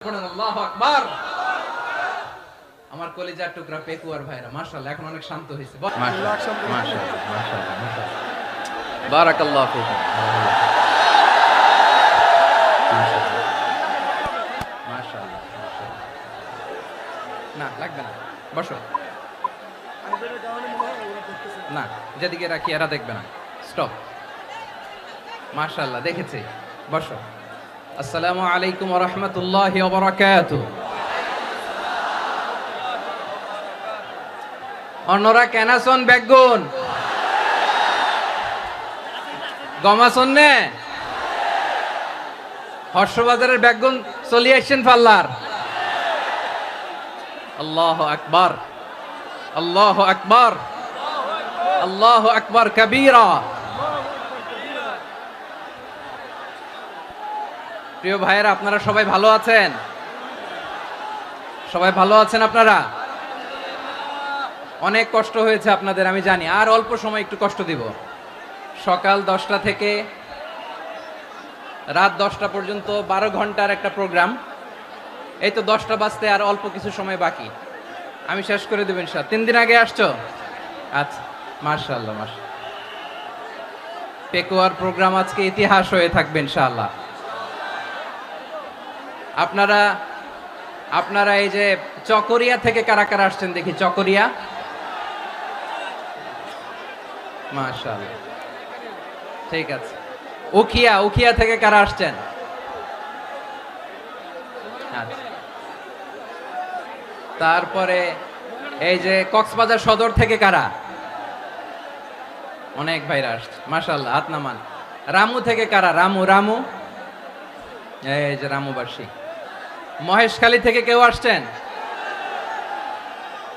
আল্লাহু আকবার। আমার কলিজার টুকরা পেকুয়ার ভাইরা মাশাআল্লাহ এখন অনেক শান্ত হয়েছে। মাশাআল্লাহ মাশাআল্লাহ মাশাআল্লাহ বারাকাল্লাহু ফিকুম। মাশাআল্লাহ না লাগবে না, বসো। না যেদিকে রাখি এরা দেখবে না, স্টপ। মাশাআল্লাহ দেখেছি, বসো। আসসালামু আলাইকুম ওয়া রাহমাতুল্লাহি ওয়া বারাকাতুহু। অন্যরা কেনাসন বেগুন গমাসন নে হর্ষবাজারের বেগুন চলে আসছেন পাল্লার। আল্লাহু আকবার আল্লাহু আকবার আল্লাহু আকবার কবীরা। প্রিয় ভাইয়েরা, আপনারা সবাই ভালো আছেন? সবাই ভালো আছেন? আপনারা অনেক কষ্ট হয়েছে আপনাদের, আমি জানি। আর অল্প সময় একটু কষ্ট দিব। সকাল 10টা থেকে রাত 10টা পর্যন্ত 12 ঘন্টার একটা প্রোগ্রাম। এই তো 10টা বাজতে আর অল্প কিছু সময় বাকি, আমি শেষ করে দেব ইনশাআল্লাহ। 3 দিন আগে আসছো? আচ্ছা, মাশাআল্লাহ মাশাআল্লাহ। পেকুয়ার প্রোগ্রাম আজকে ইতিহাস হয়ে থাকবে ইনশাআল্লাহ। আপনারা এই যে চকরিয়া থেকে কারা কারা আসছেন দেখি? চকরিয়া, মাশাআল্লাহ, ঠিক আছে। উখিয়া থেকে কারা আসছেন? আচ্ছা। তারপরে এই যে কক্সবাজার সদর থেকে কারা? অনেক ভাইরা আসছে, মাশাআল্লাহ, হাত নামান। রামু থেকে কারা? রামু, এই যে রামুবাসী। মহেশখালী থেকে কেউ আসছেন?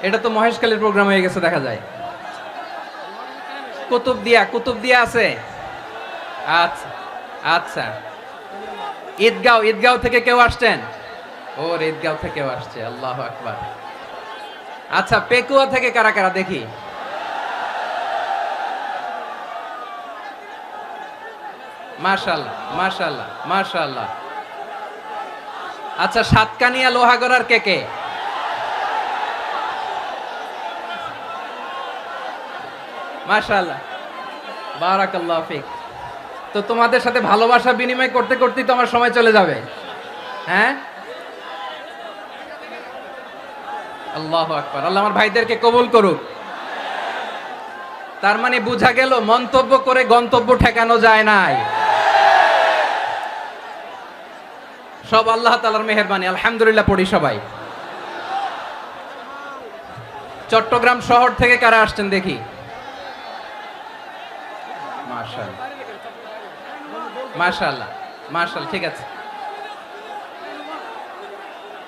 এটা তো মহেশখালীর প্রোগ্রাম হয়ে গেছে দেখা যায়। কুতুবদিয়া আছে? আচ্ছা আচ্ছা। ঈদগাঁও থেকে কেউ আসছেন? ওর ঈদগাঁও থেকেও আসছে, আল্লাহু আকবার। আচ্ছা, পেকুয়া থেকে কারা কারা দেখি? মাশাআল্লাহ মাশাআল্লাহ মাশাআল্লাহ। আচ্ছা, সাতকানিয়া লোহাগড়ার কে? মাশাআল্লাহ বারাকাল্লাহু ফিক। তো তোমাদের সাথে ভালোবাসা বিনিময় করতে করতেই তো আমার সময় চলে যাবে। হ্যাঁ, আল্লাহু আকবার। আল্লাহ আমার ভাইদেরকে কবুল করুক। তার মানে বোঝা গেল মন্তব্য করে গন্তব্য ঠেকানো যায় নাই। সব আল্লাহ তাআলার মেহেরবানি, আলহামদুলিল্লাহ পড়ি সবাই। চট্টগ্রাম শহর থেকে কারা আসছেন দেখি? মাশাআল্লাহ মাশাআল্লাহ মাশাআল্লাহ, ঠিক আছে।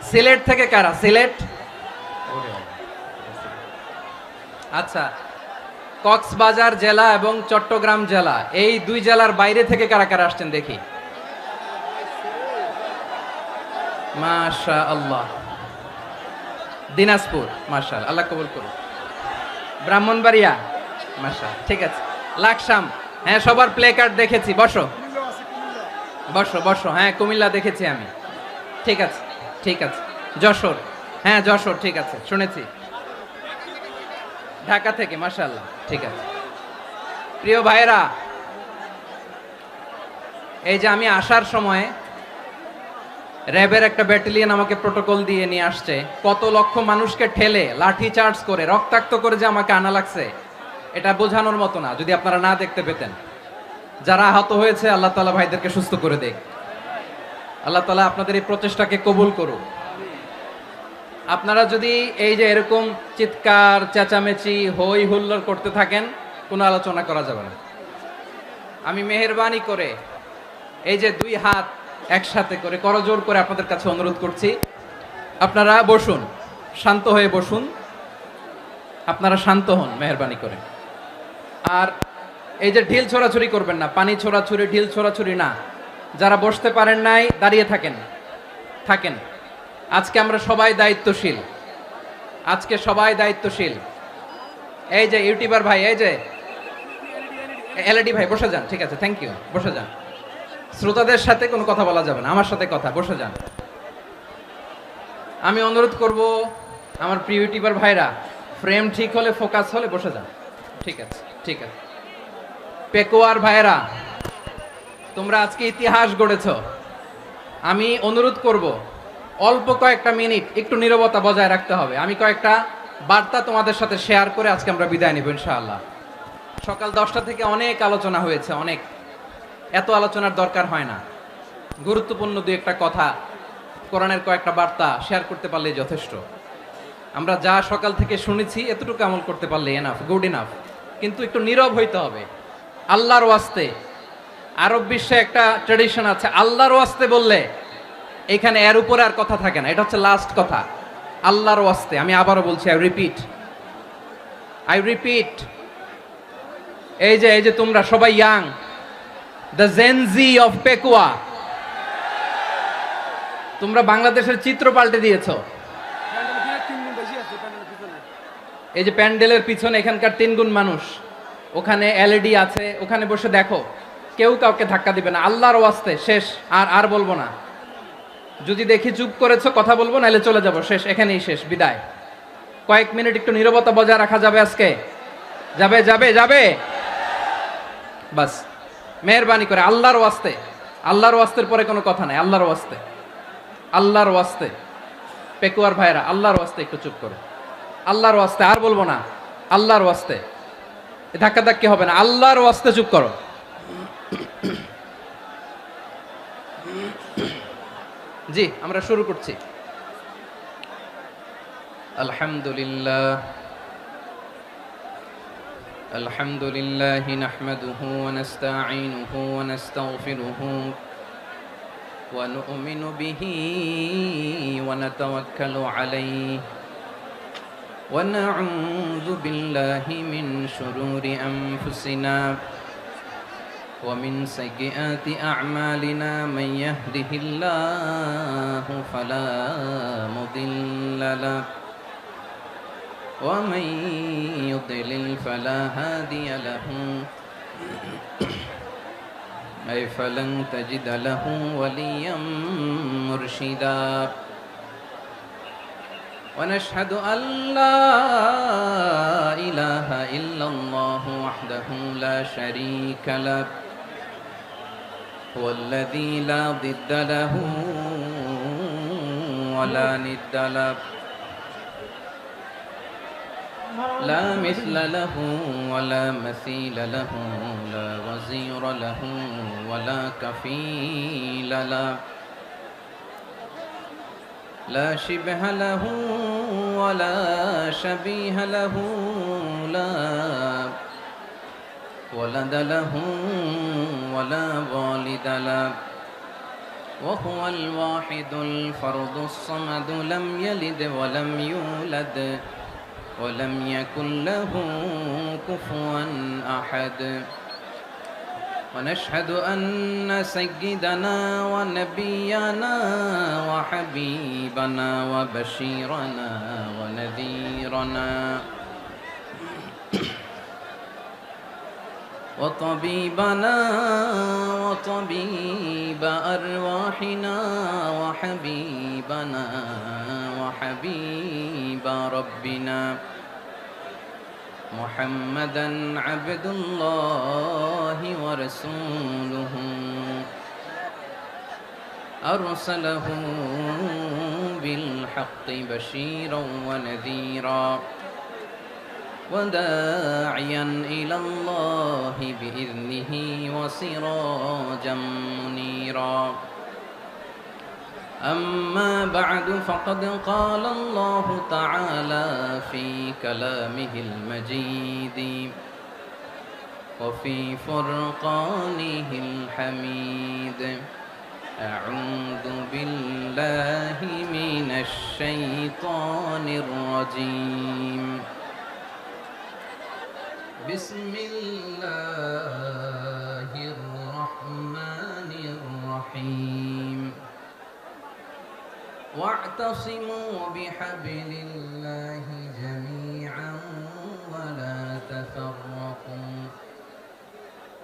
সিলেট থেকে কারা? সিলেট, আচ্ছা। কক্সবাজার জেলা এবং চট্টগ্রাম জেলা, এই দুই জেলার বাইরে থেকে কারা কারা আসছেন দেখি? মাশাআল্লাহ। দিনাজপুর, মাশাআল্লাহ, আল্লাহ কবুল করুন। ব্রাহ্মণবাড়িয়া, মাশাআল্লাহ, ঠিক আছে। লাকসাম, হ্যাঁ, সবার প্লে কার্ড দেখেছি। বসো বসো বসো। হ্যাঁ, কুমিল্লা দেখেছি আমি, ঠিক আছে ঠিক আছে। যশোর, হ্যাঁ যশোর, ঠিক আছে, শুনেছি। ঢাকা থেকে, মাশাআল্লাহ, ঠিক আছে। প্রিয় ভাইরা, এই যে আমি আসার সময় র্যাবের একটা ব্যাটালিয়ন আমাকে প্রোটোকল দিয়ে নিয়ে আসছে। কত লক্ষ মানুষকে ঠেলে লাঠি চার্জ করে রক্তাক্ত করে যে আমাকে আনা লাগছে, এটা বোঝানোর মতো না যদি আপনারা না দেখতে পেতেন। যারা আহত হয়েছে, আল্লাহ তাআলা ভাইদেরকে সুস্থ করে দেখ। আল্লাহ তাআলা আপনাদের এই প্রচেষ্টাকে কবুল করুক। আপনারা যদি এই যে এরকম চিৎকার চেঁচামেচি হই হুল্লোড় করতে থাকেন, কোনো আলোচনা করা যাবে না। আমি মেহেরবানি করে এই যে 2 হাত একসাথে করে করজোড় করে আপনাদের কাছে অনুরোধ করছি, আপনারা বসুন, শান্ত হয়ে বসুন। আপনারা শান্ত হন মেহেরবানি করে। আর এই যে ঢিল ছোড়াছুরি করবেন না, পানি ছোড়াছুরি, ঢিল ছোড়াছুরি না। যারা বসতে পারেন নাই, দাঁড়িয়ে থাকেন। আজকে আমরা সবাই দায়িত্বশীল, আজকে সবাই দায়িত্বশীল। এই যে ইউটিউবার ভাই, এই যে এলইডি ভাই, বসে যান, ঠিক আছে, থ্যাংক ইউ, বসে যান। শ্রোতাদের সাথে কোনো কথা বলা যাবে না, আমার সাথে কথা, বসে যান। আমি অনুরোধ করব আমার প্রিয় ইউটিউবার ভাইরা, ফ্রেম ঠিক হলে, ফোকাস হলে বসে যান। ঠিক আছে, ঠিক আছে। পেকুয়ার ভাইরা, তোমরা আজকে ইতিহাস গড়েছ। আমি অনুরোধ করব অল্প কয়েকটা মিনিট একটু নীরবতা বজায় রাখতে হবে। আমি কয়েকটা বার্তা তোমাদের সাথে শেয়ার করে আজকে আমরা বিদায় নিব ইনশাআল্লাহ। সকাল 10টা থেকে অনেক আলোচনা হয়েছে, অনেক, এত আলোচনার দরকার হয় না। গুরুত্বপূর্ণ দুই একটা কথা, কোরআনের কয়েকটা বার্তা শেয়ার করতে পারলেই যথেষ্ট। আমরা যা সকাল থেকে শুনেছি এতটুকু আমল করতে পারলে এনাফ, গুড ইনাফ। কিন্তু একটু নীরব হইতে হবে আল্লাহর ওয়াস্তে। আরব বিশ্বে একটা ট্র্যাডিশন আছে, আল্লাহর ওয়াস্তে বললে এখানে এর উপরে আর কথা থাকে না, এটা হচ্ছে লাস্ট কথা। আল্লাহর ওয়াস্তে, আমি আবারও বলছি, আই রিপিট। এই যে তোমরা সবাই young, the Gen Z of Pekua, তোমরা বাংলাদেশের চিত্র পাল্টে দিয়েছো। এই যে প্যান্ডেলের পিছনে এখানকার 3 গুণ মানুষ, ওখানে এলইডি আছে, ওখানে বসে দেখো, কেউ কাউকে ধাক্কা দিবে না। আল্লাহর ওয়াস্তে শেষ, আর বলবো না। যদি দেখি চুপ করেছো, কথা বলবো, নাহলে চলে যাব, শেষ, এখানেই শেষ, বিদায়। কয়েক মিনিট একটু নীরবতা বজায় রাখা যাবে আজকে? যাবে যাবে যাবে? বাস, মেহেরবানি করে আল্লাহর ওয়াস্তে। আল্লাহর ওয়াস্তের পরে কোনো কথা নাই, আল্লাহর ওয়াস্তে, আল্লাহর ওয়াস্তে। পেকুয়ার ভাইরা, আল্লাহর ওয়াস্তে একটু চুপ করো। আল্লাহর ওয়াস্তে, আর বলবো না, আল্লাহর ওয়াস্তে। ধাক্কা ধাক্কি হবে না, আল্লাহর ওয়াস্তে চুপ করো। জি, আমরা শুরু করছি। আলহামদুলিল্লাহ, আলহামদুলিল্লাহি নাহমাদুহু ওয়া নাস্তাঈনুহু ওয়া নাস্তাগফিরুহু ওয়া নু'মিনু বিহি ওয়া নাতাওয়াক্কালু আলাইহি ওয়া না'উযু বিল্লাহি মিন শুরুরি আনফুসিনা ومن سيئات أعمالنا من يهده الله فلا مضل له ومن يضلل فلا هادي له أي فلن تجد له وليا مرشدا ونشهد أن لا إله إلا الله وحده لا شريك له هو الذي لا ضد له ولا ند له لا مثل له ولا مثيل له لا وزير له ولا كفيل له لا شبه له ولا شبيه له لا ولد له ولا والد له وهو الواحد الفرد الصمد لم يلد ولم يولد ولم يكن له كفوا أحد ونشهد أن سيدنا ونبينا وحبيبنا وبشيرنا ونذيرنا وطبيبنا وطبيب أرواحنا وحبيبنا وحبيب ربنا محمدا عبد الله ورسوله أرسله بالحق بشيرا ونذيرا وداعيا إلى الله بإذنه وسراجا منيرا أما بعد فقد قال الله تعالى في كلامه المجيد وفي فرقانه الحميد أعوذ بالله من الشيطان الرجيم بسم الله الرحمن الرحيم واعتصموا بحبل الله جميعا ولا تفرقوا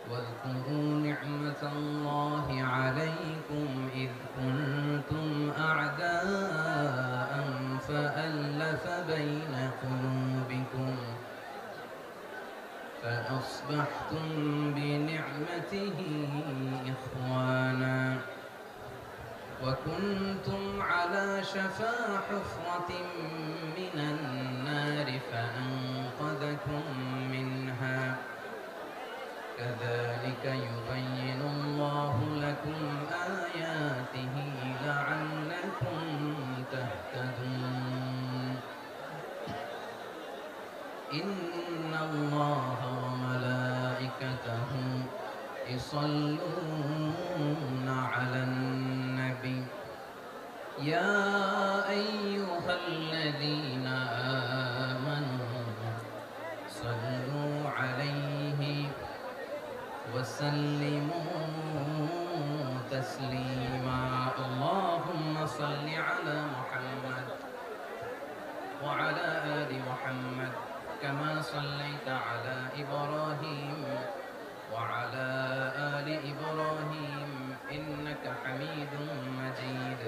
واذكروا نعمة الله عليكم إذ كنتم أعداء ألف بين قلوبكم فأصبحتم بنعمته إخوانا وكنتم على شفا حفرة من النار فأنقذكم منها كذلك يبين الله لكم آياته لعلكم تهتدون إن الله وملائكته يصلون على النبي يا أيها الذين آمنوا صلوا عليه وسلموا تسليما اللهم صل على محمد وعلى آل محمد كما صليت على إبراهيم وعلى آل إبراهيم إنك حميد مجيد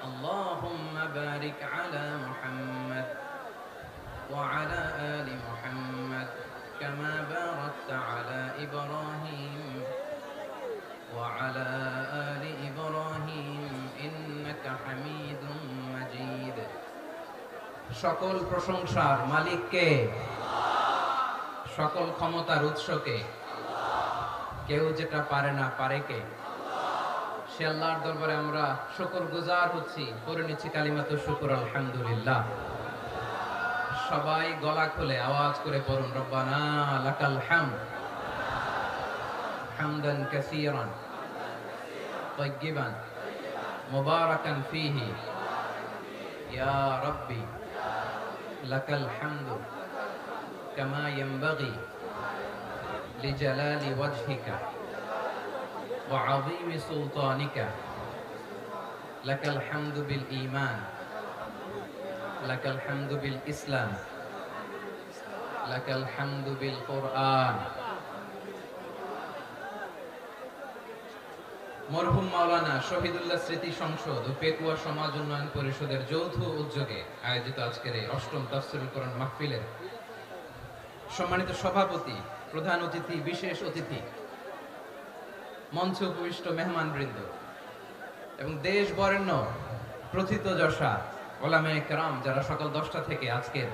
اللهم بارك على محمد وعلى آل محمد كما باركت على إبراهيم وعلى آل إبراهيم إنك حميد مجيد সকল প্রশংসার মালিক কে? সকল ক্ষমতার উৎস কে? কেউ যেটা পারে না পারে কে? সে আল্লাহর দরবারে আমরা শুকরগুজার হচ্ছি, পড়ে নিচ্ছি কালিমাতু শুকর আলহামদুলিল্লাহ। সবাই গলা খুলে আওয়াজ করে পড়ুন রব্বানা লাকাল হামদ হামদান কাসীরান তাইয়্যিবান মুবারাকান ফীহি ইয়া রাব্বি লাকাল হামদু কামা ইয়ানবাগি লিজালালি ওয়াজহিকা ওয়া আযীমি সুলতানিকা লাকাল হামদু বিল ঈমান লাকাল হামদু বিল ইসলাম লাকাল হামদু বিল কুরআন। মরহুম মাওলানা শহীদুল্লাহ স্মৃতি সংসদ ও পেকুয়া সমাজ উন্নয়ন পরিষদের যৌথ উদ্যোগে আয়োজিত আজকের এই অষ্টম তাফসীরুল কোরআন মাহফিলের সম্মানিত সভাপতি, প্রধান অতিথি, বিশেষ অতিথি, মঞ্চে উপবিষ্ট মেহমানবৃন্দ এবং দেশ বরেণ্য প্রথিতযশা ওলামায়ে কেরাম যারা সকাল 10টা থেকে আজকের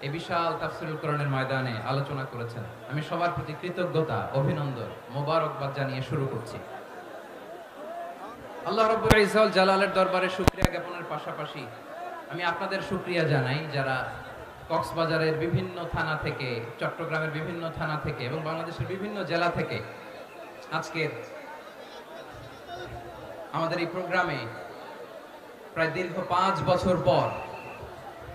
এই বিশাল তাফসীরুল কোরআনের ময়দানে আলোচনা করেছেন, আমি সবার প্রতি কৃতজ্ঞতা, অভিনন্দন, মোবারকবাদ জানিয়ে শুরু করছি। আল্লাহ রাব্বুল ইজ্জত জালালের দরবারে শুকরিয়া জ্ঞাপনের পাশাপাশি আমি আপনাদের শুকরিয়া জানাই যারা কক্সবাজারের বিভিন্ন থানা থেকে, চট্টগ্রামের বিভিন্ন থানা থেকে এবং বাংলাদেশের বিভিন্ন জেলা থেকে আজকের আমাদের এই প্রোগ্রামে প্রায় দীর্ঘ 5 বছর পর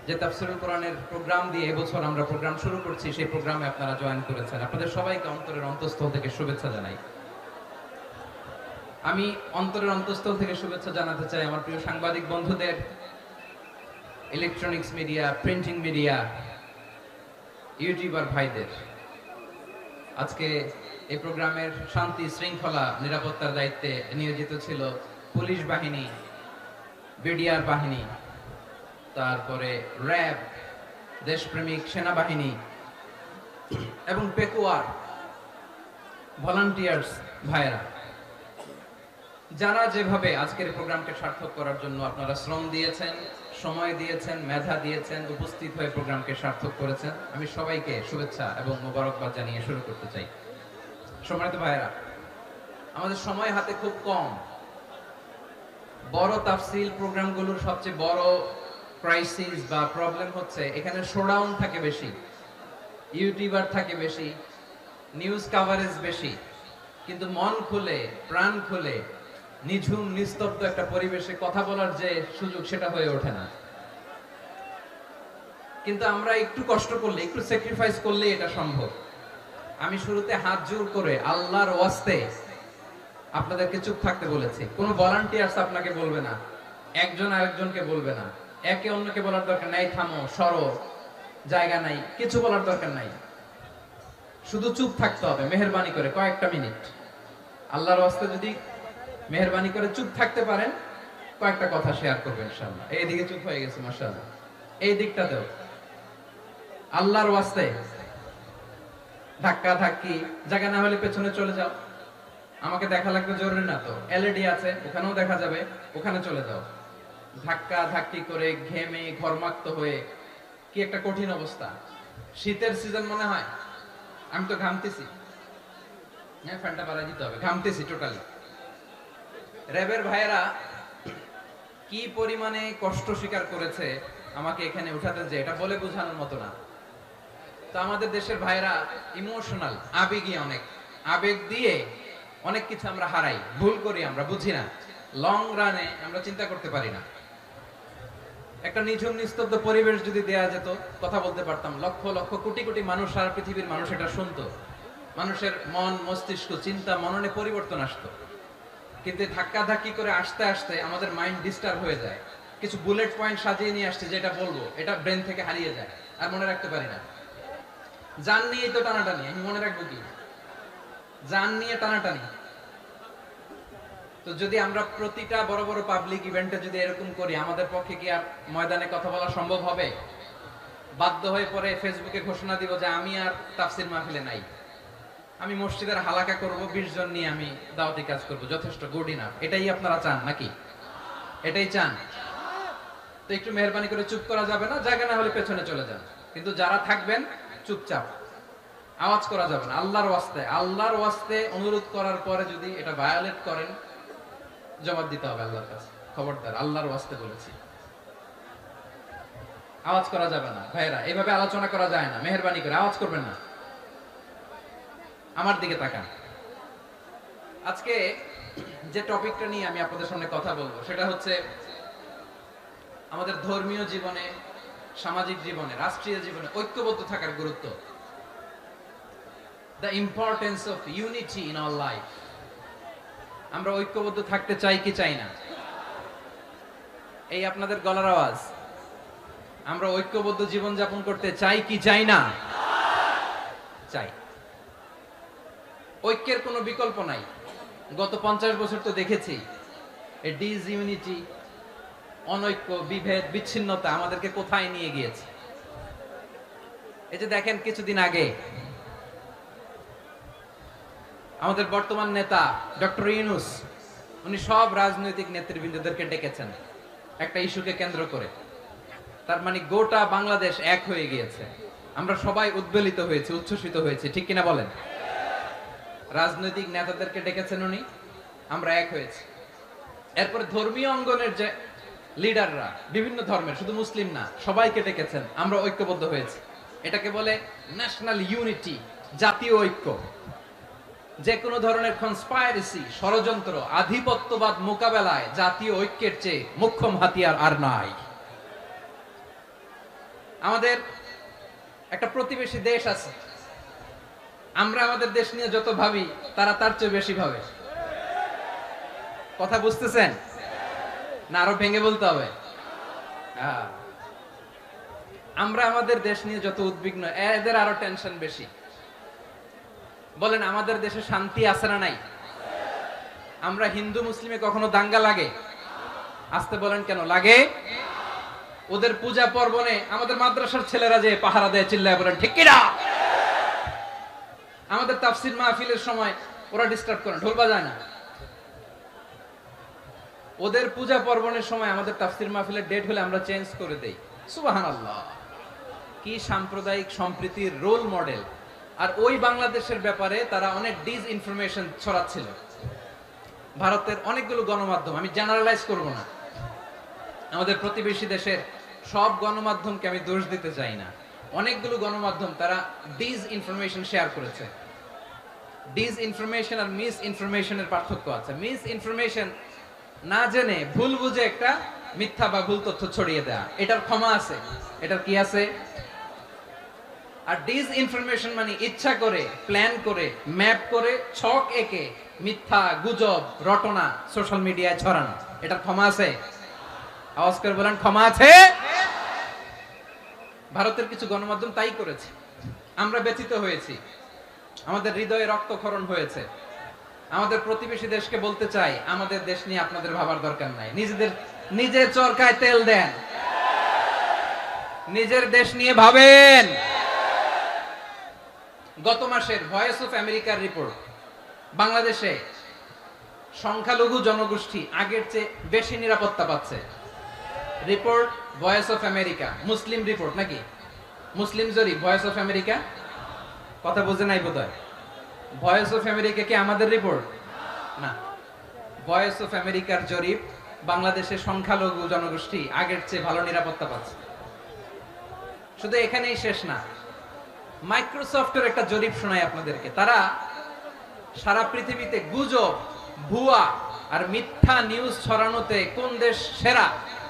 যে তাফসীরুল কোরআনের প্রোগ্রাম দিয়ে এবছর আমরা প্রোগ্রাম শুরু করছি, সেই প্রোগ্রামে আপনারা জয়েন করেছেন। আপনাদের সবাইকে অন্তরের অন্তঃস্থল থেকে শুভেচ্ছা জানাই। আমি অন্তরের অন্তঃস্থল থেকে শুভেচ্ছা জানাতে চাই আমার প্রিয় সাংবাদিক বন্ধুদের, electronics media, printing media, YouTuber ভাইদের। আজকে এই প্রোগ্রামের শান্তি শৃঙ্খলা নিরাপত্তার দায়িত্বে নিয়োজিত ছিল পুলিশ বাহিনী, বিডিআর বাহিনী, তারপরে র্যাব, দেশপ্রেমিক সেনাবাহিনী এবং পেকুয়ার ভলান্টিয়ার্স ভাইয়েরা, যারা যেভাবে আজকের প্রোগ্রামকে সার্থক করার জন্য আপনারা শ্রম দিয়েছেন, সময় দিয়েছেন, মেধা দিয়েছেন, উপস্থিত হয়ে প্রোগ্রামকে সার্থক করেছেন, আমি সবাইকে শুভেচ্ছা এবং মোবারকবাদ জানিয়ে শুরু করতে চাই। সম্মানিত ভাইয়েরা, আমাদের সময় হাতে খুব কম। বড় তাফসীল প্রোগ্রামগুলোর সবচেয়ে বড় ক্রাইসিস বা প্রবলেম হচ্ছে এখানে শোডাউন থাকে বেশি, ইউটিউবার থাকে বেশি, নিউজ কভারেজ বেশি, কিন্তু মন খুলে, প্রাণ খুলে, নিঝুম নিস্তব্ধ একটা পরিবেশে কথা বলার যে সুযোগ, সেটা হয়ে ওঠে না। কিন্তু আমরা একটু কষ্ট করলে, একটু স্যাক্রিফাইস করলে এটা সম্ভব। আমি শুরুতে হাত জোর করে আল্লাহর ওয়াস্তে আপনাদেরকে চুপ থাকতে বলেছি। কোনো ভলান্টিয়ার্স আপনাকে বলবে না, একজন আরেকজনকে বলবে না, একে অন্যকে বলার দরকার নাই, থামো, সরো, জায়গা নাই, কিছু বলার দরকার নাই। শুধু চুপ থাকতে হবে মেহেরবানি করে কয়েকটা মিনিট। আল্লাহর ওয়াস্তে যদি মেহেরবানি করে চুপ থাকতে পারেন, কয়েকটা কথা শেয়ার করবো ইনশাআল্লাহ। এইদিকে চুপ হয়ে গেছে মাশাআল্লাহ, এই দিকটাতেও। আল্লাহর ওয়াস্তে ধাক্কা ধাক্কি জায়গা না হলে পেছনে চলে যাও। আমাকে দেখা লাগবে জরুরি না তো, এলইডি আছে, ওখানেও দেখা যাবে, ওখানে চলে যাও। ধাক্কা ধাক্কি করে ঘেমে ঘর্মাক্ত হয়ে কি একটা কঠিন অবস্থা। শীতের সিজন মনে হয়, আমি তো ঘামতেছি, হ্যাঁ ফ্যানটা বাড়াই দিতে হবে, ঘামতেছি টোটালি। র্যাবের ভাইয়েরা কি পরিমাণে কষ্ট স্বীকার করেছে আমাকে এখানে উঠাতে, যে এটা বলে বোঝানোর মতো না। তো আমাদের দেশের ভাইরা ইমোশনাল, আবেগী, অনেক আবেগ দিয়ে অনেক কিছু আমরা হারাই, ভুল করি, আমরা বুঝি না, লং রানে আমরা চিন্তা করতে পারি না। একটা নিঝুম নিস্তব্ধ পরিবেশ যদি দেয়া যেত, কথা বলতে পারতাম, লক্ষ লক্ষ কোটি কোটি মানুষ, সারা পৃথিবীর মানুষ এটা শুনতো, মানুষের মন মস্তিষ্ক চিন্তা মননে পরিবর্তন আসতো। কিন্তু ধাক্কা ধাক্কি করে আসতে আসতে আমাদের মাইন্ড ডিস্টার্ব হয়ে যায়। কিছু বুলেট পয়েন্ট সাজিয়ে নিয়ে আসছে, যেটা বলবো এটা ব্রেন থেকে হারিয়ে যায়, আর মনে রাখতে পারি না। জান নিয়ে তো টানাটানি, আমি মনে রাখবো কি? জান নিয়ে টানাটানি। তো যদি আমরা প্রতিটা বড় বড় পাবলিক ইভেন্টে যদি এরকম করি, আমাদের পক্ষে কি আর ময়দানে কথা বলা সম্ভব হবে? বাধ্য হয়ে পরে ফেসবুকে ঘোষণা দিব যে আমি আর তাফসির মাহফিলে নাই, আমি মসজিদের হালাকা করব, 20 জন নিয়ে আমি দাওয়াতি কাজ করব, যথেষ্ট, গুড ইনাফ। এটাই আপনারা চান নাকি? এটাই চান? তো একটু মেহরবানি করে চুপ করা যাবে না, জায়গা না হলে পেছনে চলে যান। কিন্তু যারা থাকবেন চুপচাপ, আওয়াজ করা যাবে না। আল্লাহর ওয়াস্তে, আল্লাহর ওয়াস্তে অনুরোধ করার পরে যদি এটা ভায়োলেট করেন, জবাব দিতে হবে আল্লাহর কাছে। খবরদার, আল্লাহর ওয়াস্তে বলেছি, আওয়াজ করা যাবে না। ভাইরা, এইভাবে আলোচনা করা যায় না, মেহরবানি করে আওয়াজ করবেন না। আমার দিকে তাকান। আজকে যে টপিকটা নিয়ে আমি আপনাদের সামনে কথা বলবো, সেটা হচ্ছে আমাদের ধর্মীয় জীবনে, সামাজিক জীবনে, রাষ্ট্রীয় জীবনে ঐক্যবদ্ধ থাকার গুরুত্ব। The importance of unity in our life. আমরা ঐক্যবদ্ধ থাকতে চাই কি চাই না? এই আপনাদের গলার আওয়াজ। আমরা ঐক্যবদ্ধ জীবন যাপন করতে চাই কি চাই না? চাই। ঐক্যের কোনো বিকল্প নাই। গত 50 বছর তো দেখেছি এই ডিসইউনিটি, অনৈক্য, বিভেদ, বিচ্ছিন্নতা আমাদেরকে কোথায় নিয়ে গিয়েছে। এই যে দেখেন, কিছুদিন আগে আমাদের বর্তমান নেতা ডক্টর ইউনূস, উনি সব রাজনৈতিক নেতৃবৃন্দদেরকে ডেকেছেন একটা ইস্যুকে কেন্দ্র করে। তার মানে গোটা বাংলাদেশ এক হয়ে গিয়েছে। আমরা সবাই উদ্বেলিত হয়েছি, উচ্ছ্বসিত হয়েছি, ঠিক কিনা বলেন? রাজনৈতিক নেতাদেরকে ডেকেছেন উনি, আমরা এক হয়েছি। এরপরে ধর্মীয় অঙ্গনের যে লিডাররা, বিভিন্ন ধর্মের, শুধু মুসলিম না, সবাইকে ডেকেছেন, আমরা ঐক্যবদ্ধ হয়েছি। এটাকে বলে ন্যাশনাল ইউনিটি, জাতীয় ঐক্য। যে কোনো ধরনের কনস্পাইরেসি, ষড়যন্ত্র, আধিপত্যবাদ মোকাবেলায় জাতীয় ঐক্যের চেয়ে মুখ্যম হাতিয়ার আর নাই। আমাদের একটা প্রতিবেশী দেশ আছে, আমরা আমাদের দেশ নিয়ে যত ভাবি, তারা তার চেয়ে বেশি ভাবে। কথা বুঝতেছেন না? আরো ভেঙে বলতে হবে। আমরা আমাদের দেশ নিয়ে যত উদ্বিগ্ন, এদের আরো টেনশন বেশি। বলেন, আমাদের দেশে শান্তি আছে না নাই? আমরা হিন্দু মুসলিমে কখনো দাঙ্গা লাগে? আসতে বলেন, কেন লাগে? ওদের পূজা পর্বণে আমাদের মাদ্রাসার ছেলেরা যে পাহারা দেয়, চিল্লায় বলেন ঠিক কিনা? আমাদের তাফসীর মাহফিলের সময় ওরা ডিস্টার্ব করে, ঢোল বাজায় না। ওদের পূজা পর্বণের সময় আমাদের তাফসীর মাহফিলের ডেট হলে আমরা চেঞ্জ করে দেই। সুবহানাল্লাহ, কি সাম্প্রদায়িক সম্প্রীতির রোল মডেল। আর ওই বাংলাদেশের ব্যাপারে তারা অনেক ডিসইনফরমেশন ছড়াচ্ছিল। ভারতের অনেকগুলো গণমাধ্যম, আমি জেনারেলাইজ করব না, আমাদের প্রতিবেশী দেশের সব গণমাধ্যমকে আমি দোষ দিতে চাই না, অনেকগুলো গণমাধ্যম তারা ডিসইনফরমেশন শেয়ার করেছে। ডিসইনফরমেশন আর মিস ইনফরমেশনের পার্থক্য আছে। মিস ইনফরমেশন না জেনে ভুল বুঝে একটা মিথ্যা বা ভুল তথ্য ছড়িয়ে দেয়া, এটার ক্ষমা আছে, এটার কি আছে? আর ডিসইনফরমেশন মানে ইচ্ছা করে, প্ল্যান করে, ম্যাপ করে, ছক এঁকে মিথ্যা, গুজব, রটনা সোশ্যাল মিডিয়ায় ছড়ানো, এটার ক্ষমা আছে? আওয়াজ করে বলেন, ক্ষমা আছে? ভারতের কিছু গণমাধ্যম তাই করেছে। আমরা ব্যথিত হয়েছি, আমাদের হৃদয়ে রক্তক্ষরণ হয়েছে। আমাদের প্রতিবেশী দেশকে বলতে চাই, আমাদের দেশ নিয়ে আপনাদের ভাবার দরকার নাই। নিজের চরকায় তেল দেন, নিজের দেশ নিয়ে ভাবেন। গত মাসের ভয়েস অফ আমেরিকার রিপোর্ট, বাংলাদেশে সংখ্যালঘু জনগোষ্ঠী আগের চেয়ে বেশি নিরাপত্তা পাচ্ছে। Report voice of America, Muslim report নাকি মুসলিম জরিপ, ভয়েস অফ আমেরিকা। কথা বুঝে নাই বোধহয়। ভয়েস অফ আমেরিকা কি আমাদের রিপোর্ট না? ভয়েস অফ আমেরিকার জরিপ, বাংলাদেশের সংখ্যালঘু জনগোষ্ঠী আগের চেয়ে ভালো নিরাপত্তা পাচ্ছে। শুধু এখানেই শেষ না, মাইক্রোসফটের একটা জরিপ শোনাই আপনাদেরকে। তারা সারা পৃথিবীতে গুজব, ভুয়া আর মিথ্যা নিউজ ছড়ানোতে কোন দেশ সেরা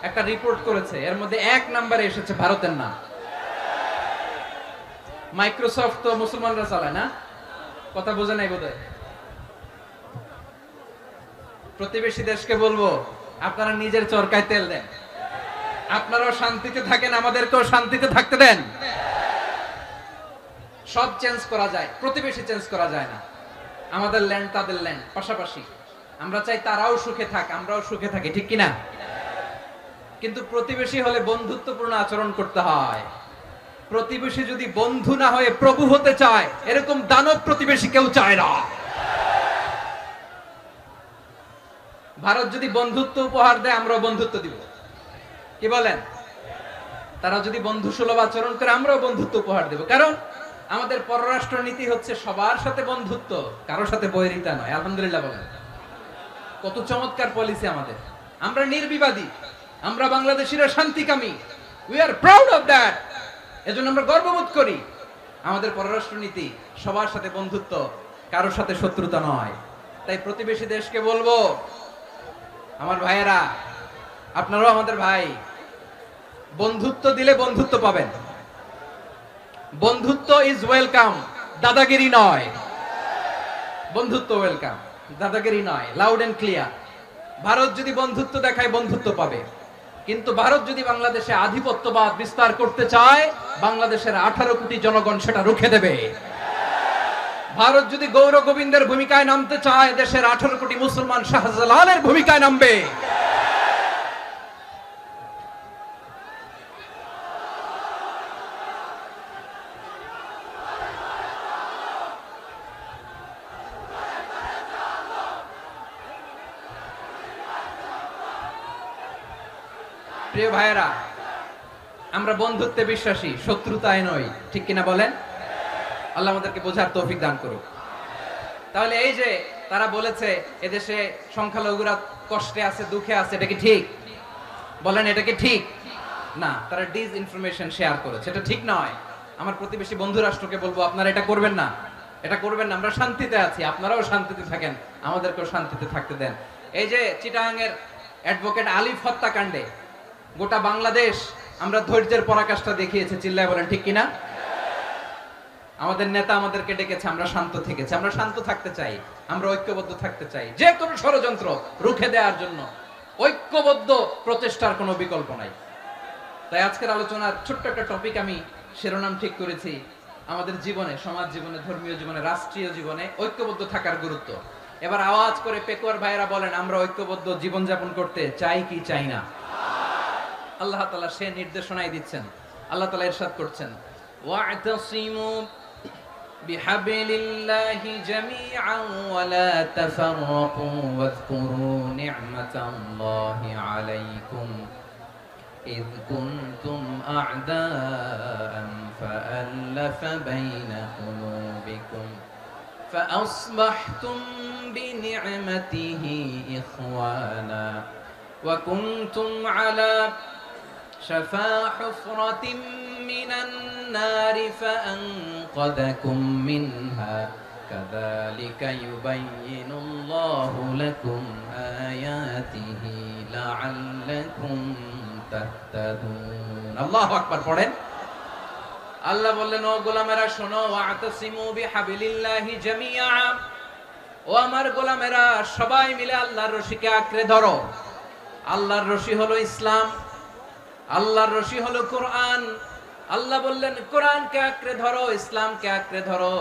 একটা রিপোর্ট করেছে। এর মধ্যে 1 নম্বরে এসেছে ভারতের নাম। মাইক্রোসফট তো মুসলমানরা চালায় না? কথা বোঝে নাই বোধহয়। প্রতিবেশী দেশকে বলবো, আপনারা নিজের চরকায় তেল দেন, আপনারাও শান্তিতে থাকেন, আমাদেরকেও শান্তিতে থাকতে দেন। সব চেঞ্জ করা যায়, প্রতিবেশী চেঞ্জ করা যায় না। আমাদের ল্যান্ড তাদের ল্যান্ড, পাশাপাশি। আমরা চাই তারাও সুখে থাক, আমরাও সুখে থাকি, ঠিক কিনা? কিন্তু প্রতিবেশী হলে বন্ধুত্বপূর্ণ আচরণ করতে হয়। প্রতিবেশী যদি বন্ধু না হয়ে প্রভু হতে চায়, এরকম দানব প্রতিবেশী কেউ চায় না। ভারত যদি বন্ধুত্ব উপহার দেয়, আমরাও বন্ধুত্ব দিব, কি বলেন? তারা যদি বন্ধু সুলভ আচরণ করে, আমরাও বন্ধুত্ব উপহার দেব। কারণ আমাদের পররাষ্ট্র নীতি হচ্ছে সবার সাথে বন্ধুত্ব, কারোর সাথে বৈরিতা নয়। আলহামদুলিল্লাহ বলেন, কত চমৎকার পলিসি আমাদের। আমরা নির্বিবাদী, আমরা বাংলাদেশিরা শান্তিকামী। We are proud of that. এজন্য আমরা গর্ববোধ করি। আমাদের পররাষ্ট্র নীতি সবার সাথে বন্ধুত্ব, কারোর সাথে শত্রুতা নয়। তাই প্রতিবেশী দেশকে বলবো, আমার ভাইয়েরা, আপনারাও আমাদের ভাই, বন্ধুত্ব দিলে বন্ধুত্ব পাবেন। বন্ধুত্ব ইজ ওয়েলকাম, দাদাগিরি নয়। বন্ধুত্ব ওয়েলকাম, দাদাগিরি নয়। Loud and clear. ভারত যদি বন্ধুত্ব দেখায়, বন্ধুত্ব পাবে। কিন্তু ভারত যদি বাংলাদেশে আধিপত্যবাদ বিস্তার করতে চায়, বাংলাদেশের 18 কোটি জনগণ সেটা রুখে দেবে। ভারত যদি গৌর গোবিন্দের ভূমিকায় নামতে চায়, দেশের 18 কোটি মুসলমান শাহজালালের ভূমিকায় নামবে। প্রিয় ভাইয়েরা, আমরা বন্ধুত্বে বিশ্বাসী, শত্রুতায় নই, ঠিক কিনা বলেন? আল্লাহ আমাদেরকে বোঝার তৌফিক দান করুক। তাহলে এই যে তারা বলেছে এদেশে সংখ্যালঘুরা কষ্টে আছে, দুঃখে আছে, এটা কি ঠিক? বলেন, এটা কি ঠিক? না, তারা ডিস ইনফরমেশন শেয়ার করেছে, এটা ঠিক নয়। আমার প্রতিবেশী বন্ধু রাষ্ট্রকে বলবো, আপনারা এটা করবেন না, এটা করবেন না। আমরা শান্তিতে আছি, আপনারাও শান্তিতে থাকেন, আমাদেরকেও শান্তিতে থাকতে দেন। এই যে চিটাগাংয়ের অ্যাডভোকেট আলিফ হত্যাকাণ্ডে গোটা বাংলাদেশ আমরা ধৈর্যের পরাকাষ্ঠা দেখিয়েছে, চিল্লায় বলেন ঠিক কিনা? আমাদের নেতা আমাদেরকে ডেকেছে, আমরা শান্ত থেকেছি। আমরা শান্ত থাকতে চাই, আমরা ঐক্যবদ্ধ থাকতে চাই। যে কোনো ষড়যন্ত্র রুখে দেওয়ার জন্য ঐক্যবদ্ধ প্রচেষ্টার কোনো বিকল্প নাই। তাই আজকের আলোচনার ছোট্ট একটা টপিক আমি শিরোনাম ঠিক করেছি, আমাদের জীবনে, সমাজ জীবনে, ধর্মীয় জীবনে, রাষ্ট্রীয় জীবনে ঐক্যবদ্ধ থাকার গুরুত্ব। এবার আওয়াজ করে পেকুয়ার ভাইয়েরা বলেন, আমরা ঐক্যবদ্ধ জীবনযাপন করতে চাই কি চাই না? আল্লাহ তাআলা সে নির্দেশনাই দিচ্ছেন। আল্লাহ তাআলা ইরশাদ করছেন, ওয়া'তাসিমু বিহাবলিল্লাহি জামিআন ওয়া লা তাফাররাকু ওয়াযকুরু নি'মাতাল্লাহি আলাইকুম ইয কুনতুম আ'দাআন ফাআল্লাফা বাইনা কুলুবিকুম فأصبحتم بنعمته إخوانا وكنتم على شفا حفرة من النار فأنقذكم منها كذلك يبين الله لكم آياته لعلكم تهتدون الله أكبر পড়েন। আল্লাহ বললেন, ও গোলামেরা শোনো, ওয়া'তাসিমু বিহাবলিল্লাহি জামিআ, ও আমার গোলামেরা সবাই মিলে আল্লাহর রশিকে আঁকড়ে ধরো। আল্লাহর রশি হলো ইসলাম, আল্লাহর রশি হলো কোরআন। আল্লাহ বললেন, কোরআনকে আঁকড়ে ধরো, ইসলামকে আঁকড়ে ধরো।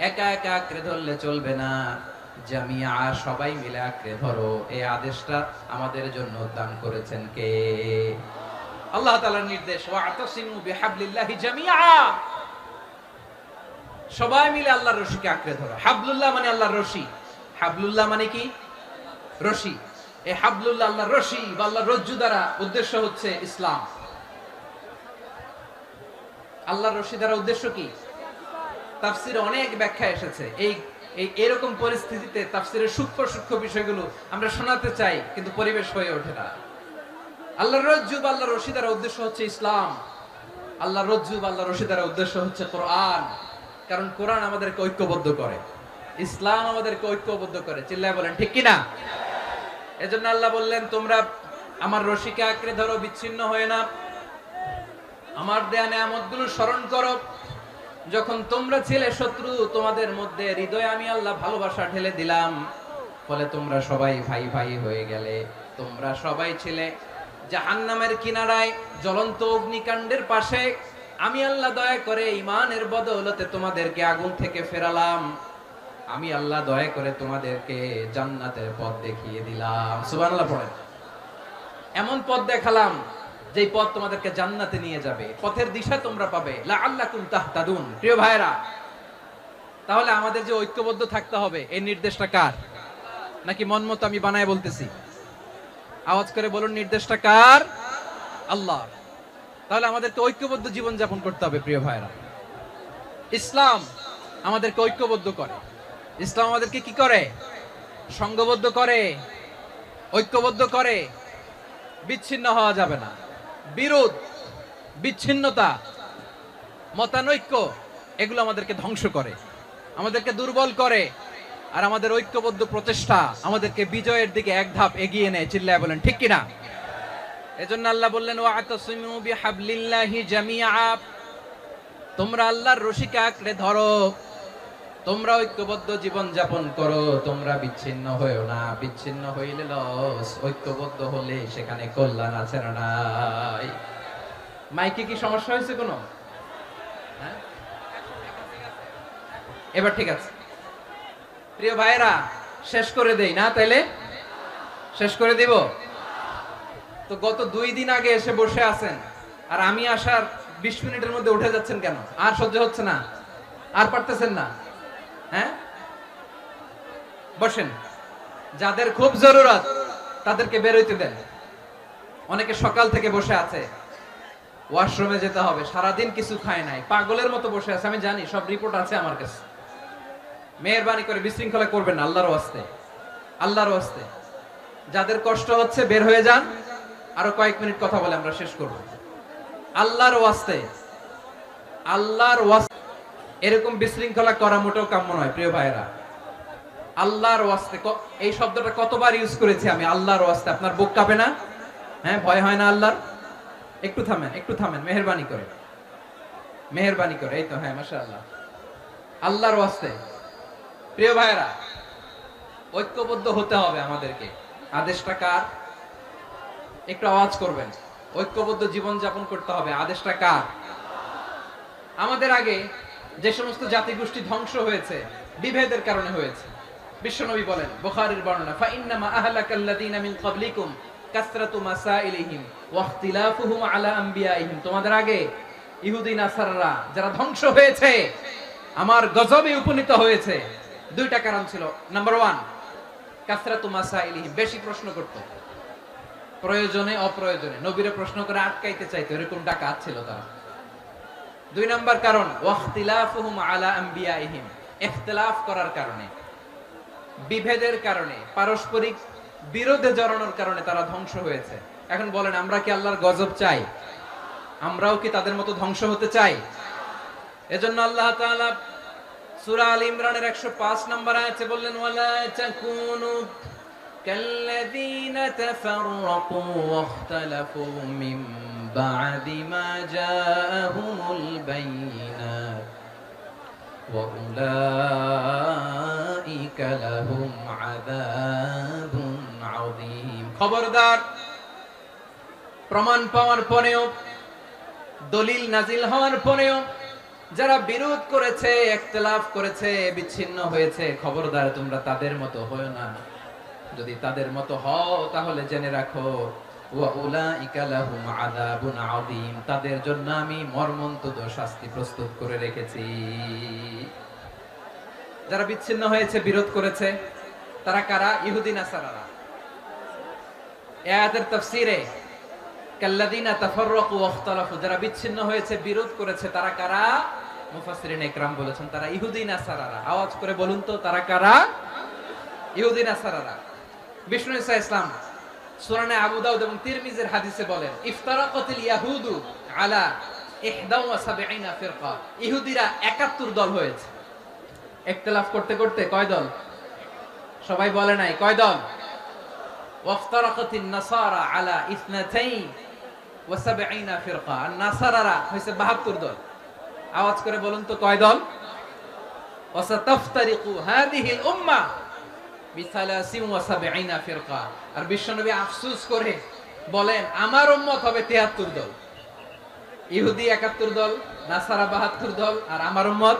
একা একা আঁকড়ে ধরলে চলবে না, জামিআ, সবাই মিলে আঁকড়ে ধরো, এই আদেশটা আমাদের জন্য দান করেছেন কে? আল্লাহ তাআলার নির্দেশ, ওয়া'তাসিমু বিহাবলিল্লাহি জামিআ, সবাই মিলে আল্লাহর রশিকে আঁকড়ে ধরো। হাবলুল্লাহ মানে আল্লাহর রশি। হাবলুল্লাহ মানে কি? রশি। এই হাবলুল্লাহ আল্লাহর রশি বা আল্লাহর রজ্জু দ্বারা উদ্দেশ্য হচ্ছে ইসলাম। আল্লাহর রশি দ্বারা উদ্দেশ্য কি? তাফসিরে অনেক ব্যাখ্যা এসেছে। এই এরকম পরিস্থিতিতে তাফসিরের সূক্ষ্ম সূক্ষ্ম বিষয়গুলো আমরা শোনাতে চাই, কিন্তু পরিবেশ হয়ে ওঠে না। আল্লাহর রজ্জু বা আল্লাহর রশি দ্বারা উদ্দেশ্য হচ্ছে ইসলাম। আল্লাহর রজ্জু বা আল্লাহর রশি দ্বারা উদ্দেশ্য হচ্ছে কোরআন। কারণ কোরআন আমাদেরকে ঐক্যবদ্ধ করে, ইসলাম আমাদেরকে ঐক্যবদ্ধ করে। চিল্লায় বলেন ঠিক কিনা? এজন্য আল্লাহ বললেন, তোমরা আমার রশিকে আঁকড়ে ধরো, বিচ্ছিন্ন হয়ে না। আমার দেয়া নেয়ামতগুলো স্মরণ করো। যখন তোমরা ছিলে শত্রু, তোমাদের মধ্যে হৃদয়ে আমি আল্লাহ ভালোবাসা ঢেলে দিলাম, ফলে তোমরা সবাই ভাই ভাই হয়ে গেলে। তোমরা সবাই ছিলে জাহান্নামের কিনারায়, জ্বলন্ত অগ্নিকাণ্ডের পাশে। আমি আল্লাহ দয়া করে ঈমানের বদৌলতে তোমাদেরকে আগুন থেকে ফেরালাম। আমি আল্লাহ দয়া করে তোমাদেরকে জান্নাতের পথ দেখিয়ে দিলাম। সুবহানাল্লাহ পড়েন। এমন পথ দেখালাম যেই পথ তোমাদেরকে জান্নাতে নিয়ে যাবে, পথের দিশা তোমরা পাবে। লাআল্লাকুম তাহতাদুন। প্রিয় ভাইরা, তাহলে আমাদের যে ঐক্যবদ্ধ থাকতে হবে, এই নির্দেশটা কার? নাকি মন মতো আমি বানায় বলতেছি? আওয়াজ করে বলুন, নির্দেশটা কার? আল্লাহ। তাহলে আমাদেরকে ঐক্যবদ্ধ জীবন যাপন করতে হবে। প্রিয় ভাইরা, ইসলাম আমাদেরকে ঐক্যবদ্ধ করে। ইসলাম আমাদেরকে কি করে? সংঘবদ্ধ করে, ঐক্যবদ্ধ করে। বিচ্ছিন্ন হওয়া যাবে না। বিরোধ, বিচ্ছিন্নতা, মতানৈক্য, এগুলো আমাদেরকে ধ্বংস করে, আমাদেরকে দুর্বল করে। আর আমাদের ঐক্যবদ্ধ প্রচেষ্টা আমাদেরকে বিজয়ের দিকে এক ধাপ এগিয়ে নেয়। চিল্লায় বলেন ঠিক কিনা? এজন্য আল্লাহ বললেন, ওয়া'তাসিমু বিহাবলিল্লাহি জামিআ, তোমরা আল্লাহর রশিকে আঁকড়ে ধরো, তোমরা ঐক্যবদ্ধ জীবন যাপন করো, তোমরা বিচ্ছিন্ন হয়েও না। বিচ্ছিন্ন হইলে লস, ঐক্যবদ্ধ হলে সেখানে কল্যাণ আছে না নাই? মাইকে কি সমস্যা হয়েছে কোনো? হ্যাঁ, এবার ঠিক আছে। প্রিয় ভাইরা, শেষ করে দেই না? তাইলে শেষ করে দিব তো। গত 2 দিন আগে এসে বসে আছেন, আর আমি আসার 20 মিনিটের মধ্যে উঠে যাচ্ছেন কেন? আর সহ্য হচ্ছে না? আর পারতেছেন না? হ্যাঁ, বসেন। যাদের খুব জরুরত তাদেরকে বের হইতে দেন। অনেকে সকাল থেকে বসে আছে, ওয়াশরুমে যেতে হবে, সারাদিন কিছু খায় নাই, পাগলের মতো বসে আছে। আমি জানি, সব রিপোর্ট আছে আমার কাছে। মেহেরবানি করে বিশৃঙ্খলা করবেন না, আল্লাহর ওয়াস্তে, আল্লাহর ওয়াস্তে। যাদের কষ্ট হচ্ছে বের হয়ে যান। আরো কয়েক মিনিট কথা বলে আমরা শেষ করব। আল্লাহর ওয়াস্তে, আল্লাহর ওয়াস্তে এরকম বিশৃঙ্খলা করা মোটেও কাম্য নয়। প্রিয় ভাইরা, আল্লাহর ওয়াস্তে, এই শব্দটা কতবার ইউজ করেছি আমি, আল্লাহর ওয়াস্তে। আপনার বুক কাঁপে না? হ্যাঁ, ভয় হয় না আল্লাহর? একটু থামেন, একটু থামেন, মেহেরবানি করে, মেহেরবানি করে। এই তো, হ্যাঁ, মাশাআল্লাহ। আল্লাহর ওয়াস্তে। প্রিয় ভাইরা, ঐক্যবদ্ধ হতে হবে আমাদেরকে। আদেশটা কার? একটু আওয়াজ করবেন। ঐক্যবদ্ধ জীবন যাপন করতে হবে। আদেশটা কার? আমাদের আগে যে সমস্ত জাতিগোষ্ঠী ধ্বংস হয়েছে, বিভেদের কারণে হয়েছে। বিশ্বনবী বলেন, বুখারীর বর্ণনা, ফাইন্নামা আহলাকাল্লাযীনা মিন ক্বাবলিকুম কাসরাতু মাসাইলিহিম ওয়া ইখতিলাফুহুম আলা আমবিয়াইহিম। তোমাদের আগে ইহুদি নাসারারা যারা ধ্বংস হয়েছে, আমার গজবে উপনীত হয়েছে, 2টা কারণ ছিল। নাম্বার 1, কাসরাতু মাসাইলিহিম, বেশি প্রশ্ন করত, প্রয়োজনে অপ্রয়োজনে নবীরে প্রশ্ন করে আটকাইতে চাইতো, এরকম ডাকাত ছিল তারা। 2 নাম্বার কারণ, ওয়াখতিলাফুহুম আলা আমবিয়াইহিম, ইখতিলাফ করার কারণে, বিভেদের কারণে, পারস্পরিক বিরোধে জড়ানোর কারণে তারা ধ্বংস হয়েছে। এখন বলেন, আমরা কি আল্লাহর গজব চাই? আমরাও কি তাদের মতো ধ্বংস হতে চাই? এজন্য আল্লাহ তাআলা সূরা আল ইমরানের 105 নম্বর আয়াতে বললেন, ওয়ালা তাকুনু কাল্লাযীনা তাফাররাকু ওয়াখতালাফু মিন বা'দি মা জাআহুমুল বাইয়িনাত ওয়া উলাইকা লাহুম আযাবুন আযীম। খবরদার, প্রমাণ পাওয়ার পরেও, দলিল নাজিল হওয়ার পরেও যারা বিরোধ করেছে, ইখতিলাফ করেছে, বিচ্ছিন্ন হয়েছে, খবরদার তোমরা তাদের মতো হয়ো না। যদি তাদের মতো হও তাহলে জেনে রাখো ওয়া উলাইকা লাহুম আযাবুন আযীম, তাদের জন্য আমি মর্মন্তুদ শাস্তি প্রস্তুত করে রেখেছি। যারা বিচ্ছিন্ন হয়েছে, বিরোধ করেছে, তারা কারা? ইহুদি নাসারারা। এই আয়াতের তাফসীরে কাল্লাযীনা তাফাররাকু ওয়া ইখতালাফু, যারা বিচ্ছিন্ন হয়েছে, বিরোধ করেছে, তারা কারা? মুফাসসিরিন ইকরাম বলেছেন তারা ইহুদি নাসারারা। আওয়াজ করে বলুন তো তারা কারা? ইহুদি নাসারারা। বিষ্ণু ঈসা ইসলাম সুনানে আবু দাউদ এবং তিরমিজির হাদিসে বলেন, ইফতারাকাতিল ইয়াহুদু আলা 71 ফিরকা, ইহুদিরা 71 দল হয়েছে। ইখতিলাফ করতে করতে কয় দল? সবাই বলে নাই কয় দল? ওয়াফতারাকাতিন নাসারা আলা 72 ফিরকা, আর নাসারারা হইছে 72 দল। আওয়াজ করে বলুন তো কয় দল? ওয়াসাতাফতারিকু হাদিহিল উম্মাহ বি73 ফিরকা, আর বিশ্বনবী আফসোস করে বলেন আমার উম্মত হবে 73 দল। ইহুদি 71 দল, নাসারা 72 দল, আর আমার উম্মত,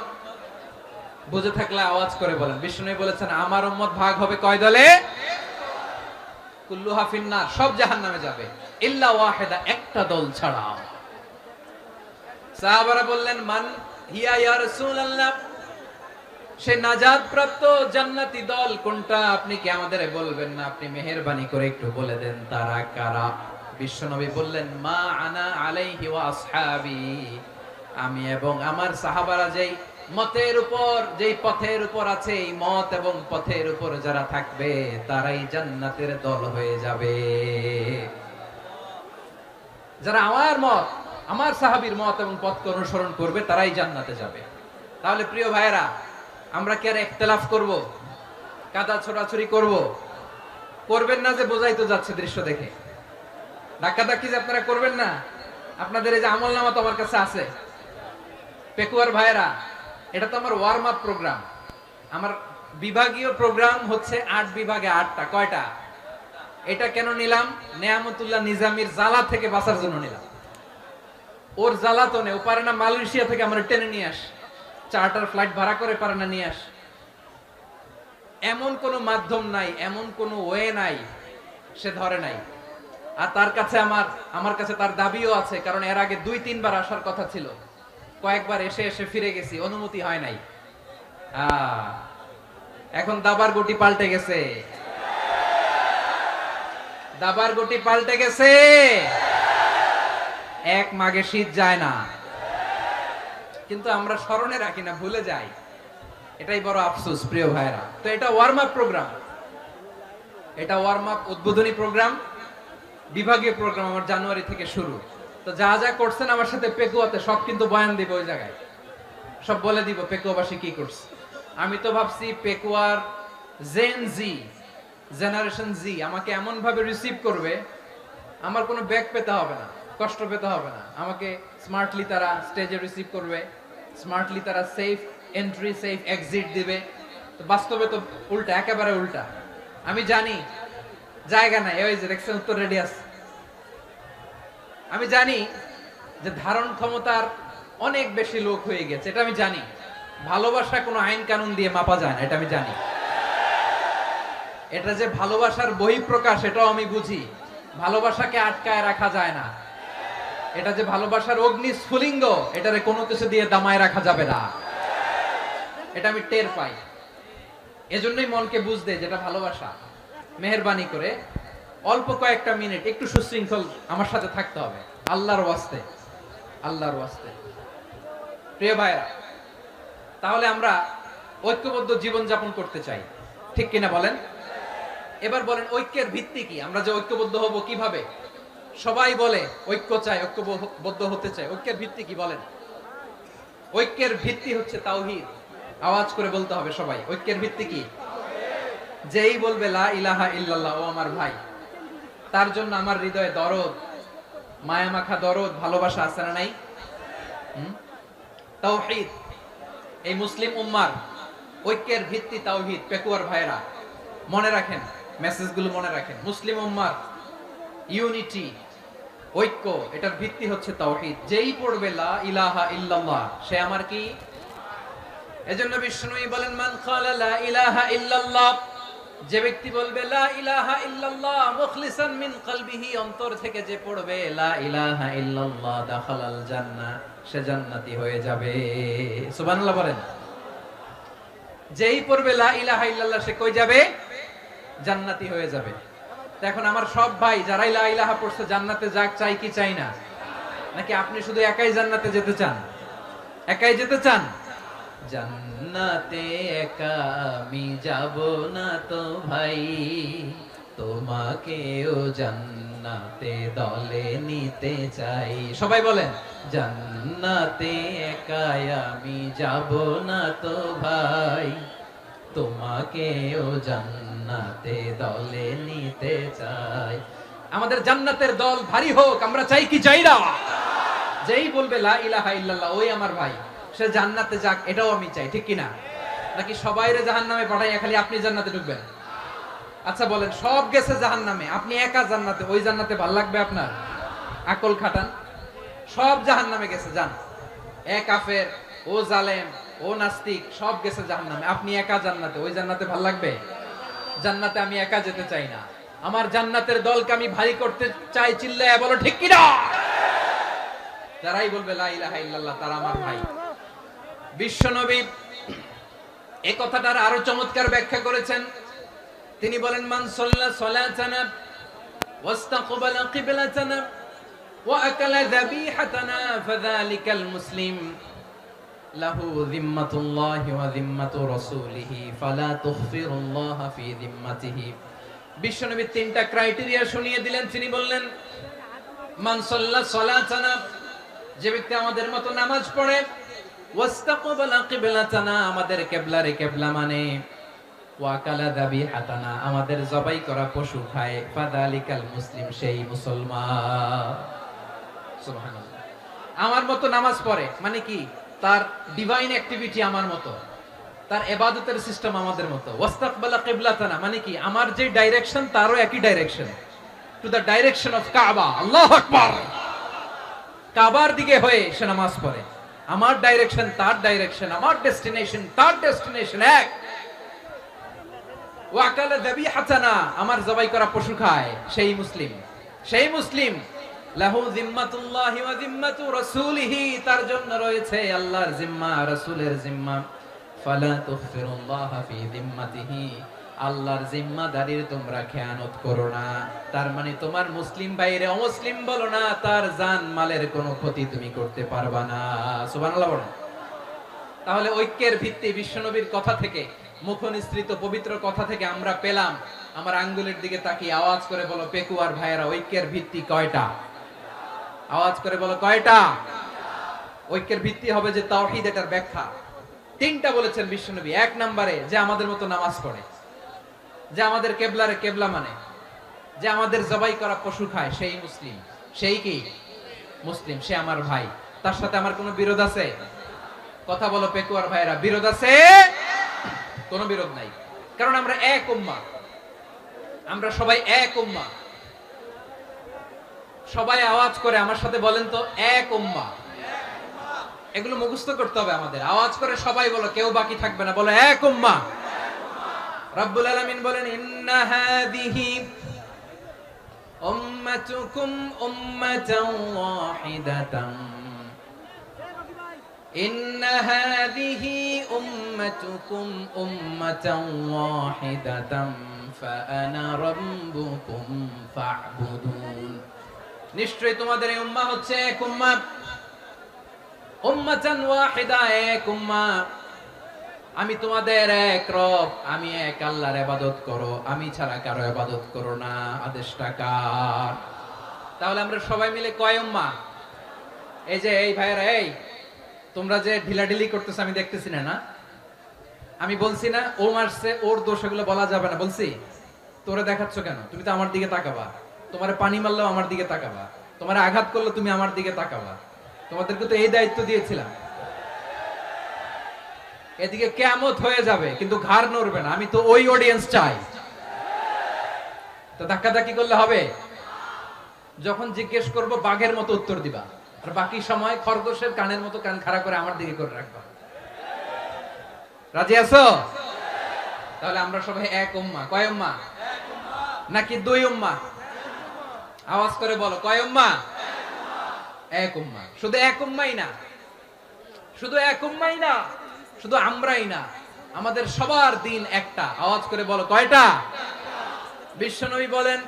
বুঝে থাকলে আওয়াজ করে বলেন। বিশ্বনবী বলেছেন আমার উম্মত ভাগ হবে কয় দলে? কুল্লুহা ফিন্নার, সব জাহান্নামে যাবে, ইল্লা ওয়াহিদা, একটা দল ছাড়া। সাহাবারা বললেন মান হিয়া ইয়া রাসূলুল্লাহ, সে নাজাত প্রাপ্ত জান্নাতি দল কোনটা? আপনি কি আমাদের বলবেন না? আপনি মেহেরবানি করে একটু বলে দেন তারা কারা? বিশ্বনবী বললেন মা আনা আলাইহি ওয়া আসহাবি, আমি এবং আমার সাহাবারা যেই মতের উপর, যেই পথের উপর আছে, এই মত এবং পথের উপর যারা থাকবে তারাই জান্নাতের দল হয়ে যাবে। যারা আমার মত, আমার সাহাবীর মত এবং পথকে অনুসরণ করবে তারাই জান্নাতে যাবে। তাহলে প্রিয় ভাইয়েরা, আমরা কি আর ইখতিলাফ করব? কাদা ছোড়াছুরি করব? করবেন না যে বোঝাই তো যাচ্ছে দৃশ্য দেখে। ধাক্কাধাক্কি যে আপনারা করবেন না। আপনাদের এই যে আমলনামা তো আমার কাছে আছে। পেকুয়ার ভাইয়েরা, এটা তো আমার ওয়ার্ম আপ প্রোগ্রাম। আমার বিভাগীয় প্রোগ্রাম হচ্ছে 8 বিভাগে 8টা। কয়টা? এটা কেন নিলাম? নেয়ামতুল্লাহ নিজামীর জ্বালা থেকে বাঁচার জন্য নিলাম। ওর জ্বালাতনে ও পারে না মালয়েশিয়া থেকে আমরা টেনে নিয়ে আস, চার্টার ফ্লাইট ভাড়া করে পারে না নিয়ে আস। এমন কোন মাধ্যম নাই, এমন কোন ওয়ে নাই সে ধরে নাই। আর তার কাছে আমার কাছে তার দাবিও আছে, কারণ এর আগে 2-3 বার আসার কথা ছিল। কয়েকবার এসে এসে ফিরে গেছি, অনুমতি হয় নাই। এখন দাবার গুটি পাল্টে গেছে, দাবার গুটি পাল্টে গেছে। এক মাঘে শীত যায় না, কিন্তু আমরা স্মরণে রাখি না, ভুলে যাই। এটাই বড় আফসোস প্রিয় ভাইরা। তো এটা ওয়ার্ম আপ প্রোগ্রাম, এটা ওয়ার্ম আপ উদ্বোধনী প্রোগ্রাম, বিভাগীয় প্রোগ্রাম আমার জানুয়ারি থেকে শুরু। তো যা যা করছেন আমার সাথে পেকুয়াতে সব কিন্তু বয়ান দিব, ওই জায়গায় সব বলে দিব পেকুয়াবাসী কি করছে। আমি তো ভাবছি পেকুয়ার জেন জি, জেনারেশন জি আমাকে এমন ভাবে রিসিভ করবে, আমার কোনো ব্যাক পেতে হবে না, কষ্ট পেতে হবে না। আমাকে স্মার্টলি তারা স্টেজে রিসিভ করবে, স্মার্টলি তারা সেফ এন্ট্রি, সেফ এক্সিট দিবে। তো বাস্তবে তো উল্টা, একেবারে উল্টা। আমি জানি জায়গা নাই, ওই যে দেখছেন উত্তর রেডি আছে। আমি জানি যে ধারণ ক্ষমতার অনেক বেশি লোক হয়ে গেছে, এটা আমি জানি। ভালোবাসা কোনো আইন কানুন দিয়ে মাপা যায় না, এটা আমি জানি। এটা যে ভালোবাসার বহিঃপ্রকাশ, এটাও আমি বুঝি। ভালোবাসাকে আটকায় রাখা যায় না। এটা যে ভালোবাসার অগ্নি স্ফুলিঙ্গ, এটারে কোনো কিছু দিয়ে দামায় রাখা যাবে না, এটা আমি টের পাই। এজন্যই মনকে বুঝতে যেটা ভালোবাসা। মেহেরবানি করে অল্প কয়েকটা মিনিট একটু সুশৃঙ্খল আমার সাথে থাকতে হবে, আল্লাহর ওয়াস্তে, আল্লাহর ওয়াস্তে। প্রিয় ভাইরা, তাহলে আমরা ঐক্যবদ্ধ জীবন যাপন করতে চাই, ঠিক কিনা বলেন? এবার বলেন ঐক্যের ভিত্তি কি? আমরা যে ঐক্যবদ্ধ হব কিভাবে? সবাই বলে ঐক্য চাই, ঐক্যবদ্ধ হতে চাই। ঐক্যের ভিত্তি কি বলেন? ঐক্যের ভিত্তি হচ্ছে তাওহীদ। আওয়াজ করে বলতে হবে সবাই, ঐক্যের ভিত্তি কি? যেই বলবে লা ইলাহা ইল্লাল্লাহ, ও আমার ভাই, তার জন্য আমার হৃদয়ে দরদ, মায়া মাখা দরদ, ভালোবাসা আছে না নাই? তাওহীদ। এই মুসলিম উম্মার ঐক্যের ভিত্তি তাওহীদ। পেকুয়ার ভাইরা মনে রাখেন, মেসেজগুলো মনে রাখেন। মুসলিম উম্মার ইউনিটি, ঐক্য, এটার ভিত্তি হচ্ছে তাওহীদ। যেই পড়বে লা ইলাহা ইল্লাল্লাহ সে আমার কি? এজন্য বিষ্ণুই বলেন মান ক্বালা লা ইলাহা ইল্লাল্লাহ, যে ব্যক্তি বলবে লা ইলাহা ইল্লাল্লাহ মুখলিসান মিন কলবিহি, অন্তর থেকে যে পড়বে লা ইলাহা ইল্লাল্লাহ দাখালাল জান্নাহ, সে জান্নাতি হয়ে যাবে। সুবহানাল্লাহ বলেন। যেই পড়বে লা ইলাহা ইল্লাল্লাহ সে কই যাবে? জান্নাতি হয়ে যাবে। তো এখন আমার সব ভাই যারাই লা ইলাহা পড়ছে জান্নাতে যাক, চাই কি চাই না? নাকি আপনি শুধু একাই জান্নাতে যেতে চান? একাই যেতে চান? জান্নাতে একা আমি যাব না তো ভাই, তোমাকেও জান্নাতে দলে নিতে চাই। সবাই বলেন জান্নাতে একা আমি যাব না তো ভাই, তোমাকেও জান্নাতে দলে নিতে চাই। আমাদের জান্নাতের দল ভারী হোক, আমরা চাই কি চাই না? যেই বলবে লা ইলাহা ইল্লাল্লাহ ওই আমার ভাই, সে জান্নাতে যাক, এটাও আমি চাই, ঠিক কি না? নাকি সবাইরে জাহান্নামে পাঠাই খালি আপনি জান্নাতে ঢুকবেন? আচ্ছা বলেন, সব গেছে জাহান্নামে, আপনি একা জান্নাতে, ওই জান্নাতে ভালো লাগবে আপনার? আকল খাটান। সব জাহান্নামে গেছে, যান। এ কাফের, ও জালেম, ও নাস্তিক, সব গেছে জাহান্নামে, আপনি একা জান্নাতে, ওই জান্নাতে ভালো লাগবে? জান্নাতে আমি একা যেতে চাই না, আমার জান্নাতের দলকে আমি ভারী করতে চাই। চিল্লায়া বলো ঠিক কি না? যারাই বলবে লা ইলাহা ইল্লাল্লাহ তারা আমার ভাই। বিশ্বনবী এই কথাটার আরো চমৎকার ব্যাখ্যা করেছেন। তিনি বলেন মান সাল্লা সালাতানা ওয়াস্তাকবালা কিবলাতানা ওয়া আকালা যাবিহাতানা ফাযালিকাল মুসলিম লাহু যিম্মাতুল্লাহি ওয়া যিম্মাতু রাসূলিহি ফালা তুখফিরুল্লাহা ফি যিম্মাতিহি। বিশ্বনবী তিনটা ক্রাইটেরিয়া শুনিয়ে দিলেন। তিনি বললেন মান সাল্লা সালাতানা, যে ব্যক্তি আমাদের মতো নামাজ পড়ে, ওয়াস্তাকবালা কিবলাতানা, আমাদের কিবলারে কিবলা মানে, ওয়া কালা যাবিহাতানা, আমাদের জবাই করা পশু খায়, ফাযালিকাল মুসলিম, সেই মুসলমান। সুবহানাল্লাহ। আমার মতো নামাজ পড়ে মানে কি? তার ডিভাইন অ্যাক্টিভিটি আমার মতো, তার ইবাদতের সিস্টেম আমাদের মতো। ওয়াস্তাকবালা কিবলাতানা মানে কি? আমার যে ডাইরেকশন তারও একই direction, to the direction of কাবা। আল্লাহু আকবার। কাবার দিকে হয়ে সে নামাজ পড়ে, আমার ডাইরেকশন তার ডাইরেকশন, আমার ডেস্টিনেশন তার ডেস্টিনেশন এক। ওয়াকালা যাবিহাতানা, আমার জবাই করা পশু খায়, সেই মুসলিম। সেই মুসলিম লাহু যিম্মাতুল্লাহি ওয়া যিম্মাতু রাসূলিহি, তার জন্য রয়েছে আল্লাহর জিম্মা, রাসূলের জিম্মা। ফালা তুখফিরুল্লাহা ফি যিম্মাতিহি, আল্লাহর জিম্মাদারির তোমরা খেয়ানত করো না। তার মানে তোমার মুসলিম বাইরে অমুসলিম বলো না, তার জান মালের কোনো ক্ষতি তুমি করতে পারবা না। সুবহানাল্লাহ বলেন। তাহলে ঐক্যের ভিত্তি বিশ্বনবীর কথা থেকে, মুখনিসৃত পবিত্র কথা থেকে আমরা পেলাম। আমার আঙ্গুলের দিকে তাকিয়ে আওয়াজ করে বলো পেকুয়ার ভাইয়েরা, ঐক্যের ভিত্তি কয়টা? আওয়াজ করে বলো কয়টা? ঐক্যের ভিত্তি হবে যে তাওহীদ, এটার ব্যাখ্যা তিনটা বলেছেন বিশ্বনবী। এক নম্বরে যে আমাদের মতো নামাজ পড়ে, যে আমাদের কেবলারে কেবলা মানে, যে আমাদের জবাই করা পশু খায়, সেই মুসলিম। সেই কি মুসলিম? সে আমার ভাই। তার সাথে আমার কোনো বিরোধ আছে? কথা বলো পেকুয়ার ভাইরা, বিরোধ আছে? কোনো বিরোধ নাই, কারণ আমরা এক উম্মাহ, আমরা সবাই এক উম্মাহ। সবাই আওয়াজ করে আমার সাথে বলেন তো, এক উম্মাহ। এগুলো মুখস্থ করতে হবে আমাদের। আওয়াজ করে সবাই বলো, কেউ বাকি থাকবে না, বলো এক উম্মাহ। রব্বুল আলামিন বলেন ইন্না হাযিহি উম্মাতুকুম উম্মাতান ওয়াহিদাতান, ইন্না হাযিহি উম্মাতুকুম উম্মাতান ওয়াহিদাতান ফাআনা রাব্বুকুম ফা'বুদুন। নিশ্চয়ই তোমাদের এই উম্মাহ হচ্ছে এক উম্মাহ, উম্মাতান ওয়াহিদা, এক উম্মাহ। আমি তোমাদের এক রব, আমি এক আল্লাহর ইবাদত করো, আমি ছাড়া কারো ইবাদত করো না। আদেশটা কার? তাহলে আমরা সবাই মিলে কয় উম্মাহ? এই যে এই ভাইরা, এই তোমরা যে ঢিলাঢিলি করতেছ আমি দেখতেছি না, না আমি বলছি না ও মারছে, ওর দোষ, এগুলো বলা যাবে না। বলছি তোরে দেখাচ্ছ কেন? তুমি তো আমার দিকে তাকাবা। তোমারে পানি মারলেও আমার দিকে তাকাবা, তোমারে আঘাত করলে তুমি আমার দিকে তাকাবা। তোমাদেরকে তো এই দায়িত্ব দিয়েছিলাম। এদিকে কিয়ামত হয়ে যাবে কিন্তু ঘাড় নড়বে না, আমি তো ওই অডিয়েন্স চাই। তো ধাক্কাধাক্কি করলে হবে? যখন জিজ্ঞেস করব বাঘের মতো উত্তর দিবা, আর বাকি সময় খরগোশের কানের মতো কান খাড়া করে আমার দিকে করে রাখবা। রাজি আছো? তাহলে আমরা সবাই এক উম্মাহ। কয় উম্মাহ? নাকি দুই উম্মাহ? আওয়াজ করে বলো, কয় উম্মাহ? এক উম্মাহ। শুধু এক উম্মাই না, শুধু এক উম্মাই না, শুধু আমরাই না, আমাদের সবার দিন একটা। আওয়াজ করে বলো, কয়টা? বিশ্বনবী বলেন,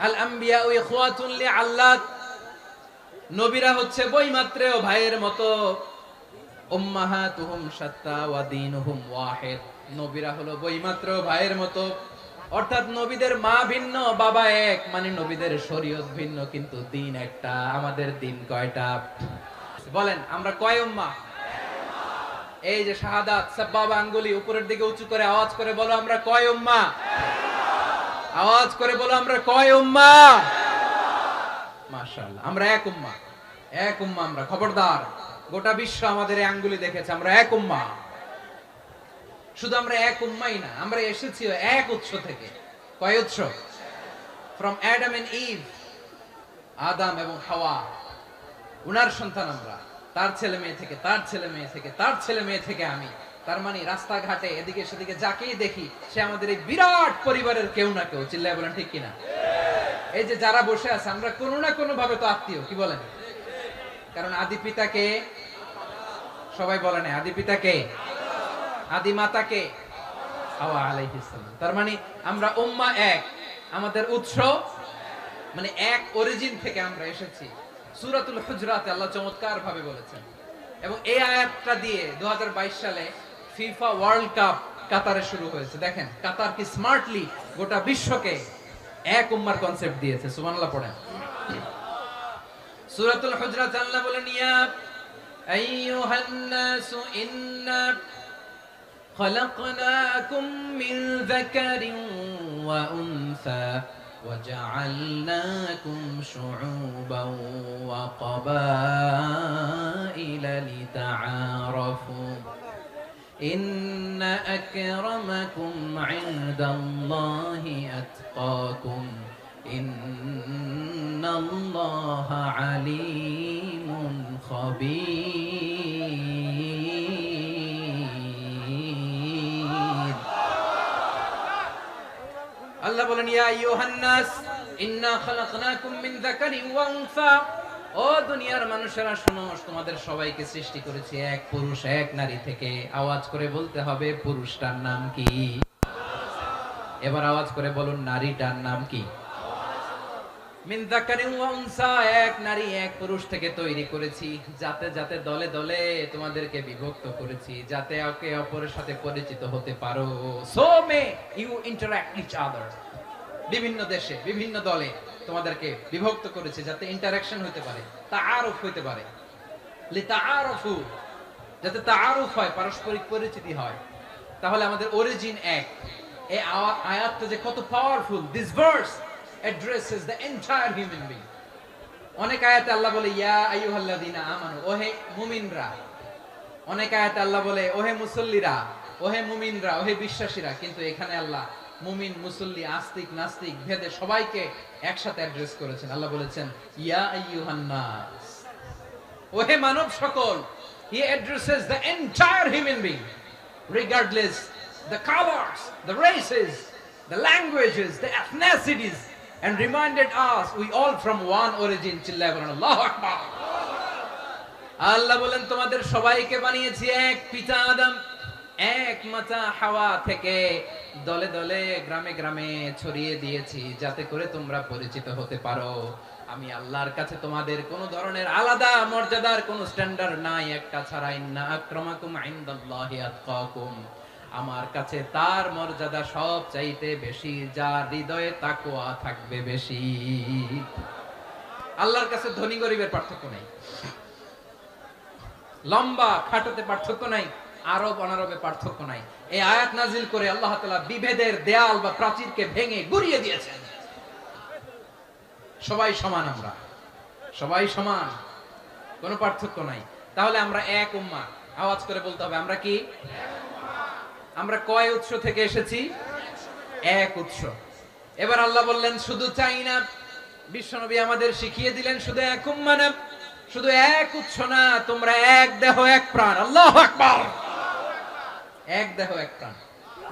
আল আম্বিয়া ইখওয়াতুন লিআল্লাত, নবীরা হচ্ছে বৈমাত্রেয় ভাইয়ের মতো। উম্মাহাতুহুম শাত্তা ওয়া দীনুহুম ওয়াহিদ, নবীরা হলো বৈমাত্রেয় ভাইয়ের মতো। অর্থাৎ নবীদের মা ভিন্ন, বাবা এক, মানে নবীদের শরীয়ত ভিন্ন, কিন্তু দিন একটা। আমাদের দিন কয়টা? বলেন আমরা কয় উম্মাহ? এই যে শাহাদাত, সাব্বাবা আঙ্গুলি উপরের দিকে উঁচু করে আওয়াজ করে বলো, আমরা কয় উম্মাহ? আওয়াজ করে বলো, আমরা কয় উম্মাহ? মাশাআল্লাহ, আমরা এক উম্মাহ। এক উম্মাহ আমরা। খবরদার, গোটা বিশ্ব আমাদের এই আঙ্গুলি দেখেছে, আমরা এক উম্মাহ। শুধু আমরা এক উম্মাই না, আমরা এসেছি এক উৎস থেকে। কয় উৎস? ফ্রম অ্যাডাম এন্ড ইভ, আদম এবং হাওয়া, উনার সন্তান আমরা। তার ছেলে মেয়ে থেকে, তার ছেলে মেয়ে থেকে, তার ছেলে মেয়ে থেকে আমি। তার মানে রাস্তাঘাটে এদিকে সেদিকে যাকেই দেখি, সে আমাদের এই বিরাট পরিবারের কেউ না কেউ। চিল্লায় বলেন ঠিক কিনা? এই যে যারা বসে আছে, আমরা কোনো না কোনো ভাবে তো আত্মীয়। কি বলেন? কারণ আদি পিতাকে সবাই বলে না, আদি পিতাকে, আদি মাতাকে হাওয়া আলাইহিস সালাম। তার মানে আমরা উম্মাহ এক, আমাদের উৎস মানে এক, অরিজিন থেকে আমরা এসেছি। সূরাতুল হুজরাতে আল্লাহ চমৎকার ভাবে বলেছেন, এবং এই আয়াতটা দিয়ে 2022 সালে ফিফা ওয়ার্ল্ড কাপ কাতারে শুরু হয়েছে। দেখেন কাতার কি স্মার্টলি গোটা বিশ্বকে এক উম্মার কনসেপ্ট দিয়েছে। সুবহানাল্লাহ পড়েন। সূরাতুল হুজরাত আল্লাহ বলেন, ইয়া আইয়ুহান নাসু ইন্না খলাকনাকুম মিন যাকারিন ওয়া উনসা وجعلناكم شعوبا وقبائل لتعارفوا إن أكرمكم عند الله أتقاكم إن الله عليم خبير। আল্লাহ বলেন, ইয়া আইয়ুহান নাস ইন্না খালাকনাকুম মিন যাকারিন ওয়া উনসা, ও দুনিয়ার মানুষেরা শোনো, তোমাদের সবাইকে সৃষ্টি করেছি এক পুরুষ এক নারী থেকে। আওয়াজ করে বলতে হবে, পুরুষটার নাম কি? এবার আওয়াজ করে বলুন, নারীটার নাম কি? মিন যাকারিন ওয়া উনসা, এক নারী এক পুরুষ থেকে তৈরি করেছি। যাতে যাতে দলে দলে তোমাদেরকে বিভক্ত করেছি, যাতে একে অপরের সাথে পরিচিত হতে পারো। So may you interact each other. বিভিন্ন দেশে বিভিন্ন দলে তোমাদেরকে বিভক্ত করেছে, যাতে ইন্টারঅ্যাকশন হতে পারে, তাআরুফ হতে পারে। লিতাআরুফু, যাতে তাআরুফ হয়, পারস্পরিক পরিচিতি হয়। তাহলে আমাদের অরিজিন এক। এই আয়াতটা যে কত powerful! This verse addresses the entire human being. অনেক আয়াতে আল্লাহ বলে, ইয়া আইয়ুহাল্লাযীনা আমানু, ওহে মুমিনরা। অনেক আয়াতে আল্লাহ বলে, ওহে মুসল্লিরা, ওহে মুমিনরা, ওহে বিশ্বাসীরা। কিন্তু এখানে আল্লাহ মুমিন, মুসল্লি, আস্তিক, নাস্তিক ভেদে সবাইকে একসাথে অ্যাড্রেস করেছেন। আল্লাহ বলেছেন, ইয়া আইয়ুহান নাস, ওহে মানব সকল। He addresses the entire human being, regardless the colors, the races, the languages, the ethnicities, and reminded us we all from one origin. চিল্লায় বলেন আল্লাহু আকবার। আল্লাহ বলেন, তোমাদের সবাইকে বানিয়েছি এক পিতা আদম, এক মাতা হাওয়া থেকে। দলে দলে গ্রামে গ্রামে ছড়িয়ে দিয়েছি, যাতে করে তোমরা পরিচিত হতে পারো। আমি আল্লাহর কাছে তোমাদের কোন ধরনের আলাদা মর্যাদার কোন স্ট্যান্ডার্ড নাই, একটা ছাড়া। ইন্না আক্রামাকুম ইনদাল্লাহি আতকাকুম, আমার কাছে তার মর্যাদা সব চাইতে বেশি, যার হৃদয়ে তাকওয়া থাকবে বেশি। আল্লাহর কাছে ধনী গরিবের পার্থক্য নাই, লম্বা খাটোতে পার্থক্য নাই, আরব অনারবে পার্থক্য নাই। এই আয়াত নাজিল করে আল্লাহ তাআলা বিভেদের দেয়াল বা প্রাচীরকে ভেঙে গুড়িয়ে দিয়েছেন। সবাই সমান, আমরা সবাই সমান, কোনো পার্থক্য নাই। তাহলে আমরা এক উম্মাহ। আওয়াজ করে বলতে হবে, আমরা কি? আমরা কয় উৎস থেকে এসেছি? এক উৎস। এবার আল্লাহ বললেন, শুধু চাই না, বিশ্বনবী আমাদের শিখিয়ে দিলেন শুধু এক উম্মাহ না, শুধু এক উৎস না, তোমরা এক দেহ এক প্রাণ। আল্লাহু আকবার। এক দেহ এক প্রাণ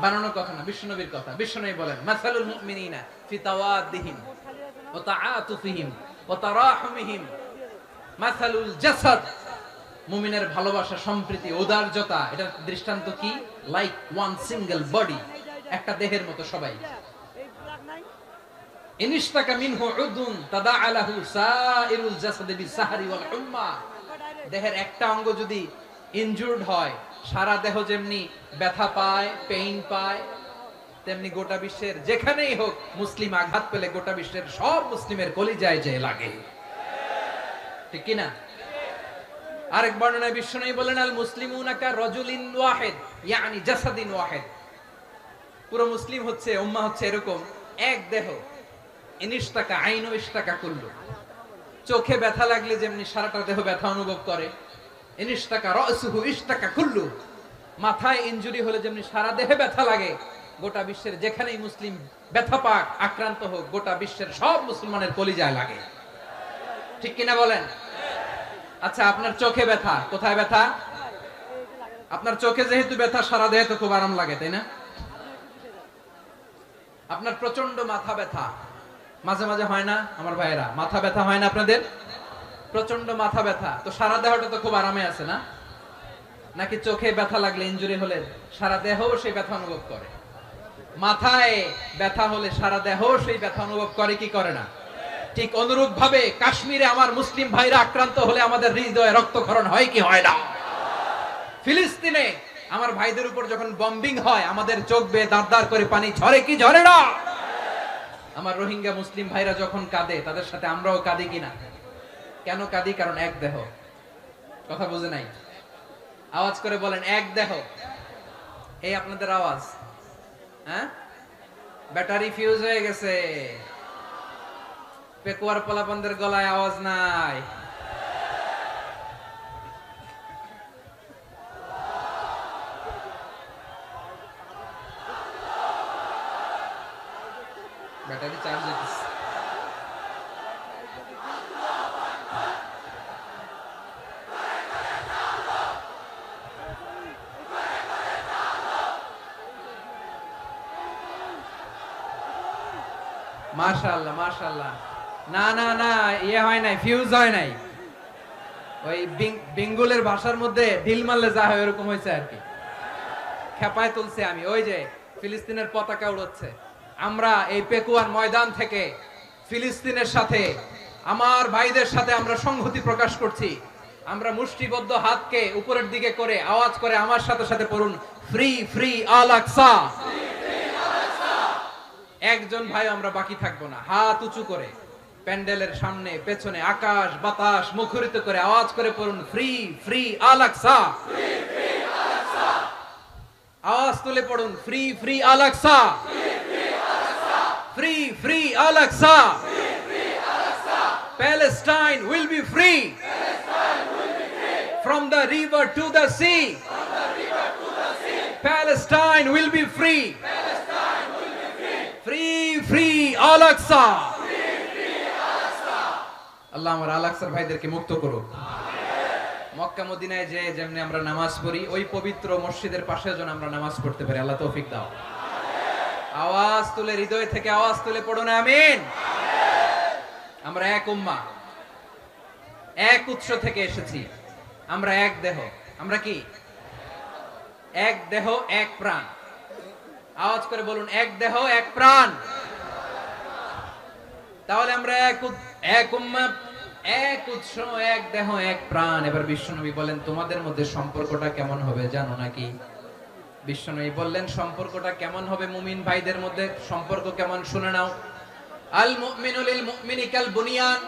বানানোর কথা না, বিশ্বনবীর কথা। বিশ্বনবী বলেন মাসালুল মুমিনিনা ফি তাওয়াদ্দিহিম ওয়া তাআতুফিহিম ওয়া তারাহুমিহিম মাসালুল জাসাদ। মুমিনের ভালোবাসা, সম্প্রীতি, ঔদার্যতা, এটার দৃষ্টান্ত কি? লাইক ওয়ান সিঙ্গেল বডি, একটা দেহের মতো সবাই। ইনিশতাকা মিনহু উদুন তাদাআ লাহু সাইরুল জাসাদি বিসাহরি ওয়াল হুম্মা। দেহের একটা অঙ্গ যদি ইনজুরড হয়, সারা দেহ যেমনি ব্যথা পায়, পেইন পায়, তেমনি গোটা বিশ্বের যেখানেই হোক মুসলিম আঘাত পেলে গোটা বিশ্বের সব মুসলিমের কলিজায় যে লাগে, ঠিক কি না? আরেক বর্ণনায় বিশ্বনবী বলেন আল মুসলিমুনা কা রাজুলিন ওয়াহিদ ইয়ানি জাসাদিন ওয়াহিদ। পুরো মুসলিম হচ্ছে, উম্মাহ হচ্ছে এরকম এক দেহ। ইনিশতাকা আইনু ইশতাকা কুল্লু। চোখে ব্যথা লাগলে যেমনি সারাটা দেহ ব্যথা অনুভব করে, ইনিশতাকা রাসুহু ইশতাকা কুল্লু। মাথায় ইনজুরি হলে যেমনি সারা দেহে ব্যথা লাগে, গোটা বিশ্বের যেখানেই মুসলিম ব্যথা পাক, আক্রান্ত হোক, গোটা বিশ্বের সব মুসলমানের কলিজায় লাগে, ঠিক কিনা বলেন? আচ্ছা, আপনার চোখে ব্যথা, কোথায় ব্যথা? আপনার চোখে যেহেতু ব্যথা, সারা দেহে তো খুব আরাম লাগে, তাই না? আপনার প্রচন্ড মাথা ব্যথা মাঝে মাঝে হয় না আমার ভাইয়েরা? মাথা ব্যথা হয় না আপনাদের? প্রচন্ড মাথা ব্যথা, তো সারা দেহটা তো খুব আরামে আছে না? নাকি চোখে ব্যথা লাগলে, ইনজুরি হলে সারা দেহ সেই ব্যথা অনুভব করে? মাথায় ব্যথা হলে সারা দেহ সেই ব্যথা অনুভব করে কি করে না? ঠিক অনুরূপ ভাবে কাশ্মীরে আমার মুসলিম ভাইরা আক্রান্ত হলে আমাদের হৃদয়ে রক্তক্ষরণ হয় কি হয় না? ফিলিস্তিনে আমার ভাইদের উপর যখন বম্বিং হয়, আমাদের চোখ বেয়ে দাঁড় দাঁড় করে পানি ঝরে কি ঝরে না? আমার রোহিঙ্গা মুসলিম ভাইরা যখন কাঁদে, তাদের সাথে আমরাও কাঁদি কিনা? কেন কাঁদি? কারণ এক দেহ। কথা বুঝে নাই? আওয়াজ করে বলেন এক দেহ। এই আপনাদের আওয়াজ, হ্যাঁ? ব্যাটারি ফিউজ হয়ে গেছে, পেকুয়ার পোলাপানদের গলায় আওয়াজ নাই। ব্যাটারি চার্জ হইতেছে। মাশাআল্লাহ মাশাআল্লাহ। না না না, ইয়ে হয় নাই, ফিউজ হয় নাই। ওই বেঙ্গলের ভাষার মধ্যে ঢিল মারলে যা হয় এরকম হয়েছে আর কি। খেপায় তুলছে আমি। ওই যে ফিলিস্তিনের পতাকা উড়াচ্ছে, আমরা এই পেকুয়ার ময়দান থেকে ফিলিস্তিনের সাথে, আমার ভাইদের সাথে আমরা সংহতি প্রকাশ করছি। আমরা মুষ্টিবদ্ধ হাতকে উপরের দিকে করে আওয়াজ করে আমার সাথে সাথে পড়ুন, ফ্রি ফ্রি আল আকসা। একজন ভাই আমরা বাকি থাকবো না। হাত উঁচু করে প্যান্ডেলের সামনে পেছনে আকাশ বাতাস মুখরিত করে আওয়াজ করে পড়ুন, ফ্রি ফ্রি আল আকসা। আওয়াজ তুলে পড়ুন, free free Al Aqsa, free free Al Aqsa. Palestine will be free from the river to the sea. Palestine will be free. Free free Al Aqsa. আল্লাহ আমার আল আকসার ভাইদেরকে মুক্ত করুক। মক্কা মদিনায় যে যেমনি আমরা নামাজ পড়ি, ওই পবিত্র মসজিদের পাশে যেন আমরা নামাজ পড়তে পারি। আল্লাহ তৌফিক দাও। আওয়াজ তুলে, হৃদয় থেকে আওয়াজ তুলে পড়ুন আমিন। আমরা এক উম্মাহ, এক উৎস থেকে এসেছি, আমরা এক দেহ। আমরা কি? এক দেহ এক প্রাণ। আওয়াজ করে বলুন, এক দেহ এক প্রাণ। তাহলে আমরা এক উম্মাহ, এক উৎস, এক দেহ এক প্রাণ। এবার বিশ্বনবী বলেন, তোমাদের মধ্যে সম্পর্কটা কেমন হবে জানো নাকি? বিশ্বনবী বললেন, সম্পর্কটা কেমন হবে মুমিন ভাইদের মধ্যে? সম্পর্ক কেমন শুনে নাও। আল মুমিনু লিল মুমিনি কাল বুনিয়ান,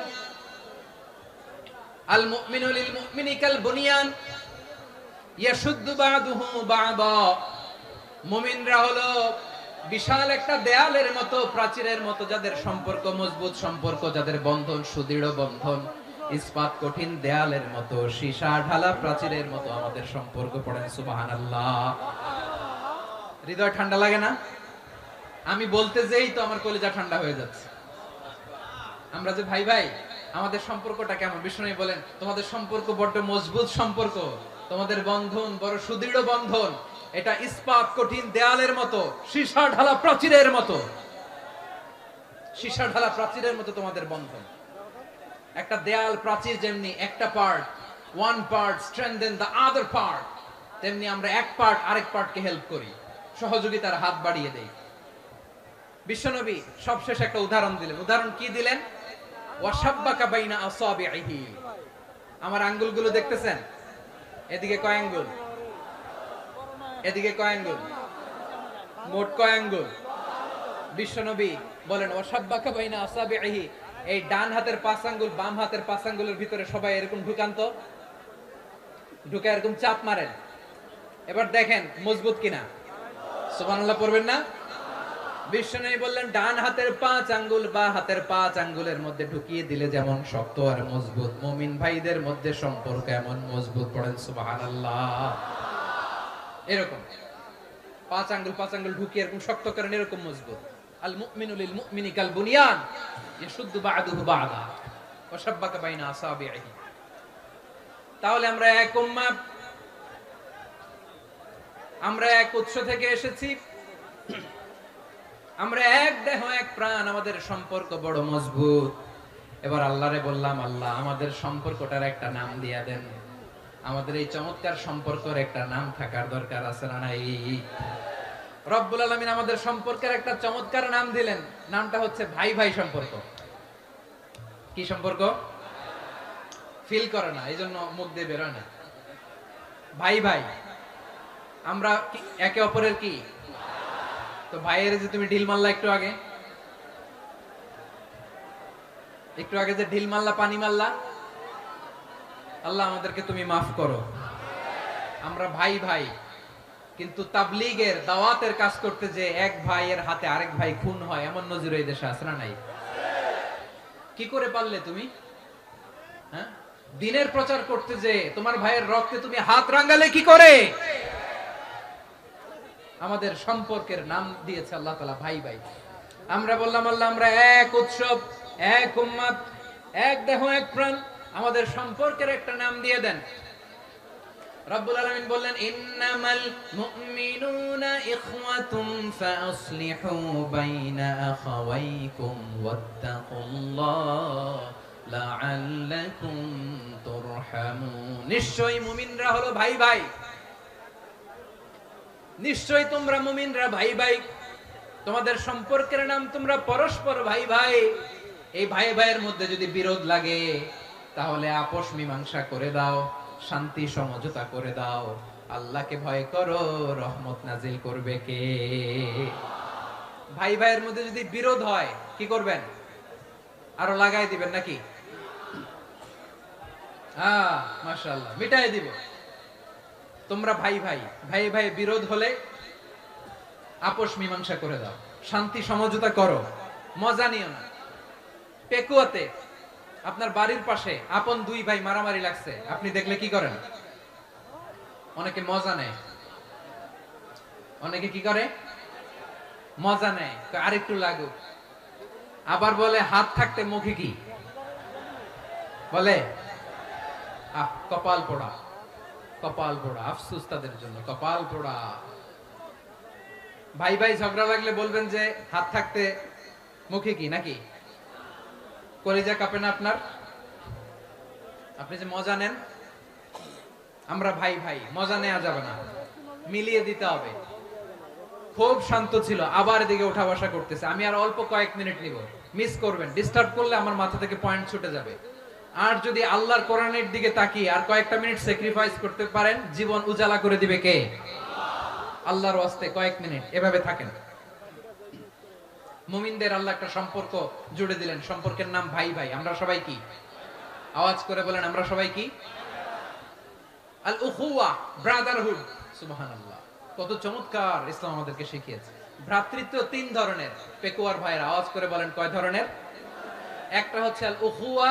আল মুমিনু লিল মুমিনি কাল বুনিয়ান ইয়াশুদ্দু বা'দুহু বা'দা। মুমিনরা হলো বিশাল একটা দেয়ালের মতো, প্রাচীরের মতো, যাদের সম্পর্ক মজবুত সম্পর্ক, যাদের বন্ধন সুদৃঢ় বন্ধন, ইস্পাত কঠিন দেয়ালের মতো, সীসা ঢালা প্রাচীরের মতো আমাদের সম্পর্ক। পড়েন সুবহানাল্লাহ। হৃদয় ঠান্ডা লাগে না? আমি বলতে যেই তো আমার কলিজা ঠান্ডা হয়ে যাচ্ছে। আমরা যে ভাই ভাই, আমাদের সম্পর্কটা কেমন? বিষ্ণু বলেন তোমাদের সম্পর্ক বড্ড মজবুত সম্পর্ক, তোমাদের বন্ধন বড় সুদৃঢ় বন্ধন, এটা ইস্পাত কঠিন দেয়ালের মতো, সীসা ঢালা প্রাচীরের মতো, সীসা ঢালা প্রাচীরের মতো তোমাদের বন্ধন। একটা দেয়াল প্রাচীর যেমনি একটা part, one part strengthen the other part, তেমনি আমরা এক পার্ট আরেক পার্টকে হেল্প করি, সহযোগিতার হাত বাড়িয়ে দেই। বিশ্বনবী সবশেষ একটা উদাহরণ দিলেন। উদাহরণ কি দিলেন? ওয়াসাব্বাকা বাইনা আসাবিহি। আমার আঙ্গুলগুলো দেখতেছেন? এদিকে কয় আঙ্গুল, এদিকে কয় আঙ্গুল, মোট কয় আঙ্গুল? বিশ্বনবী বলেন ওয়াসাব্বাকা বাইনা আসাবিহি, এই ডান হাতের 5 আঙ্গুল বাম হাতের 5 আঙ্গুলের ভিতরে সবাই এরকম ঢুকান তো, ঢুকে এরকম চাপ মারেন। এবার দেখেন মজবুত কিনা। সুবহানাল্লাহ পড়বেন না? বিশ্বনবী বললেন ডান হাতের 5 আঙ্গুল বা হাতের 5 আঙ্গুলের মধ্যে ঢুকিয়ে দিলে যেমন শক্ত আর মজবুত, মুমিন ভাইদের মধ্যে সম্পর্ক এমন মজবুত। পড়েন সুবহানাল্লাহ। এরকম 5 আঙ্গুল ঢুকিয়ে এরকম শক্ত করেন, এরকম মজবুত। আল মুমিনু লিল মুমিনি কাল বুনিয়ান ইয়াশুদ্দু বা'দুহু বা'দা ওয়া শাব্বাকা বাইনা আসাবিহি। তাহলে আমরা এক উম্মাহ, আমরা এক উৎস থেকে এসেছি, আমরা এক দেহ এক প্রাণ, আমাদের সম্পর্ক বড় মজবুত। এবার আল্লাহরে বললাম, আল্লাহ আমাদের সম্পর্কটার একটা নাম দিয়া দেন। আমাদের এই চমৎকার সম্পর্কের একটা নাম থাকার দরকার আছে না নাই? রব্বুল আলামিন আমাদের সম্পর্কের একটা চমৎকার নাম দিলেন। নামটা হচ্ছে ভাই ভাই সম্পর্ক। কি সম্পর্ক? ফিল করে না, এইজন্য মুখ দিয়ে বেরোয় না। ভাই ভাই, আমরা একে অপরের কি? তো ভাইয়ের যে তুমি ঢিল মারলা একটু আগে, একটু আগে যে ঢিল মারলা, পানি মারলা, আল্লাহ আমাদেরকে তুমি মাফ করো। আমরা ভাই ভাই, কিন্তু তাবলীগের দাওয়াতের কাজ করতে যে এক ভাইয়ের হাতে আরেক ভাই খুন হয়, এমন নজির এই দেশে আছে না নাই? কি করে পারলে তুমি? হ্যাঁ, দ্বীনের প্রচার করতে যে তোমার ভাইয়ের রক্তে তুমি হাত রাঙালে কি করে? আমাদের সম্পর্কের নাম দিয়েছে আল্লাহ তাআলা ভাই ভাই। আমরা বললাম আল্লাহ আমরা এক উৎসব, এক উম্মত, এক দেহ এক প্রাণ, আমাদের সম্পর্কের একটা নাম দিয়ে দেন। রব্বুল আলামিন বললেন ইন্নামাল মুমিনুনা ইখওয়াতুম ফাসলিহু বাইনা আখাওয়াইকুম ওয়াত্তাকুল্লাহ লাআল্লাকুম তুরহামুন। নিশ্চয়ই মুমিনরা হলো ভাই ভাই, নিশ্চয়ই তোমরা মুমিনরা ভাই ভাই, তোমাদের সম্পর্কের নাম তোমরা পরস্পর ভাই ভাই। এই ভাই ভাইয়ের মধ্যে যদি বিরোধ লাগে তাহলে আপোষ মীমাংসা করে দাও, শান্তি সমঝোতা করে দাও। আল্লাহকে ভয় করো, রহমত নাজিল করবে কে? ভাই ভাইয়ের মধ্যে যদি বিরোধ হয় কি করবেন? আরো লাগাই দিবেন নাকি? মাশাআল্লাহ, মিটাই দিব। তোমরা ভাই ভাই, ভাই ভাই বিরোধ হলে আপোষ মীমাংসা করে দাও, শান্তি সমঝোতা করো, মজা নিও না। পেকুয়াতে আপনার বাড়ির পাশে আপন দুই ভাই মারামারি লাগছে, আপনি দেখলে কি করেন? অনেকে মজা নেয়। অনেকে কি করে? মজা নেয়, আরেকটু লাগুক। আবার বলে হাত থাকতে মুখে কি বলে? কপাল পোড়া, কপাল পোড়া। আফসোস তাদের জন্য, কপাল পোড়া। ভাই ভাই ঝগড়া লাগলে বলবেন যে হাত থাকতে মুখে কি, নাকি? কলিজা কাঁপে না আপনার? আপনি যে মজা নেন। আমরা ভাই ভাই, মজা নেওয়া যাবে না, মিলিয়ে দিতে হবে। খুব শান্ত ছিল, আবার এদিকে উঠা বসা করতেছে। আমি আর অল্প কয়েক মিনিট নিব, মিস করবেন। ডিস্টার্ব করলে আমার মাথা থেকে পয়েন্ট ছুটে যাবে। আর যদি আল্লাহর কোরআনের দিকে তাকিয়ে আর কয়েকটা মিনিট স্যাক্রিফাইস করতে পারেন, জীবন উজালা করে দিবে কে? আল্লাহর ওয়াস্তে কয়েক মিনিট এভাবে থাকেন। মুমিনদের আল্লাহ একটা সম্পর্ক জুড়ে দিলেন, সম্পর্কের নাম ভাই ভাই। আমরা সবাই কি? আওয়াজ করে বলেন, আমরা সবাই কি? আল উখুয়া, ব্রাদারহুড। সুবহানাল্লাহ, কত চমৎকার ইসলাম আমাদেরকে শিখিয়েছে। ভ্রাতৃত্ব 3 ধরনের। পেকুয়ার ভাইয়ের আওয়াজ করে বলেন কয় ধরনের? একটা হচ্ছে আল উখুয়া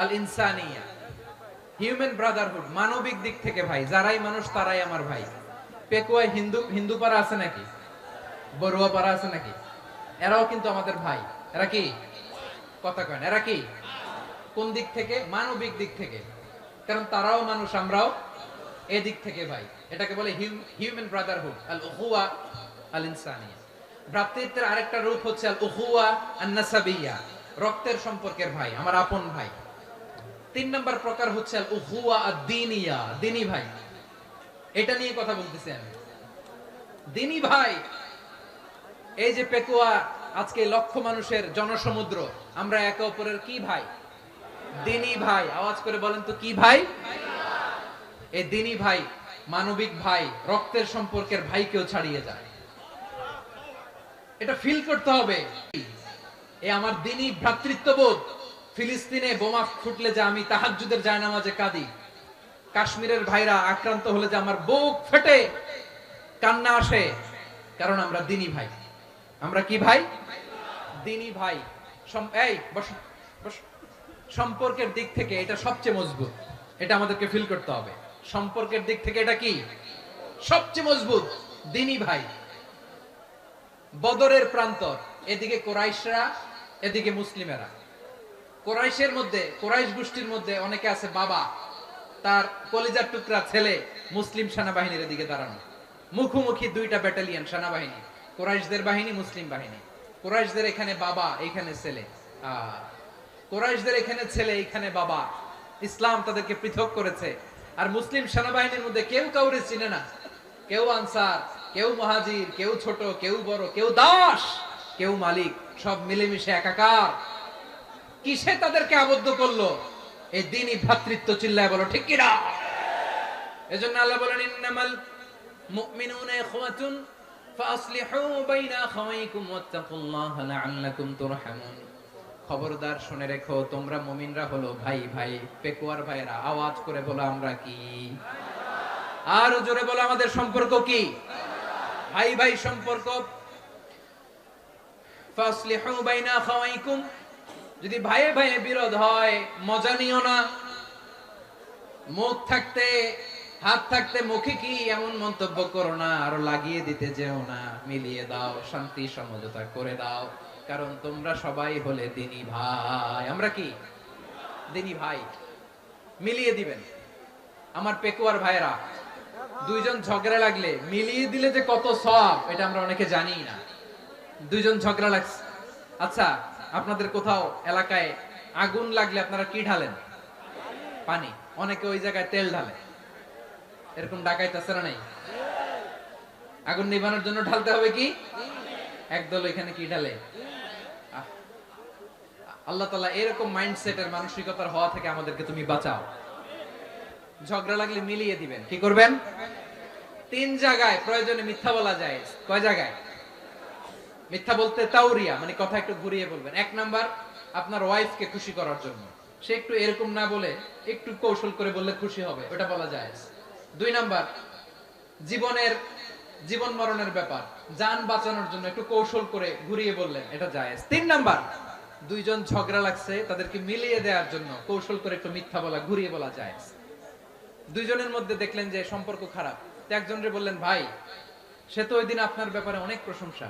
আল ইনসানিয়া, হিউম্যান ব্রাদারহুড, মানবিক দিক থেকে ভাই, যারাই মানুষ তারাই আমার ভাই। পেকুয়ায় হিন্দু পাড়া আছে নাকি? বড়ুয়া পাড়া আছে নাকি? এরাও কিন্তু আমাদের ভাই। এরা কি? কথা কয় না। এরা কি? কোন দিক থেকে? মানবিক দিক থেকে। কারণ তারাও মানুষ, আমরাও এদিক থেকে ভাই। এটাকে বলে হিউম্যান ব্রাদারহুড, আল উখুয়া আল ইনসানিয়া। ভ্রাতৃত্বের আরেকটা রূপ হচ্ছে আল উখুয়া আন নাসাবিয়া, রক্তের সম্পর্কের ভাই, আমার আপন ভাই। 3 নম্বর প্রকার হচ্ছে আল উখুয়া আদ-দীনিয়া, দ্বীনি ভাই। এটা নিয়ে কথা বলতেছি আমি। দ্বীনি ভাই, এই যে পেকুয়া, আজকে লক্ষ মানুষের জনসমুদ্র, আমরা একে অপরের কি ভাই? দ্বীনি ভাই। আওয়াজ করে বলেন তো কি ভাই? এই দ্বীনি ভাই, মানবিক ভাই, রক্তের সম্পর্কের ভাইকেও ছাড়িয়ে যায়। এটা ফিল করতে হবে। এই আমার দ্বীনি ভ্রাতৃত্ববোধ। ফিলিস্তিনে বোমা ফুটলে যে আমি তাহাজ্জুদের জায়নামাজে কাঁদি, কাশ্মীরের ভাইরা আক্রান্ত হলে যে আমার বুক ফেটে কান্না আসে, কারণ আমরা দ্বীনি ভাই। আমরা কি ভাই? দ্বীনি ভাই। এই বসো বসো। সম্পর্কের দিক থেকে এটা সবচেয়ে মজবুত। এটা আমাদেরকে ফিল করতে হবে। সম্পর্কের দিক থেকে এটা কি? সবচেয়ে মজবুত। দ্বীনি ভাই। বদরের প্রান্তর, এদিকে কোরাইশরা, এদিকে মুসলিমেরা। কোরাইশের মধ্যে, কোরাইশ গোষ্ঠীর মধ্যে অনেকে আছে বাবা, তার কলিজার টুকরা ছেলে মুসলিম সেনাবাহিনীর এদিকে দাঁড়ানো। মুখোমুখি দুইটা ব্যাটালিয়ন সেনাবাহিনী, কোরাইশদের বাহিনী, মুসলিম বাহিনী। কোরাইশদের এখানে বাবা, এখানে ছেলে। কোরাইশদের এখানে ছেলে, এখানে বাবা। ইসলাম তাদেরকে পৃথক করেছে। আর মুসলিম সেনাবাহিনীর মধ্যে কেউ কাউরে চিনে না। কেউ আনসার, কেউ মুহাজির, কেউ ছোট, কেউ বড়, কেউ দাস, কেউ মালিক, সব মিলেমিশে একাকার। কিসে তাদেরকে আবদ্ধ করলো? এই দ্বীনি ভ্রাতৃত্ব। চিল্লায় বলো ঠিক কিনা? এজন্য আল্লাহ বলেন, ইন্নামাল মুমিনুনা ইখওয়াতুন ফাসলিহু বাইনা আখাওয়াইকুম ওয়াত্তাকুল্লাহা লাআল্লাকুম তুরহামুন। খবরদার শুনে রেখো, তোমরা মুমিনরা হলো ভাই ভাই। পেকুয়ার ভাইরা আওয়াজ করে বলো আমরা কি? আর জোরে বলো আমাদের সম্পর্ক কি? ভাই ভাই সম্পর্ক। ফাসলিহু বাইনা আখাওয়াইকুম। যদি ভাইয়ে ভাইয়ে বিরোধ হয়, মজা নিও না। মুখ থাকতে, হাত থাকতে মুখে কি এমন মন্তব্য করো না, আরো লাগিয়ে দিতে যেও না। মিলিয়ে দাও, শান্তি সমঝোতা করে দাও, কারণ তোমরা সবাই হলে দ্বীনি ভাই। আমরা কি? দ্বীনি ভাই। মিলিয়ে দিবেন। আমার পেকুয়ার ভাইরা, দুইজন ঝগড়া লাগলে মিলিয়ে দিলে যে কত সওয়াব, এটা আমরা অনেকে জানি না। দুইজন ঝগড়া লাগছে, আচ্ছা আপনাদের কোথাও এলাকায় আগুন লাগলে আপনারা কি ঢালেন? পানি। অনেকে ওই জায়গায় তেল ঢালে। এরকম ডাকাইতে আছে না নাই? আগুন নিভানোর জন্য ঢালতে হবে কি? একদল এখানে কি ঢালে? আল্লাহ তাআলা এরকম মাইন্ডসেটের, মানসিকতার হওয়া থেকে আমাদেরকে তুমি বাঁচাও। ঝগড়া লাগলে মিলিয়ে দিবেন। কি করবেন? 3 জায়গায় প্রয়োজনে মিথ্যা বলা যায়। কয় জায়গায় মিথ্যা বলতে? তাওরিয়া, মানে কথা একটু ঘুরিয়ে বলবেন। 1 নাম্বার, আপনার ওয়াইফকে খুশি করার জন্য। সে একটু এরকম না বলে একটু কৌশল করে বললে খুশি হবে, ওটা বলা যায়। 2 নাম্বার, জীবন মরণের ব্যাপার, জান বাঁচানোর জন্য একটু কৌশল করে ঘুরিয়ে বললেন, এটা জায়েজ। 3 নাম্বার, দুইজন ঝগড়া লাগছে, তাদেরকে মিলিয়ে দেওয়ার জন্য কৌশল করে একটু মিথ্যা বলা, ঘুরিয়ে বলা জায়েজ। দুইজনের মধ্যে দেখলেন যে সম্পর্ক খারাপ, তো একজনরে বললেন, ভাই সে তো ওই দিন আপনার ব্যাপারে অনেক প্রশংসা।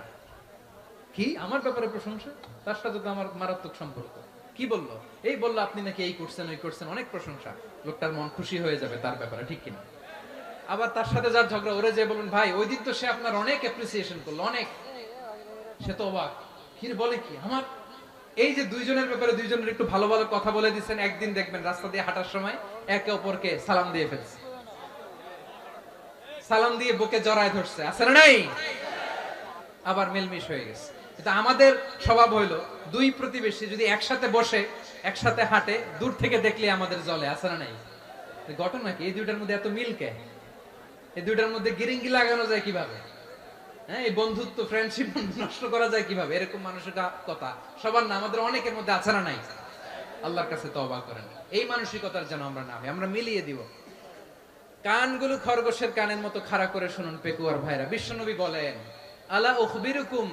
কি? আমার ব্যাপারে প্রশংসা? তার সাথে তো আমার মারাত্মক সম্পর্ক। কি বললো? এই বললো আপনি নাকি এই করছেন, ওই করছেন, অনেক প্রশংসা। লোকটার মন খুশি হয়ে যাবে তার ব্যাপারে, ঠিক কিনা? আবার তার সাথে যার ঝগড়া, ওরে যে বলুন, ভাই ওই দিন তো সে আপনার অনেক অ্যাপ্রিসিয়েশন করলো, অনেক। সে তো অবাক, কি বলে কি আমার? এই যে দুইজনের ব্যাপারে দুইজনের একটু ভালো ভালো কথা বলে দিচ্ছেন, একদিন দেখবেন রাস্তা দিয়ে হাঁটার সময় একে অপরকে সালাম দিয়ে ফেলছে, সালাম দিয়ে বুকে জড়ায় ধরছে, আছে না নাই? আবার মিলমিশ হয়ে গেছে। এটা আমাদের স্বভাব হইলো, দুই প্রতিবেশী যদি একসাথে বসে, একসাথে হাঁটে, দূর থেকে দেখলে আমাদের জ্বলে, আছে না নাই? ঘটনা কি? এই দুইটার মধ্যে এত মিল কে? এই দুইটার মধ্যে গিরিঙ্গি লাগানো যায় কিভাবে? হ্যাঁ, এই বন্ধুত্ব, ফ্রেন্ডশিপ নষ্ট করা যায় কিভাবে? এরকম মানুষের কথা সবার না, আমাদের অনেকের মধ্যে আছে না নাই? আল্লাহর কাছে তওবা করেন, এই মানসিকতার যেন আমরা না হই, আমরা মিলিয়ে দিব। কানগুলো খরগোশের কানের মতো খাড়া করে শুনুন পেকুয়ার ভাইরা। বিশ্বনবী বলেন, আলা উখবিরুকুম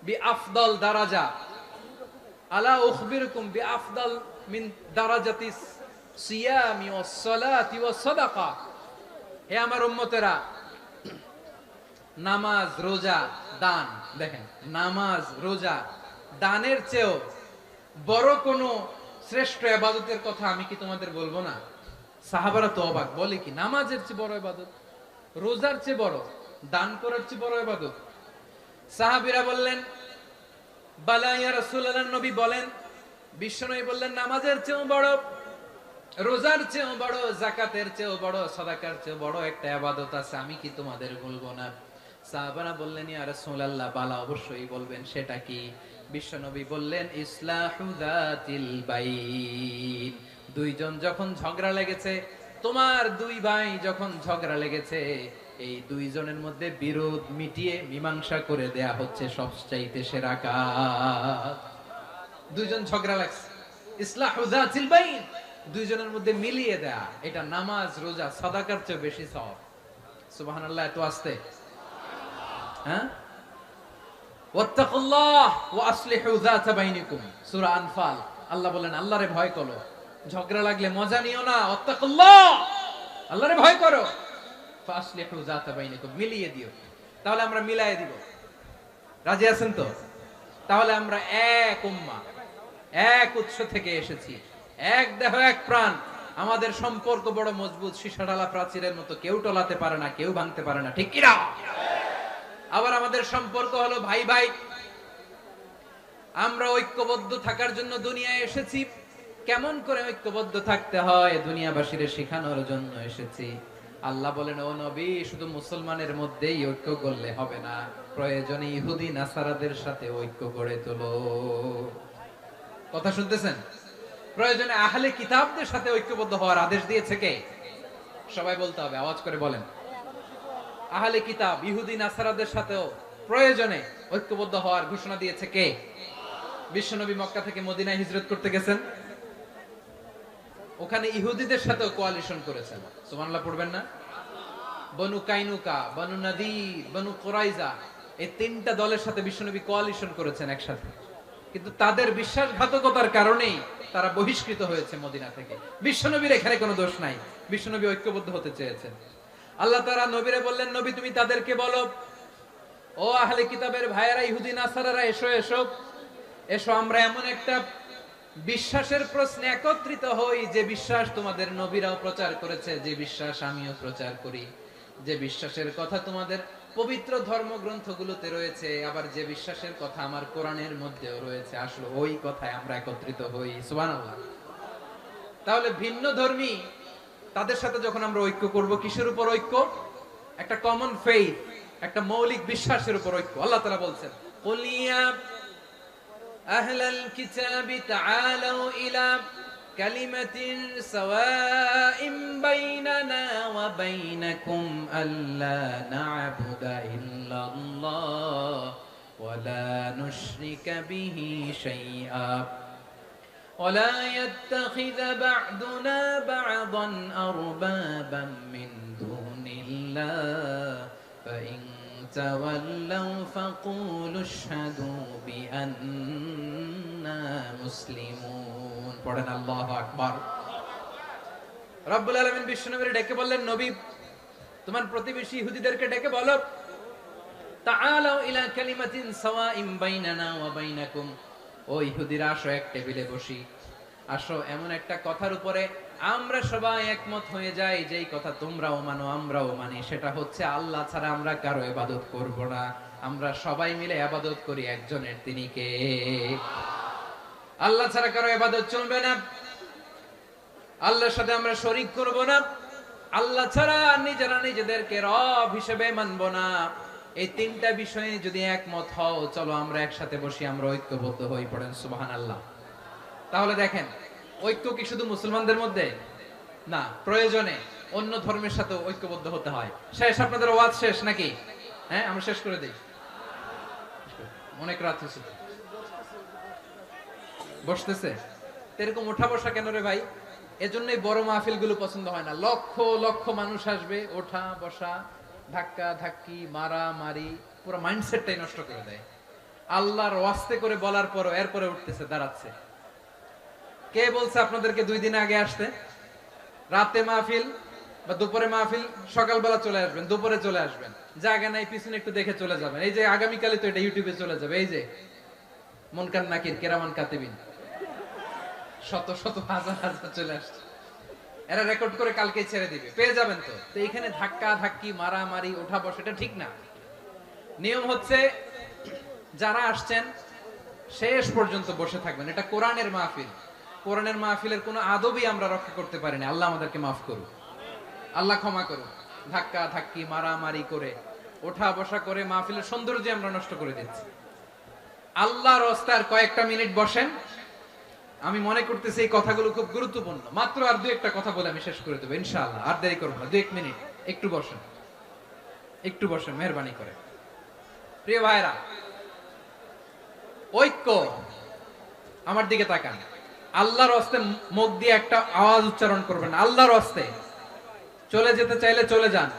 বিআফদাল দারাজা, আলা উখবিরুকুম বিআফদাল মিন দারাজাতিস সিয়ামি ওয়াস সালাতি ওয়াস সাদাকা। হে আমার উম্মতেরা, নামাজ, রোজা, দান, দেখেন নামাজ, রোজা, দানের চেয়েও বড় কোন শ্রেষ্ঠ ইবাদতের কথা আমি কি তোমাদের বলবো না? সাহাবারা তো অবাক, বলে কি নামাজের চেয়ে বড় ইবাদত, রোজার চেয়ে বড়, দান করার চেয়ে বড় ইবাদত? সাহাবীরা বললেন বালা ইয়া রাসূলুল্লাহ, নবী বলেন। বিশ্বনবী বললেন নামাজের চেয়েও বড়, রোজার চেয়েও বড়, যাকাতের চেয়েও বড়, সাদাকার চেয়েও বড় একটা ইবাদত আছে, আমি কি তোমাদের বলবো না? সাহাবারা বললেন ইয়া রাসূলুল্লাহ, বালা অবশ্যই বলবেন, সেটা কি? বিশ্বনবী বললেন ইসলাহু যাতিল বাইন। দুইজন যখন ঝগড়া লেগেছে, তোমার দুই ভাই যখন ঝগড়া লেগেছে, এই দুইজনের মধ্যে বিরোধ মিটিয়ে মীমাংসা করে দেয়া হচ্ছে সবচাইতে সেরা কাজ। দুইজন ঝগড়া লাগছে, ইসলাহু যাতিল বাইন, দুইজনের মধ্যে মিলিয়ে দেয়া, এটা নামাজ রোজা সাদাকার চেয়ে বেশি সওয়াব। সুবহানাল্লাহ, এত আস্তে, হ্যাঁ? ওয়াত্তাকুল্লাহ ওয়া আসলিহু যাতা বাইনিকুম, সূরা আনফাল। আল্লাহ বলেন আল্লাহরে ভয় করো, ঝগড়া লাগলে মজা নিও না, ওয়াত্তাকুল্লাহ, আল্লাহরে ভয় করো, ফাসলিহু যাতা বাইনিকুম, মিলিয়ে দিও। তাহলে আমরা মিলায়ে দিব, রাজি আছেন তো? তাহলে আমরা এক উম্মাহ, এক উৎস থেকে এসেছি, এক দেহ এক প্রাণ, আমাদের সম্পর্ক বড় মজবুত, সীসাডালা প্রাচীরের মতো, কেউ টলাতে পারে না, কেউ ভাঙতে পারে না, ঠিক কি না? আবার আমাদের সম্পর্ক হলো ভাই ভাই, আমরা ঐক্যবদ্ধ থাকার জন্য দুনিয়ায় এসেছি। কেমন করে ঐক্যবদ্ধ থাকতে হয় দুনিয়াবাসীর শেখানোর জন্য এসেছি। আল্লাহ বলেন ও নবী, শুধু মুসলমানের মধ্যেই ঐক্য করলে হবে না, প্রয়োজনে ইহুদি নাসারাদের সাথে ঐক্য গড়ে তোলো। কথা শুনতেছেন? প্রয়োজনে আহলে কিতাবদের সাথে ঐক্যবদ্ধ হওয়ার আদেশ দিয়েছে কে? সবাই বলতে হবে, আওয়াজ করে বলেন। আহলে কিতাব ইহুদি নাসারাদের সাথেও প্রয়োজনে ঐক্যবদ্ধ হওয়ার ঘোষণা দিয়েছে কে? বিশ্বনবী মক্কা থেকে মদিনায় হিজরত করতে গেছেন, ওখানে ইহুদিদের সাথেও কোয়ালিশন করেছেন। সুবহানাল্লাহ পড়বেন না? বনু কাইনুকা, বনু নাদির, বনু কুরাইজা, এই তিনটা দলের সাথে বিশ্বনবী কোয়ালিশন করেছেন একসাথে। কিন্তু তাদের বিশ্বাসঘাতকতার কারণেই তারা বহিষ্কৃত হয়েছে মদিনা থেকে। বিশ্বনবীর এখানে কোনো দোষ নাই, বিশ্বনবী ঐক্যবদ্ধ হতে চেয়েছেন। আল্লাহ তাআলা নবীরে বললেন, নবী তুমি তাদেরকে বলো, ও আহলে কিতাবের ভাইয়েরা, ইহুদি নাসারারা, এসো এসো এসো, আমরা এমন একটা বিশ্বাসের প্রশ্নে একত্রিত হই, যে বিশ্বাস তোমাদের নবীরাও প্রচার করেছে, যে বিশ্বাস আমিও প্রচার করি, যে বিশ্বাসের কথা তোমাদের পবিত্র ধর্মগ্রন্থগুলোতে রয়েছে, আবার যে বিশ্বাসের কথা আমার কোরআনের মধ্যেও রয়েছে, আসলে ওই কথায় আমরা একত্রিত হই। সুবহানাল্লাহ। তাহলে ভিন্ন ধর্মী তাদের সাথে যখন আমরা ঐক্য করব, কিসের উপর ঐক্য? একটা কমন ফেইথ, একটা মৌলিক বিশ্বাসের উপর ঐক্য। আল্লাহ তাআলা বলছেন কুল ইয়া আহলাল কিতাবি তাআলাউ ইলা কালিমাতিন সাওয়াইন বাইনানা ওয়া বাইনাকুম আল্লা না'বুদা ইল্লাল্লাহ ওয়া লা নুশরিকা বিহি শাইআ ولا يتخذ بعضنا بعضا أربابا من دون الله فإن تولوا فقولوا اشهدوا بأننا مسلمون। পড়েন আল্লাহু আকবার। রব্বুল আলামিন বিশ্বনবীকে ডেকে বললেন, নবী তোমার প্রতিবেশী ইহুদিদেরকে ডেকে বলো, তাআলাউ ইলা কালিমাতিন সাওয়াইন বাইনানা ওয়া বাইনাকুম, ও ইহুদিরা আসো, এক টেবিলে বসি, আসো এমন একটা কথার উপরে আমরা সবাই একমত হয়ে যাই, যেই কথা তোমরাও মানো আমরাও মানি, সেটা হচ্ছে আল্লাহ ছাড়া আমরা কারো ইবাদত করব না, আমরা সবাই মিলে ইবাদত করি একজনের, তিনি কে? আল্লাহ ছাড়া কারো ইবাদত চলবে না, আল্লাহর সাথে আমরা শরীক করব না, আল্লাহ ছাড়া নিজেরা নিজেদেরকে রব হিসেবে মানব না। এই তিনটা বিষয়ে যদি একমত হও, চলো আমরা একসাথে বসি, আমরা ঐক্যবদ্ধ হই। পড়েন সুবহানাল্লাহ। তাহলে দেখেন, ঐক্য কি শুধু মুসলমানদের মধ্যে না, প্রয়োজনে অন্য ধর্মের সাথে ঐক্যবদ্ধ হতে হয়। শেষ? আপনাদের ওয়াজ শেষ নাকি? হ্যাঁ, আমরা শেষ করে দেই, অনেক রাত হয়েছে। বসতেছে এরকম ওঠা বসা কেন রে ভাই? এজন্যই বড় মাহফিল গুলো পছন্দ হয় না। লক্ষ লক্ষ মানুষ আসবে, ওঠা বসা, ধাক্কা ধাক্কি, মারা মারি, পুরো মাইন্ডসেটটাই নষ্ট করে দেয়। আল্লাহর ওয়াস্তে করে বলার পরও এরপরে উঠতেছে, দাঁড়াচ্ছে। কে বলছে আপনাদেরকে 2 দিন আগে আসতে? রাতে মাহফিল বা দুপুরে মাহফিল, সকালবেলা চলে আসবেন, দুপুরে চলে আসবেন, জায়গা নাই পিছনে একটু দেখে চলে যাবেন। এই যে আগামীকালে তো এটা ইউটিউবে চলে যাবে, এই যে মুনকার নাকির, কেরামান কাতিবিন, শত শত হাজার হাজার চলে আসছে। এরা রেকর্ড করে কালকে ছেড়ে দিবে, পেয়ে যাবেন তো। তো এখানে ধাক্কা ধাক্কি মারামারি ওঠা বসা এটা ঠিক না। নিয়ম হচ্ছে যারা আসছেন শেষ পর্যন্ত বসে থাকবেন। এটা কোরআনের মাহফিল। কোরআনের মাহফিলের কোনো আদবই আমরা রক্ষা করতে পারিনি। আল্লাহ আমাদেরকে মাফ করুন, আল্লাহ ক্ষমা করুন। ধাক্কা ধাক্কি মারামারি করে ওঠা বসা করে মাহফিলের সৌন্দর্য আমরা নষ্ট করে দিচ্ছি। আল্লাহর রাস্তায় কয়েকটা মিনিট বসেন। আমি মনে করতেছি এই কথাগুলো খুব গুরুত্বপূর্ণ। মাত্র আর দু একটা কথা বলে আমি শেষ করে দেবো ইনশাআল্লাহ। আর দেরি করবো না, 2 মিনিট একটু বসেন, একটু বসেন মেহরবানি করে। প্রিয় ভাইরা, ঐক্য, আমার দিকে তাকান। আল্লাহর রাস্তে মুখ দিয়ে একটা আওয়াজ উচ্চারণ করবেন, আল্লাহর রাস্তে। চলে যেতে চাইলে চলে যান।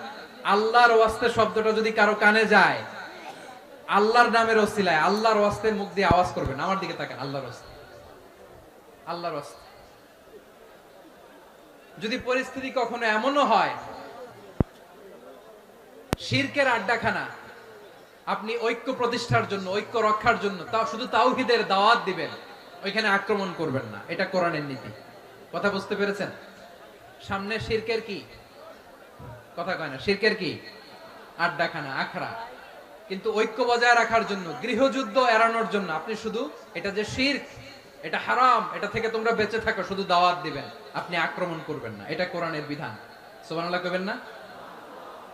আল্লাহর ওয়াস্তে শব্দটা যদি কারো কানে যায়, আল্লাহর নামের ওসিলায় আল্লাহর ওয়াস্তে মুখ দিয়ে আওয়াজ করবেন। আমার দিকে তাকান, আল্লাহর ওয়াস্তে, আল্লাহর ওয়াস্তে। যদি পরিস্থিতি কখনো এমনও হয় শিরকের আড্ডাখানা, আপনি ঐক্য প্রতিষ্ঠার জন্য, ঐক্য রক্ষার জন্য তাও শুধু তাওহীদের দাওয়াত দিবেন, ওইখানে আক্রমণ করবেন না। এটা কোরআনের নীতি। কথা বুঝতে পেরেছেন? সামনে শিরকের কি কথা কয় না, শিরকের কি আড্ডাখানা, আখড়া। কিন্তু ঐক্য বজায় রাখার জন্য, গৃহযুদ্ধ এড়ানোর জন্য আপনি শুধু এটা যে শিরক, এটা হারাম, এটা থেকে তোমরা বেঁচে থাকো, শুধু দাওয়াত দিবেন, আপনি আক্রমণ করবেন না। এটা কোরআনের বিধান। সুবহানাল্লাহ কইবেন না?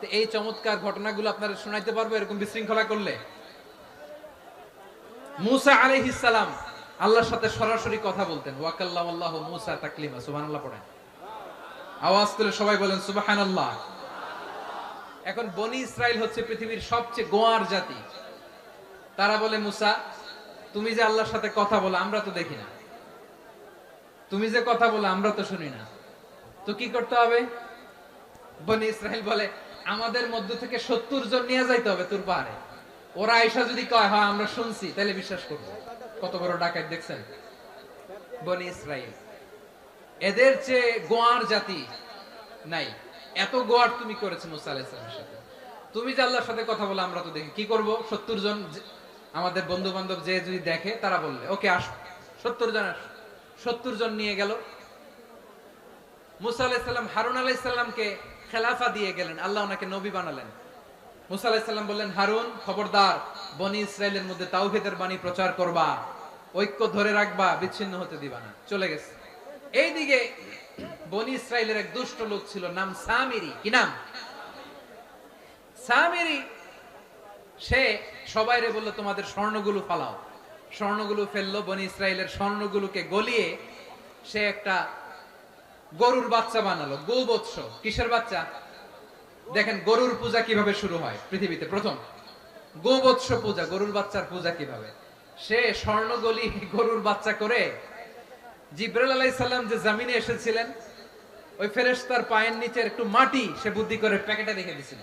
তো এই চমৎকার ঘটনাগুলো আপনারা শোনাইতে পারবো এরকম বিশৃঙ্খলা করলে। মুসা আলাইহিস সালাম আল্লাহর সাথে সরাসরি কথা বলতেন। ওয়াকাল্লামাল্লাহু মুসা তাকলিমা। সুবহানাল্লাহ পড়েন, আওয়াজ তুলে সবাই বলেন সুবহানাল্লাহ। এখন বনি ইসরাইল হচ্ছে পৃথিবীর সবচেয়ে গোয়ার জাতি। তারা বলে, মুসা তুমি যে আল্লাহর সাথে কথা বলো আমরা তো দেখি না, তুমি যে কথা বলো আমরা তো শুনি না, তো কি করতে হবে? বনি ইসরাইল বলে, আমাদের মধ্য থেকে 70 জন নিয়ে যাইতে হবে তোর পাহাড়ে। ওরা আয়েশা যদি কয় হ্যাঁ আমরা শুনছি, তাহলে বিশ্বাস করবো। কত বড় ডাকাত দেখছেন বনি ইসরাইল। এদের চেয়ে গোয়ার জাতি নাই। এত গোয়ার তুমি করেছো মুসা আলাইহিস সালামের সাথে। তুমি যে আল্লাহর সাথে কথা বলে আমরা তো দেখি, কি করব? 70 জন আমাদের বন্ধু বান্ধব যে যদি দেখে, তারা বললে ওকে আসো, 70 জন আসো। 70 জন নিয়ে গেল। মুসা আলাইহিস সালাম হারুন আলাইহিস সালামকে খেলাফা দিয়ে গেলেন, আল্লাহ ওনাকে নবী বানালেন। মুসা আলাইহিস সালাম বললেন, হারুন খবরদার, বনি ইসরাইলের মধ্যে তাওহীদের বাণী প্রচার করবা, ঐক্য ধরে রাখবা, বিচ্ছিন্ন হতে দিবা না। চলে গেছে। এইদিকে বনি ইসরাইলের এক দুষ্ট লোক ছিল, নাম সামিরি। কি নাম? সামিরি। সে সবাইরে বললো তোমাদের স্বর্ণগুলো ফালাও। স্বর্ণগুলো ফেললো। বনি ইসরাইলের স্বর্ণগুলোকে গলিয়ে সে একটা গরুর বাচ্চা বানালো। গোবৎস। কিসের বাচ্চা? দেখেন গরুর পূজা কিভাবে শুরু হয় পৃথিবীতে প্রথম। গোবৎস পূজা, গরুর বাচ্চার পূজা কিভাবে। সে স্বর্ণ গলি গরুর বাচ্চা করে জিবরাইল আলাইহিস সালাম যে জমিনে এসেছিলেন, ওই ফেরেশতার পায়ের নিচের একটু মাটি সে বুদ্ধি করে প্যাকেটে রেখে দিয়েছিল।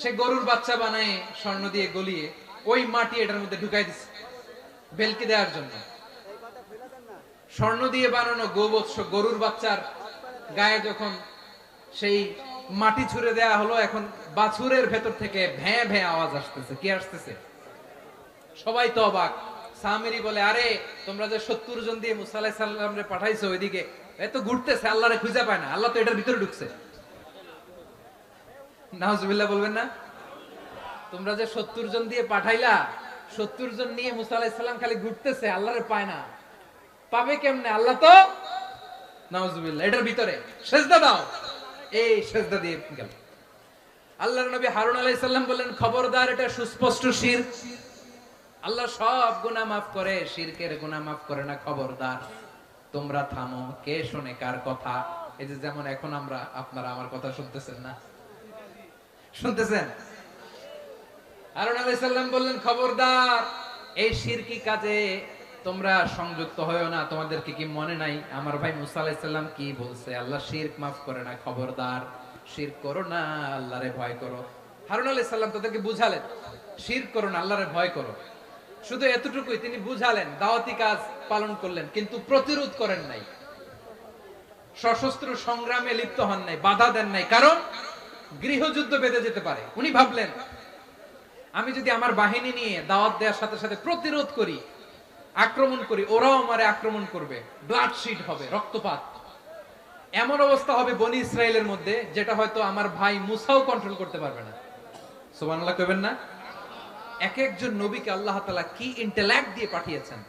সে গরুর বাচ্চা বানায় স্বর্ণ দিয়ে গলিয়ে ওই মাটি এটার মধ্যে ঢুকাই দিছে ভেলকি দেওয়ার জন্য। স্বর্ণ দিয়ে বানানো গোবৎস গরুর বাচ্চার গায়ে যখন সেই মাটি ছুঁড়ে দেয়া হলো, এখন বাছুরের ভেতর থেকে ভ্যাঁ ভ্যাঁ আওয়াজ আসতেছে। কি আসতেছে? সবাই তো অবাক। সামিরি বলে, আরে তোমরা যে 70 জন দিয়ে মুসা আলাইহিস সালামরে পাঠাইছো, ওইদিকে এত ঘুরতেছে, আল্লাহরে খুঁজে পায় না, আল্লাহ তো এটার ভিতরে ঢুকছে। নাউজুবিল্লাহ বলবেন না? তোমরা যে 70 জন দিয়ে পাঠাইলা, 70 জন নিয়ে মুসা আলাইহিস সালাম খালি ঘুরতেছে, আল্লাহরে পায় না। পাবে কেমনে? আল্লাহ তো নাউজুবিল্লাহ এটার ভিতরে। সেজদা দাও। এই সেজদা দিয়ে গেল। আল্লাহর নবী হারুন আলাইহিস সালাম বললেন, খবরদার, এটা সুস্পষ্ট শিরক। আল্লাহ সব গুনাহ মাফ করে, শিরকের গুনাহ মাফ করে না। খবরদার, তোমরা থামো। কে শুনে কার কথা? এই যে যেমন এখন আপনারা আমার কথা শুনতেছেন না? শুনতেছেন? হারুন আলাইহিস সালাম বললেন, খবরদার, এই শিরকি কাজে তোমরা সংযুক্ত হয়ো না। তোমাদেরকে কি মনে নাই আমার ভাই মুসা আলাইহিস সালাম কি বলছে? আল্লাহ শিরক মাফ করে না। খবরদার, শিরক করো না, আল্লাহরে ভয় করো। হারুন আলাইহিস সালাম তাদেরকে বুঝালেন, শিরক করো না, আল্লাহরে ভয় করো। শুধু এতটুকুই তিনি বুঝালেন, দাওয়াতি কাজ পালন করলেন, কিন্তু প্রতিরোধ করেন নাই, সশস্ত্র সংগ্রামে লিপ্ত হন নাই, বাধা দেন নাই। কারণ গৃহযুদ্ধ বেঁধে যেতে পারে। উনি ভাবলেন, আমি যদি আমার বাহিনী নিয়ে দাওয়াত দেওয়ার সাথে সাথে প্রতিরোধ করি, আক্রমণ করি, ওরাও আমারে আক্রমণ করবে, ব্লাডশিট হবে, রক্তপাত। এমন অবস্থা হবে বনি ইসরায়েলের মধ্যে যেটা হয়তো আমার ভাই মুসাও কন্ট্রোল করতে পারবে না। সুবহানাল্লাহ কইবেন না? এক একজন নবীকে আল্লাহ তাআলা কি ইন্টেলেক্ট দিয়ে পাঠিয়েছেন।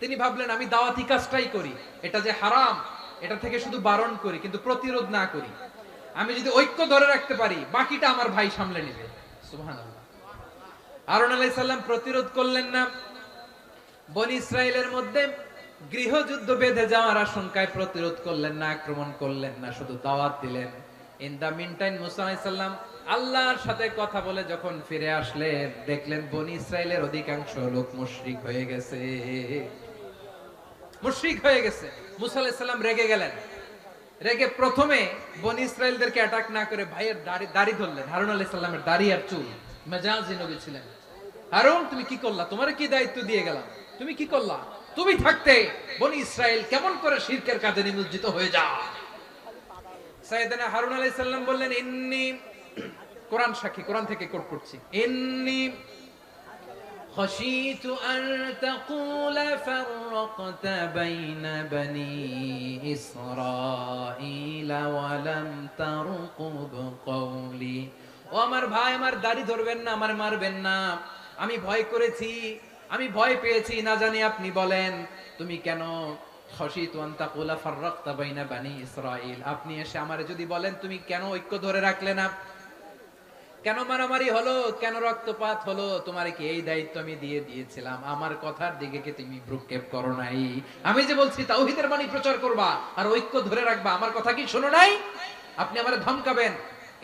তিনি ভাবলেন আমি দাওয়াতি কাজটাই করি, এটা যে হারাম এটা থেকে শুধু বারণ করি কিন্তু প্রতিরোধ না করি। আমি যদি ঐক্য ধরে রাখতে পারি বাকিটা আমার ভাই সামলে নেবে। সুবহানাল্লাহ। হারুন আলাইহিস সালাম প্রতিরোধ করলেন না, বনি ইসরায়েলের মধ্যে গৃহযুদ্ধ বেঁধে যাওয়ার আশঙ্কায় প্রতিরোধ করলেন না, আক্রমণ করলেন না, শুধু দাওয়াত দিলেন। ইন দা মিন টাইম মুসা আলাইহিস সালাম আল্লাহর সাথে কথা বলে যখন ফিরে আসলেন, দেখলেন বনি ইসরায়েলের অধিকাংশ লোক মুশরিক হয়ে গেছে। মুশরিক হয়ে গেছে। মুসা আলাইহিস সালাম রেগে গেলেন। রেগে প্রথমে বনি ইসরায়েলদেরকে অ্যাটাক না করে ভাইয়ের দাড়ি ধরলেন। হারুন আলাইহিস সালামের দাড়ি আর চুল। মেজাজি নবী ছিলেন। হারুন তুমি কি করলা? তোমারে কি দায়িত্ব দিয়ে গেলাম? তুমি কি করলা? তুমি থাকতে বনি ইসরাইল কেমন করে শিরকের কাজে নিমজ্জিত হয়ে যায়? সাইয়েদনা হারুন আলাইহিস সালাম বললেন ইন্নী, কোরআন সাক্ষী, কোরআন থেকে কোট করছি, ইন্নী খাশিতু আন তাকুলা ফাররাকতা বাইনা বনি ইসরাঈল ওয়া লাম তারকুব কওলি। ও আমার ভাই, আমার দাড়ি ধরবেন না, আমার মারবেন না। আমি ভয় করেছি, আমি ভয় পেয়েছি, না জানি আপনি বলেন তুমি কেন খাশিতু আন তাকুলা ফাররাকতা বাইনা বনি ইসরাঈল, আপনি এসে আমারে যদি বলেন তুমি কেন ঐক্য ধরে রাখলে না, কেন মারামারি হলো, কেন রক্তপাত হলো, তোমারে কি এই দায়িত্ব আমি দিয়ে দিয়েছিলাম? আমার কথার দিকে কি তুমি ভ্রুক্ষেপ করো নাই? আমি যে বলছি তাওহীদের বাণী প্রচার করবা আর ঐক্য ধরে রাখবা, আমার কথা কি শোনো নাই? আপনি আমারে ধমকাবেন,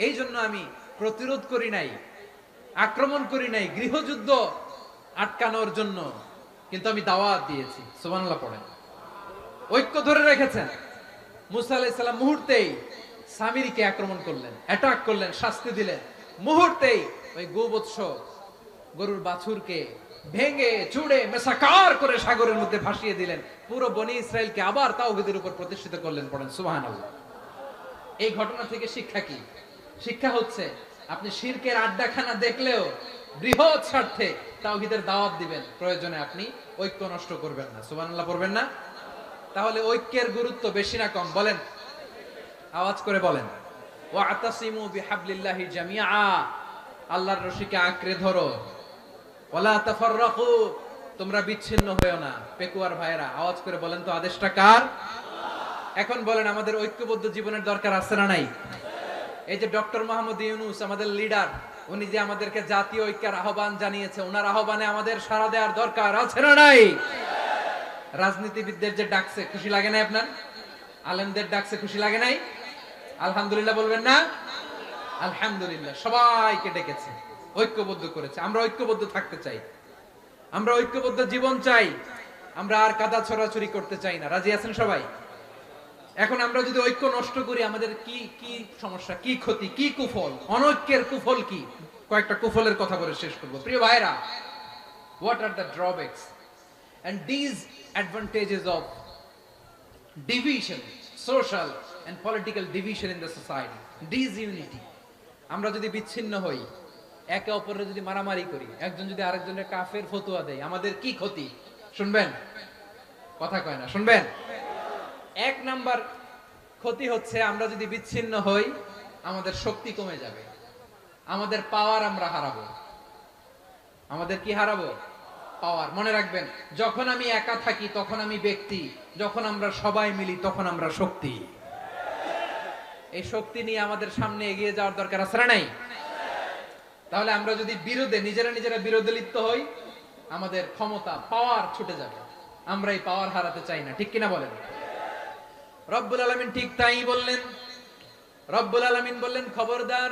এই জন্য আমি প্রতিরোধ করি নাই, আক্রমণ করি নাই, গৃহযুদ্ধ আটকানোর জন্য, কিন্তু আমি দাওয়াত দিয়েছি। সুবহানাল্লাহ পড়েন। ঐক্য ধরে রেখেছেন। মুসা আলাইহিস সালাম মুহূর্তেই সামিরীকে আক্রমণ করলেন, অ্যাটাক করলেন, শাস্তি দিলেন। মুহূর্তেই ওই গোবৎস গরুর বাছুরকে ভেঙে চুড়ে মেসাকার করে সাগরের মধ্যে ভাসিয়ে দিলেন। পুরো বনি ইসরায়েলকে আবার তাওহীদের উপর প্রতিষ্ঠিত করলেন। পড়েন সুবহানাল্লাহ। এই ঘটনা থেকে শিক্ষা কি? শিক্ষা হচ্ছে আপনি শিরকের আড্ডাখানা দেখলেও বৃহৎ স্বার্থে তাওহীদের দাওয়াত দিবেন, প্রয়োজনে আপনি ঐক্য নষ্ট করবেন না। সুবহানাল্লাহ পড়বেন না? তাহলে ঐক্যের গুরুত্ব বেশি না কম? বলেন, আওয়াজ করে বলেন। ওয়াতাসিমু বিহাবলিল্লাহি জামিআ, আল্লাহর রশিকে আঁকড়ে ধরো। ওয়ালা তাফাররাকু, তোমরা বিচ্ছিন্ন হয়ো না। পেকুয়ার ভাইরা আওয়াজ করে বলেন তো, আদেশটা কার? এখন বলেন আমাদের ঐক্যবদ্ধ জীবনের দরকার আছে না নাই? এই যে ডক্টর মোহাম্মদ ইউনূস আমাদের লিডার, উনি যে আমাদেরকে জাতীয় ঐক্যের আহ্বান জানিয়েছে, ওনার আহ্বানে আমাদের সাড়া দেওয়ার দরকার আছে না নাই? রাজনীতিবিদদের যে ডাকছে খুশি লাগে নাই আপনার? আলেমদের ডাকছে খুশি লাগে নাই? আলহামদুলিল্লাহ বলবেন না? আলহামদুলিল্লাহ। সবাইকে ডেকেছে, ঐক্যবদ্ধ করেছে। আমরা ঐক্যবদ্ধ থাকতে চাই, আমরা ঐক্যবদ্ধ জীবন চাই, আমরা আর কাদা ছড়াছড়ি করতে চাই না। রাজি আছেন সবাই? এখন আমরা যদি ঐক্য নষ্ট করি আমাদের কি কি সমস্যা, কি ক্ষতি, কি কুফল? অনৈক্যের কুফল কি? কয়েকটা কুফলের কথা বলে শেষ করব। প্রিয় ভাইরা, what are the drawbacks and these advantages of division, social and political division in the society, disunity? আমরা যদি বিচ্ছিন্ন হই, একে অপরের যদি মারামারি করি, একজন যদি আরেকজনের কাফের ফতোয়া দেয়, আমাদের কি ক্ষতি? শুনবেন? কথা কয় না, শুনবেন? এক নাম্বার ক্ষতি হচ্ছে আমরা যদি বিচ্ছিন্ন হই আমাদের শক্তি কমে যাবে, আমাদের পাওয়ার আমরা হারাবো। আমাদের কি হারাবো? পাওয়ার। মনে রাখবেন, যখন আমি একা থাকি তখন আমি ব্যক্তি, যখন আমরা সবাই মিলি তখন আমরা শক্তি। এই শক্তি নিয়ে আমাদের সামনে এগিয়ে যাওয়ার দরকার আছে না নাই? তাহলে আমরা যদি বিরোধে নিজেরা বিরোধে লিপ্ত হই, আমাদের ক্ষমতা, পাওয়ার ছুটে যাবে। আমরা এই পাওয়ার হারাতে চাই না, ঠিক কিনা বলেন? রব্বুল আলামিন ঠিক তাই বললেন। রব্বুল আলামিন বললেন, খবরদার,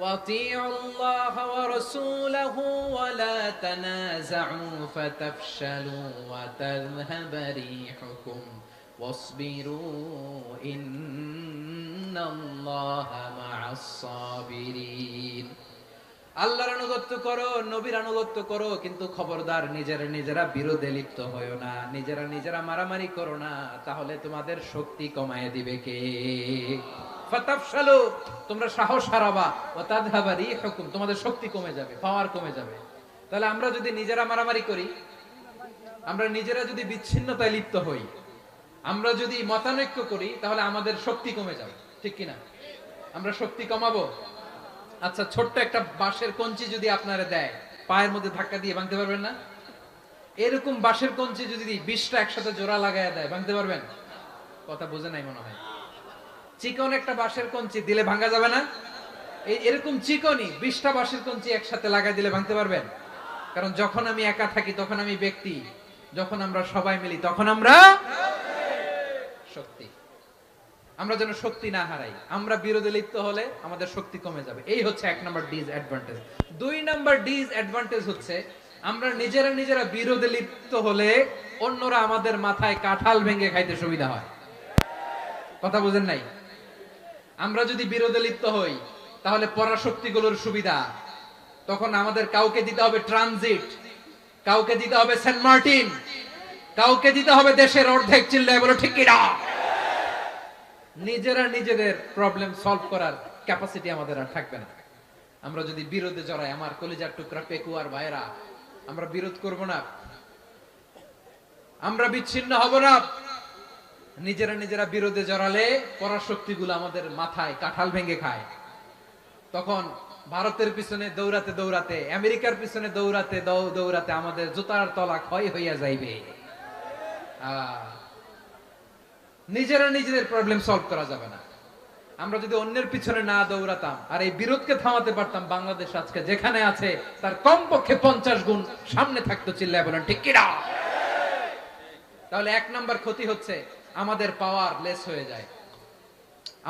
ওয়াতিউল্লাহ ওয়া রাসূলাহু ওয়া লা তানাযাউ ফাতাফশালু ওয়া তাযহাবা রিহুকুম ওয়াসবিরু ইন্নাল্লাহা মা'আস সাবিরিন। আল্লাহর আনুগত্য করো, নবীর আনুগত্য করো, কিন্তু খবরদার নিজেরা বিরোধে লিপ্ত হয়ো না, নিজেরা মারামারি করো না, তাহলে তোমাদের শক্তি কমায় দিবে কে? ফাতাফশালু, তোমরা সাহস হারাবা, ওয়া তাযহাবা রিহুকুম, তোমাদের শক্তি কমে যাবে, পাওয়ার কমে যাবে। তাহলে আমরা যদি নিজেরা মারামারি করি, আমরা নিজেরা যদি বিচ্ছিন্নতায় লিপ্ত হই, আমরা যদি মতানৈক্য করি, তাহলে আমাদের শক্তি কমে যাবে, ঠিক কিনা? আমরা শক্তি কমাবো। আচ্ছা, ছোট্ট একটা বাঁশের কঞ্চি যদি আপনারা দেয়, পায়ের মধ্যে ধাক্কা দিয়ে ভাঙতে পারবেন না? এরকম বাঁশের কঞ্চি যদি 20টা একসাথে জোড়া লাগায় দেয়, ভাঙতে পারবেন? কথা বোঝে নাই মনে হয়। চিকন একটা বাঁশের কঞ্চি দিলে ভাঙা যাবে না? এরকম চিকনই 20টা বাঁশের কঞ্চি একসাথে লাগাই দিলে ভাঙতে পারবেন? কারণ যখন আমি একা থাকি তখন আমি ব্যক্তি, যখন আমরা সবাই মিলি তখন আমরা শক্তি। আমরা যেন শক্তি না হারাই। আমরা বিরোধে লিপ্ত হলে আমাদের শক্তি কমে যাবে। এই হচ্ছে 1 নাম্বার ডিসঅ্যাডভান্টেজ। 2 নাম্বার ডিসঅ্যাডভান্টেজ হচ্ছে আমরা নিজেরা বিরোধে লিপ্ত হলে অন্যরা আমাদের মাথায় কাঁঠাল ভেঙে খাইতে সুবিধা হয়। কথা বুঝেন নাই? আমরা যদি বিরোধে লিপ্ত হই তাহলে পরাশক্তিগুলোর সুবিধা, তখন আমাদের কাউকে দিতে হবে ট্রানজিট, কাউকে দিতে হবে সেন্ট মার্টিন, কাউকে দিতে হবে দেশের অর্ধেক। চিল্লায় বলো ঠিক কিনা? নিজেরা নিজেদের প্রবলেম সলভ করার ক্যাপাসিটি আমাদের আর থাকবে না। আমরা যদি বিরোধে জড়াই, আমার কলিজার টুকরা পেকুয়ার ভাইরা, আমরা বিরোধ করব না, আমরা বিচ্ছিন্ন হব না। নিজেরা বিরোধে জড়ালে পরাশক্তিগুলো আমাদের মাথায় কাঁঠাল ভেঙে খায়। তখন ভারতের পিছনে দৌড়াতে দৌড়াতে, আমেরিকার পিছনে দৌড়াতে দৌড়াতে আমাদের জুতার তলা ক্ষয় হইয়া যাইবে। নিজেরা নিজেদের প্রবলেম সলভ করা যাবে না। আমরা যদি অন্যের পিছনে না দৌড়াতাম আর এই বিরোধকে থামাতে পারতাম, বাংলাদেশ আজকে যেখানে আছে তার কমপক্ষে 50 গুণ সামনে থাকতো। চিল্লায় বলেন ঠিক কিনা? তাহলে 1 নাম্বার ক্ষতি হচ্ছে আমাদের পাওয়ার লেস হয়ে যায়,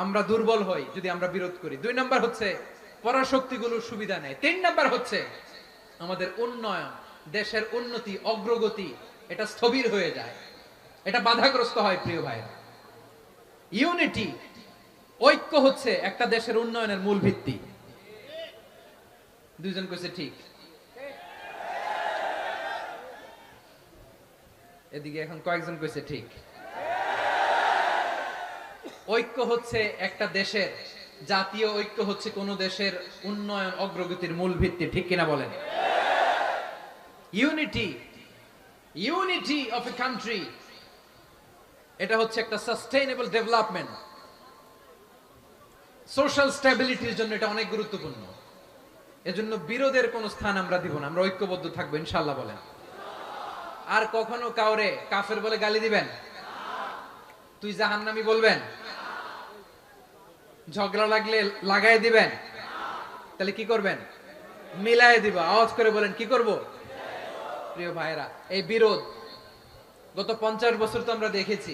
আমরা দুর্বল হই যদি আমরা বিরোধ করি। 2 নাম্বার হচ্ছে পরাশক্তিগুলোর সুবিধা নেয়। 3 নাম্বার হচ্ছে আমাদের উন্নয়ন, দেশের উন্নতি, অগ্রগতি, এটা স্থবির হয়ে যায়, এটা বাধাগ্রস্ত হয়। প্রিয় ভাইরা, ইউনিটি, ঐক্য হচ্ছে একটা দেশের উন্নয়নের মূল ভিত্তি। দুইজন কইছে ঠিক, এদিকে এখন কয়েকজন কইছে ঠিক। ঐক্য হচ্ছে একটা দেশের, জাতীয় ঐক্য হচ্ছে কোন দেশের উন্নয়ন অগ্রগতির মূল ভিত্তি, ঠিক কিনা বলেন? ইউনিটি অফ এ কান্ট্রি, এটা হচ্ছে একটা সাস্টেইনেবল ডেভেলপমেন্ট, সোশ্যাল স্ট্যাবিলিটির জন্য এটা অনেক গুরুত্বপূর্ণ। এজন্য বিরোধের কোন স্থান আমরা দিব না, আমরা ঐক্যবদ্ধ থাকবো ইনশাআল্লাহ বলেন। আর কখনো কাউরে কাফের বলে গালি দিবেন? তুই জাহান্নামী বলবেন? ঝগড়া লাগলে লাগাই দিবেন? তাহলে কি করবেন? মিলাই দিব। আওয়াজ করে বলেন কি করব? প্রিয় ভাইরা, এই বিরোধ গত 50 বছর তো আমরা দেখেছি,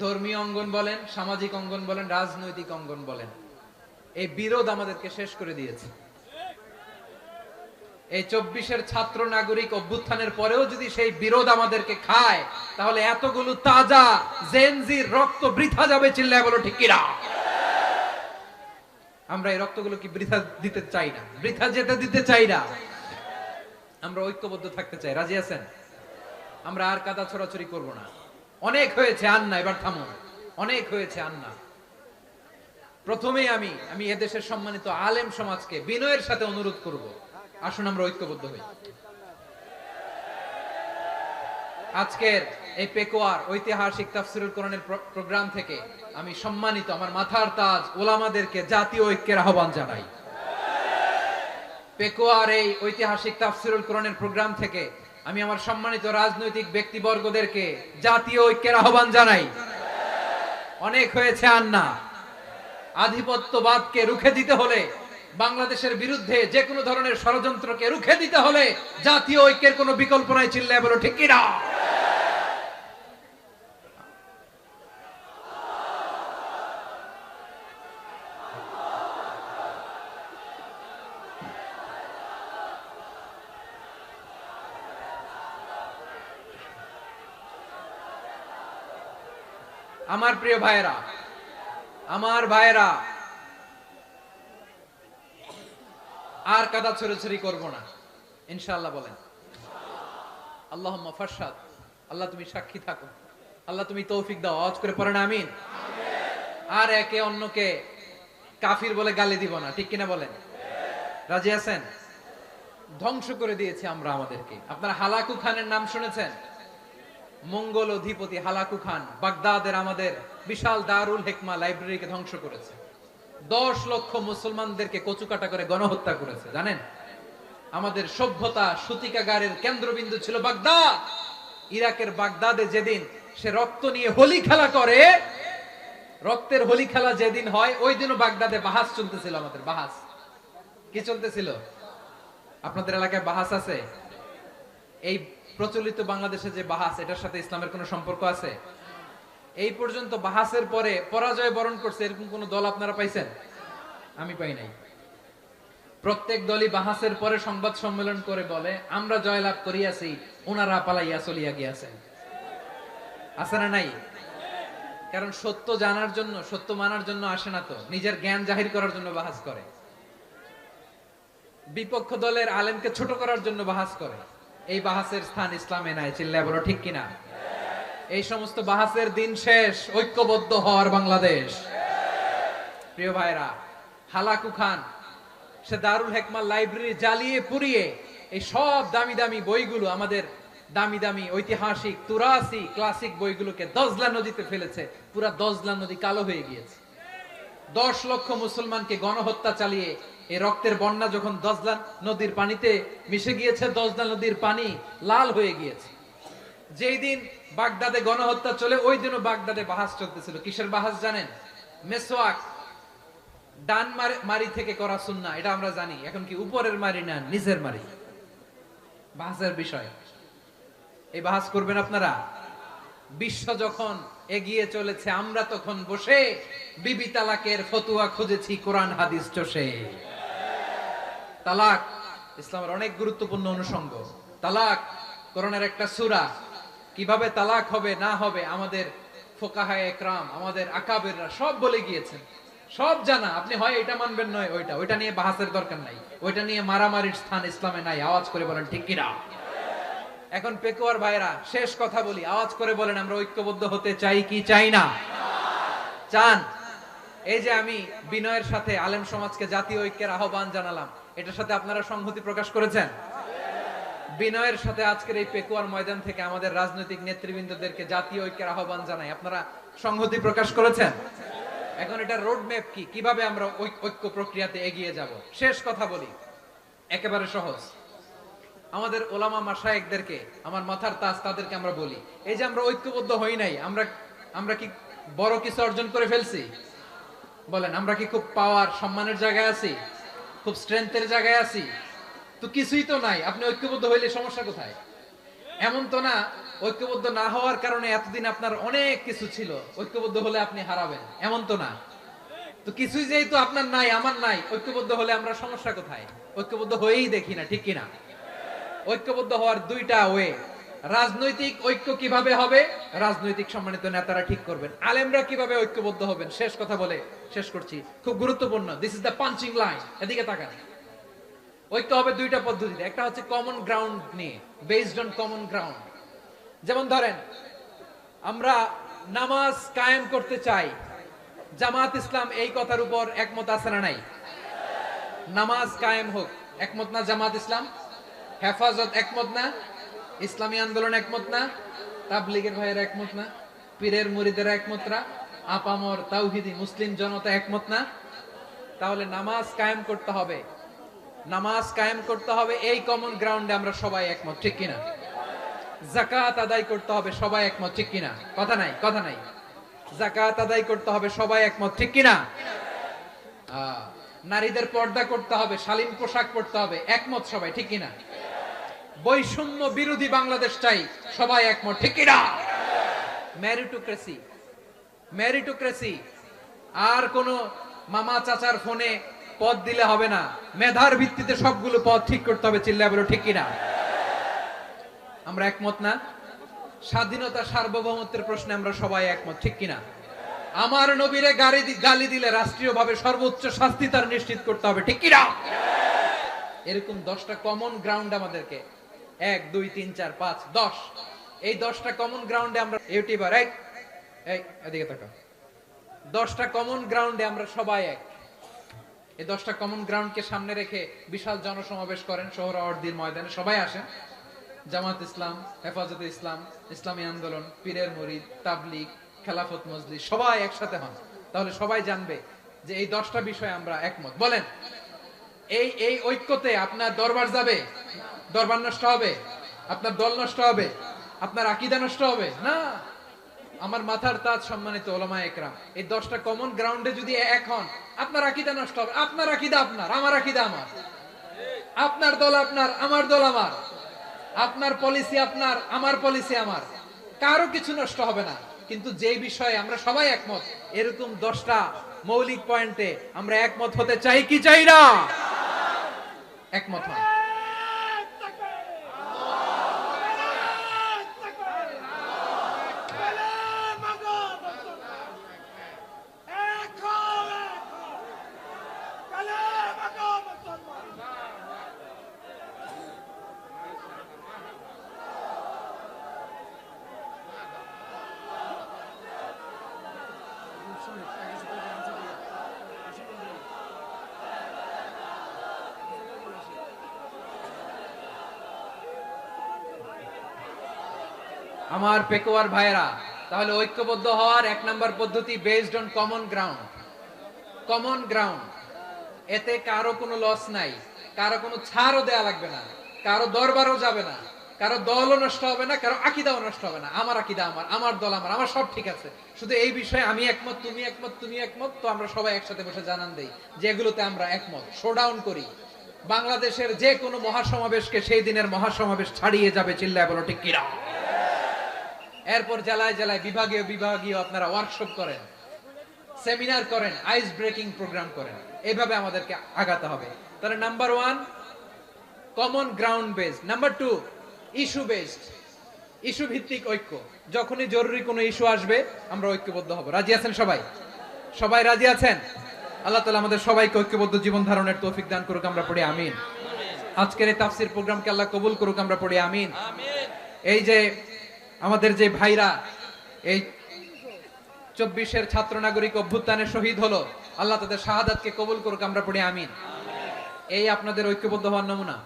ধর্মীয় অঙ্গন বলেন, সামাজিক অঙ্গন বলেন, রাজনৈতিক অঙ্গন বলেন, এই বিরোধ আমাদেরকে শেষ করে দিয়েছে। এই 24-এর ছাত্র নাগরিক অভ্যুত্থানের পরেও যদি সেই বিরোধ আমাদেরকে খায়, তাহলে এতগুলো তাজা জেনজির রক্ত বৃথা যাবে। চিল্লায় বলো ঠিক কিনা? আমরা এই রক্তগুলো কি বৃথা দিতে চাই না, বৃথা যেতে দিতে চাই না। আমরা ঐক্যবদ্ধ থাকতে চাই। রাজি আছেন? আমরা আর কাদা ছড়াছড়ি করব না। অনেক হয়েছে আন্না, এবার থামুন। অনেক হয়েছে আন্না। প্রথমেই আমি এদেশের সম্মানিত আলেম সমাজকে বিনয়ের সাথে অনুরোধ করব, আসুন আমরা ঐক্যবদ্ধ হই। আজকের এই পেকুয়ার ঐতিহাসিক তাফসীরুল কোরআনের প্রোগ্রাম থেকে আমি সম্মানিত আমার মাথার তাজ ওলামাদেরকে জাতীয় ঐক্যের আহ্বান জানাই। পেকুয়ার এই ঐতিহাসিক তাফসীরুল কোরআনের প্রোগ্রাম থেকে আমি আমার সম্মানিত রাজনৈতিক ব্যক্তিবর্গদেরকে জাতীয় ঐক্যের আহ্বান জানাই। অনেক হয়েছে আন্না। আধিপত্যবাদকে রুখে দিতে হলে, বাংলাদেশের বিরুদ্ধে যে কোনো ধরনের ষড়যন্ত্রকে রুখে দিতে হলে জাতীয় ঐক্যের কোনো বিকল্প নাই। চিল্লায় বলো ঠিক কিনা? আমার প্রিয় ভাইয়েরা, আমার ভাইয়েরা, আর কাদা ছড়াছড়ি করব না ইনশাআল্লাহ বলেন। আল্লাহুম্মা ফারশাদ, আল্লাহ তুমি সাক্ষী থাকো, আল্লাহ তুমি তৌফিক দাও। আওয়াজ করে পড়েন আমিন। আর একে অন্যকে কাফির বলে গালি দিব না, ঠিক কিনা বলেন? রাজি আছেন? ধ্বংস করে দিয়েছি আমরা আমাদেরকে। আপনারা হালাকু খানের নাম শুনেছেন? মঙ্গল অধিপতি হালাকু খান বাগদাদের আমাদের বিশাল দারুল হিকমা লাইব্রেরিকে ধ্বংস করেছে। 10 লক্ষ মুসলমানদেরকে কচুকাটা করে গণহত্যা করেছে। জানেন, আমাদের সভ্যতা সূতিকাগারের কেন্দ্রবিন্দু ছিল বাগদাদ। ইরাকের বাগদাদে যেদিন সে রক্ত নিয়ে হোলি খেলা করে, রক্তের হোলি খেলা যেদিন হয়, ওই দিনও বাগদাদে বাহাস চলতেছিল। আমাদের বাহাস কি চলতেছিল? আপনাদের এলাকায় বাহাস আছে? এই প্রচলিত বাংলাদেশে যে বাহাস, এটার সাথে ইসলামের কোনো সম্পর্ক আছে? এই পর্যন্ত বাহাসের পরে পরাজয় বরণ করছে এরকম কোন দল আপনারা পাইছেন? আমি পাই নাই। প্রত্যেক দলই বাহাসের পরে সংবাদ সম্মেলন করে বলে, আমরা জয়লাভ করিয়াছি, ওনারা পালাইয়া চলিয়া গিয়াছেন। আছে না নাই? কারণ সত্য জানার জন্য, সত্য মানার জন্য আসে না তো, নিজের জ্ঞান জাহির করার জন্য বাহাস করে। বিপক্ষ দলের আলেমকে ছোট করার জন্য বাহাস করে। এই বাহাসের স্থান ইসলামে নাই। চিল্লায় বলো ঠিক কিনা? এই সমস্ত বাহাসের দিন শেষ। ঐক্যবদ্ধ হওয়ার বাংলাদেশ। প্রিয় ভাইরা, হালাকু খান সে দারুল হিকমা লাইব্রেরি জ্বালিয়ে পুড়িয়ে এই সব দামি দামি বইগুলো, আমাদের দামি দামি ঐতিহাসিক তুরাসি ক্লাসিক বইগুলোকে দজলা নদীতে ফেলেছে। পুরা দজলা নদী কালো হয়ে গিয়েছে। 10 লক্ষ মুসলমানকে গণহত্যা চালিয়ে এই রক্তের বন্যা যখন দজলা নদীর পানিতে মিশে গিয়েছে, দজলা নদীর পানি লাল হয়ে গিয়েছে। যেই দিন বাগদাদে গণহত্যা চলে, ওই দিনও বাগদাদে বাহাস চলতেছিল। কিসের বাহাস জানেন? মেসওয়াক, ডান মারি থেকে করা সুন্নাহ, এটা আমরা জানি। এখন কি উপরের মারি না নিচের মারি? বাহাসের বিষয়। এই বাহাস করবেন আপনারা? বিশ্ব যখন এগিয়ে চলেছে, আমরা তখন বসে বিবি তালাকের ফতুয়া খুঁজেছি কোরআন হাদিস চষে। তালাক ইসলামের অনেক গুরুত্বপূর্ণ অনুষঙ্গ। তালাক কোরআনের একটা সূরা। কিভাবে তালাক হবে না হবে আমাদের ফুকাহায়ে একরাম, আমাদের আকাবেররা সব বলে গিয়েছেন, সব জানা। আপনি হয় এটা মানবেন, নয় ওইটা। ওইটা নিয়ে বাহাসের দরকার নাই, ওইটা নিয়ে মারামারির স্থান ইসলামে নাই। আওয়াজ করে বলেন ঠিক কিনা? এখন পেকুয়ার ভাইরা, শেষ কথা বলি, আওয়াজ করে বলেন আমরা ঐক্যবদ্ধ হতে চাই কি চাই না? চান? এই যে আমি বিনয়ের সাথে আলেম সমাজকে জাতীয় ঐক্যের আহ্বান জানালাম, এটার সাথে আপনারা সংহতি প্রকাশ করেছেন? বিনয়ের সাথে আজকের এই পেকুয়ার ময়দান থেকে আমাদের রাজনৈতিক নেতৃবৃন্দদেরকে জাতীয় ঐক্যের আহ্বান জানাই, আপনারা সংহতি প্রকাশ করেছেন? এখন এটা রোড ম্যাপ কি, কিভাবে আমরা ঐক্য প্রক্রিয়াতে এগিয়ে যাব? শেষ কথা বলি, একেবারে সহজ। আমাদের ওলামা মাশায়েখদেরকে, আমার মাথার তাজ, তাদেরকে আমরা বলি, এই যে আমরা ঐক্যবদ্ধ হই নাই, আমরা কি বড় কিছু অর্জন করে ফেলছি? বলেন, আমরা কি খুব পাওয়ার সম্মানের জায়গায় আছি? খুব স্ট্রেংথের জায়গায় আছি? তো কিছুই তো নাই। আপনি ঐক্যবদ্ধ হইলে সমস্যা কোথায়? এমন তো না ঐক্যবদ্ধ না হওয়ার কারণে এতদিন আপনার অনেক কিছু ছিল, ঐক্যবদ্ধ হলে আপনি হারাবেন, এমন তো না। তো কিছুই যেহেতু আপনার নাই, আমার নাই, ঐক্যবদ্ধ হলে আমরা সমস্যা কোথায়? ঐক্যবদ্ধ হয়েই দেখি না, ঠিক কিনা? ঐক্যবদ্ধ হওয়ার দুইটা ওয়ে। রাজনৈতিক ঐক্য কিভাবে হবে? রাজনৈতিক সম্মানিত নেতারা ঠিক করবেন। আলেমরা কিভাবে ঐক্যবদ্ধ হবেন? শেষ কথা বলে শেষ করছি, খুব গুরুত্বপূর্ণ। This is the punching line. এদিকে তাকান। ঐক্য হবে দুইটা পদ্ধতিতে। একটা হচ্ছে কমন গ্রাউন্ড নিয়ে, বেসড অন কমন গ্রাউন্ড। যেমন ধরেন, আমরা নামাজ কায়েম করতে চাই, জামাত ইসলাম এই কথার উপর একমত আছে না নাই? নামাজ কায়েম হোক, একমত না জামাত ইসলাম? হেফাজত একমত না? ইসলামী আন্দোলন একমত না? তাবলীগের ভাইয়েরা একমত না? পীরের মুরিদেরা একমত না? আপামর তাওহীদি মুসলিম জনতা একমত না? তাহলে নামাজ কায়েম করতে হবে। নামাজ কায়েম করতে হবে এই কমন গ্রাউন্ডে আমরা সবাই একমত, ঠিক কিনা? যাকাত আদায় করতে হবে, সবাই একমত, ঠিক কিনা? কথা নাই, কথা নাই। যাকাত আদায় করতে হবে, সবাই একমত, ঠিক কিনা? নারীদের পর্দা করতে হবে, শালীন পোশাক পরতে হবে, একমত সবাই, ঠিক কিনা? বৈষম্য বিরোধী বাংলাদেশ চাই, সবাই একমত, ঠিক কিনা? Meritocracy, meritocracy. আর কোন মামা চাচার ফোনে পদ দিলে হবে না, মেধার ভিত্তিতে সবগুলো পদ ঠিক করতে হবে। চিল্লায় বলো ঠিক কিনা? আমরা একমত না? স্বাধীনতা সার্বভৌমত্বের প্রশ্নে আমরা সবাই একমত, ঠিক কিনা? আমার নবীরে গালি দিলে রাষ্ট্রীয়ভাবে সর্বোচ্চ শাস্তি তার নিশ্চিত করতে হবে, ঠিক কিনা? এরকম 10টা কমন গ্রাউন্ড আমাদেরকে, 1 2 3 4 5 10, এই 10টা কমন গ্রাউন্ডে আমরা ইউটিউবার এদিকে তাকাও, 10টা কমন গ্রাউন্ডে আমরা সবাই এক। এই 10টা কমন গ্রাউন্ডকে সামনে রেখে বিশাল জনসমাবেশ করেন সোহরাওয়ার্দীর ময়দানে, সবাই আসেন। জামাত ইসলাম, হেফাজতে ইসলাম, ইসলামী আন্দোলন, পীরের মুরিদ, তাবলিগ, খেলাফত মজলিস সবাই একসাথে হন, তাহলে সবাই জানবে যে এই 10টা বিষয়ে আমরা একমত। বলেন, এই এই ঐক্যতে আপনার দরবার যাবে? দরবার নষ্ট হবে? আপনার দল নষ্ট হবে? আপনার আকীদা নষ্ট হবে? না। আমার মাথার তাজ সম্মানিত ওলামা একরাম, এই 10টা কমন গ্রাউন্ডে যদি এক হন, আপনার আকীদা নষ্ট হবে? আপনার আকীদা আপনার, আমার আকীদা আমার, আপনার দল আপনার, আমার দল আমার, আপনার পলিসি আপনার, আমার পলিসি আমার, কারো কিছু নষ্ট হবে না। কিন্তু যে বিষয়ে আমরা সবাই একমত, এরকম 10টা মৌলিক পয়েন্টে আমরা একমত হতে চাই কি চাই না? একমত হন। আমার পেকুয়ার ভাইরা, তাহলে ঐক্যবদ্ধ হওয়ার 1 নাম্বার পদ্ধতি based on common ground. Common ground, এতে কারো কোনো লস নাই, কারো কোনো ছাড়ও দেয়া লাগবে না, কারো দরবারও যাবে না, কারো দলও নষ্ট হবে না, কারো আকীদাও নষ্ট হবে না। আমার আকীদা আমার, আমার দল আমার, আমার সব ঠিক আছে। শুধু এই বিষয়ে আমি একমত, তুমি একমত, তুমি একমত, তো আমরা সবাই একসাথে বসে জানান দেই যে এগুলোতে আমরা একমত। শোডাউন করি। বাংলাদেশের যে কোনো মহাসমাবেশকে সেই দিনের মহাসমাবেশ ছাড়িয়ে যাবে। চিল্লায় বলো ঠিক কিনা? এরপর জেলায় জেলায় বিভাগীয় বিভাগীয় আপনারা ওয়ার্কশপ করেন, সেমিনার করেন, আইস ব্রেকিং প্রোগ্রাম করেন। এইভাবে আমাদেরকে আগাতে হবে। তাহলে number 1 common ground based, number 2 issue based, issue ভিত্তিক ঐক্য। যখনই জরুরি কোনো ইস্যু আসবে আমরা ঐক্যবদ্ধ হব। রাজি আছেন সবাই? সবাই রাজি আছেন? আল্লাহ তাআলা আমাদের সবাইকে ঐক্যবদ্ধ জীবন ধারণের তৌফিক দান করুক, আমরা পড়ি আমিন। আজকের এই তাফসীর প্রোগ্রামকে আল্লাহ কবুল করুক, আমরা পড়ি আমিন। এই যে আমাদের যে ভাইরা এই 24-এর ছাত্র নাগরিক অভ্যুত্থানে শহীদ হলো, আল্লাহ তাদের শাহাদাতকে কবুল করুক, আমরা পড়ি আমিন। এই আপনাদের ঐক্যবদ্ধ হওয়ার নমুনা।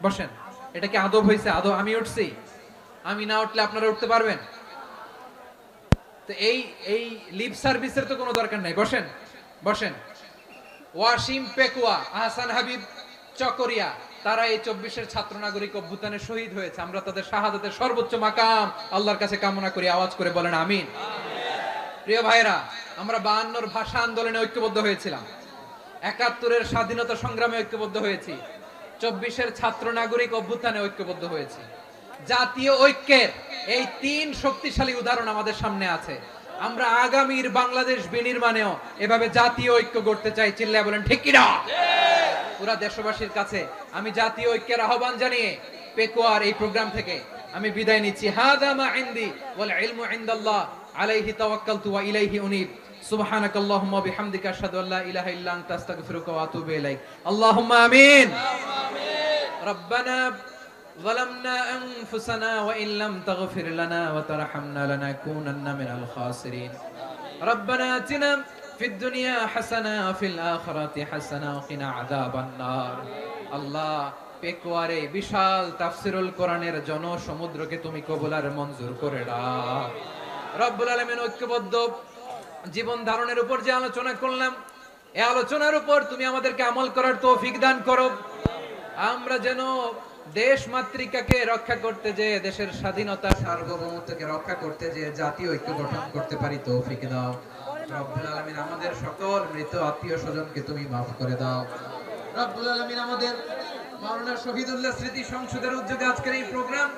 বসেন। এটা কি আদব হয়েছে? আদব আমি উঠছি, আমি না উঠলে আপনারা উঠতে পারবেন? তো এই এই লিপ সার্ভিসের তো কোনো দরকার নাই। বসেন, বসেন। ওয়াসিম পেকুয়া, আহসান হাবিব চকরিয়া, তারা এই 24-এর ছাত্র নাগরিক অভ্যুত্থানে শহীদ হয়েছে। আমরা তাদের শাহাদাতের সর্বোচ্চ মাকাম আল্লাহর কাছে কামনা করি। আওয়াজ করে বলেন আমিন। প্রিয় ভাইরা, আমরা 52-র ভাষা আন্দোলনে ঐক্যবদ্ধ হয়েছিলাম, 71-এর স্বাধীনতা সংগ্রামে ঐক্যবদ্ধ হয়েছি, 24-এর ছাত্র নাগরিক অভ্যুত্থানে ঐক্যবদ্ধ হয়েছি। জাতীয় ঐক্যের এই 3 শক্তিশালী উদাহরণ আমাদের সামনে আছে। আমরা আগামীর বাংলাদেশ বিনির্মাণেও এভাবে জাতীয় ঐক্য গড়তে চাই। চিল্লায় বলেন ঠিক কিনা? পুরা দেশবাসীর কাছে আমি জাতীয় ঐক্যের আহ্বান জানিয়ে পেকুয়ার এই প্রোগ্রাম থেকে আমি বিদায় নিচ্ছি। হাদা মা ইনদি ওয়াল ইলমু ইনদাল্লাহ আলাইহি তাওয়াক্কালতু ওয়া ইলাইহি উনীব। সুবহানাকাল্লাহুম্মা বিহামদিকা আশহাদু আল্লা ইলাহা ইল্লা আনতা আস্তাগফিরুকা ওয়া আতুবু ইলাইক। আল্লাহুম্মা আমিন। রব্বানা ظلمنا أنفسنا وإن لم تغفر لنا وترحمنا لنكونن من الخاسرين. ربنا آتنا في الدنيا حسنة وفي الآخرة حسنة وقنا عذاب النار. الله পেকুয়ারে বিশাল তাফসিরুল কোরআনের জনসমুদ্রকে তুমি কবুল আর মঞ্জুর করে দাও। রব্বুল আলামিন, ঐক্যবদ্ধ জীবন ধারণের উপর যে আলোচনা করলাম, এই আলোচনার উপর তুমি আমাদেরকে আমল করার তৌফিক দান করো। আমরা যেন দেশ মাতৃকাকে রক্ষা করতে যে, দেশের স্বাধীনতা সার্বভৌমত্বকে রক্ষা করতে যে জাতীয় ঐক্য গঠন করতে পারি তৌফিক দাও। রব্বুল আলামিন, আমাদের সকল মৃত আত্মীয় স্বজনকে তুমি মাফ করে দাও। রব্বুল আলামিন, আমাদের মাওলানা শহীদুল্লাহ স্মৃতি সংসদের উদ্যোগে আজকের এই প্রোগ্রাম,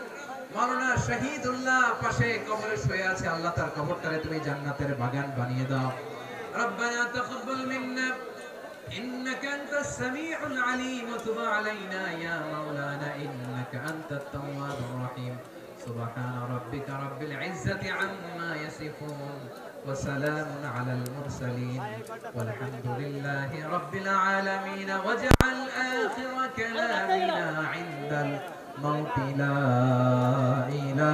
মাওলানা শহীদুল্লাহ পাশে কবরে শুয়ে আছে, আল্লাহ তার কবরটারে তুমি জান্নাতের বাগান বানিয়ে দাও। রব্বানা তাকাব্বাল মিন্না إنك أنت السميع العليم وتب علينا يا مولانا إنك أنت التواب الرحيم. سبحان ربك رب العزة عما يصفون وسلام على المرسلين والحمد لله رب العالمين. واجعل آخر كلامنا عند الموت لا إله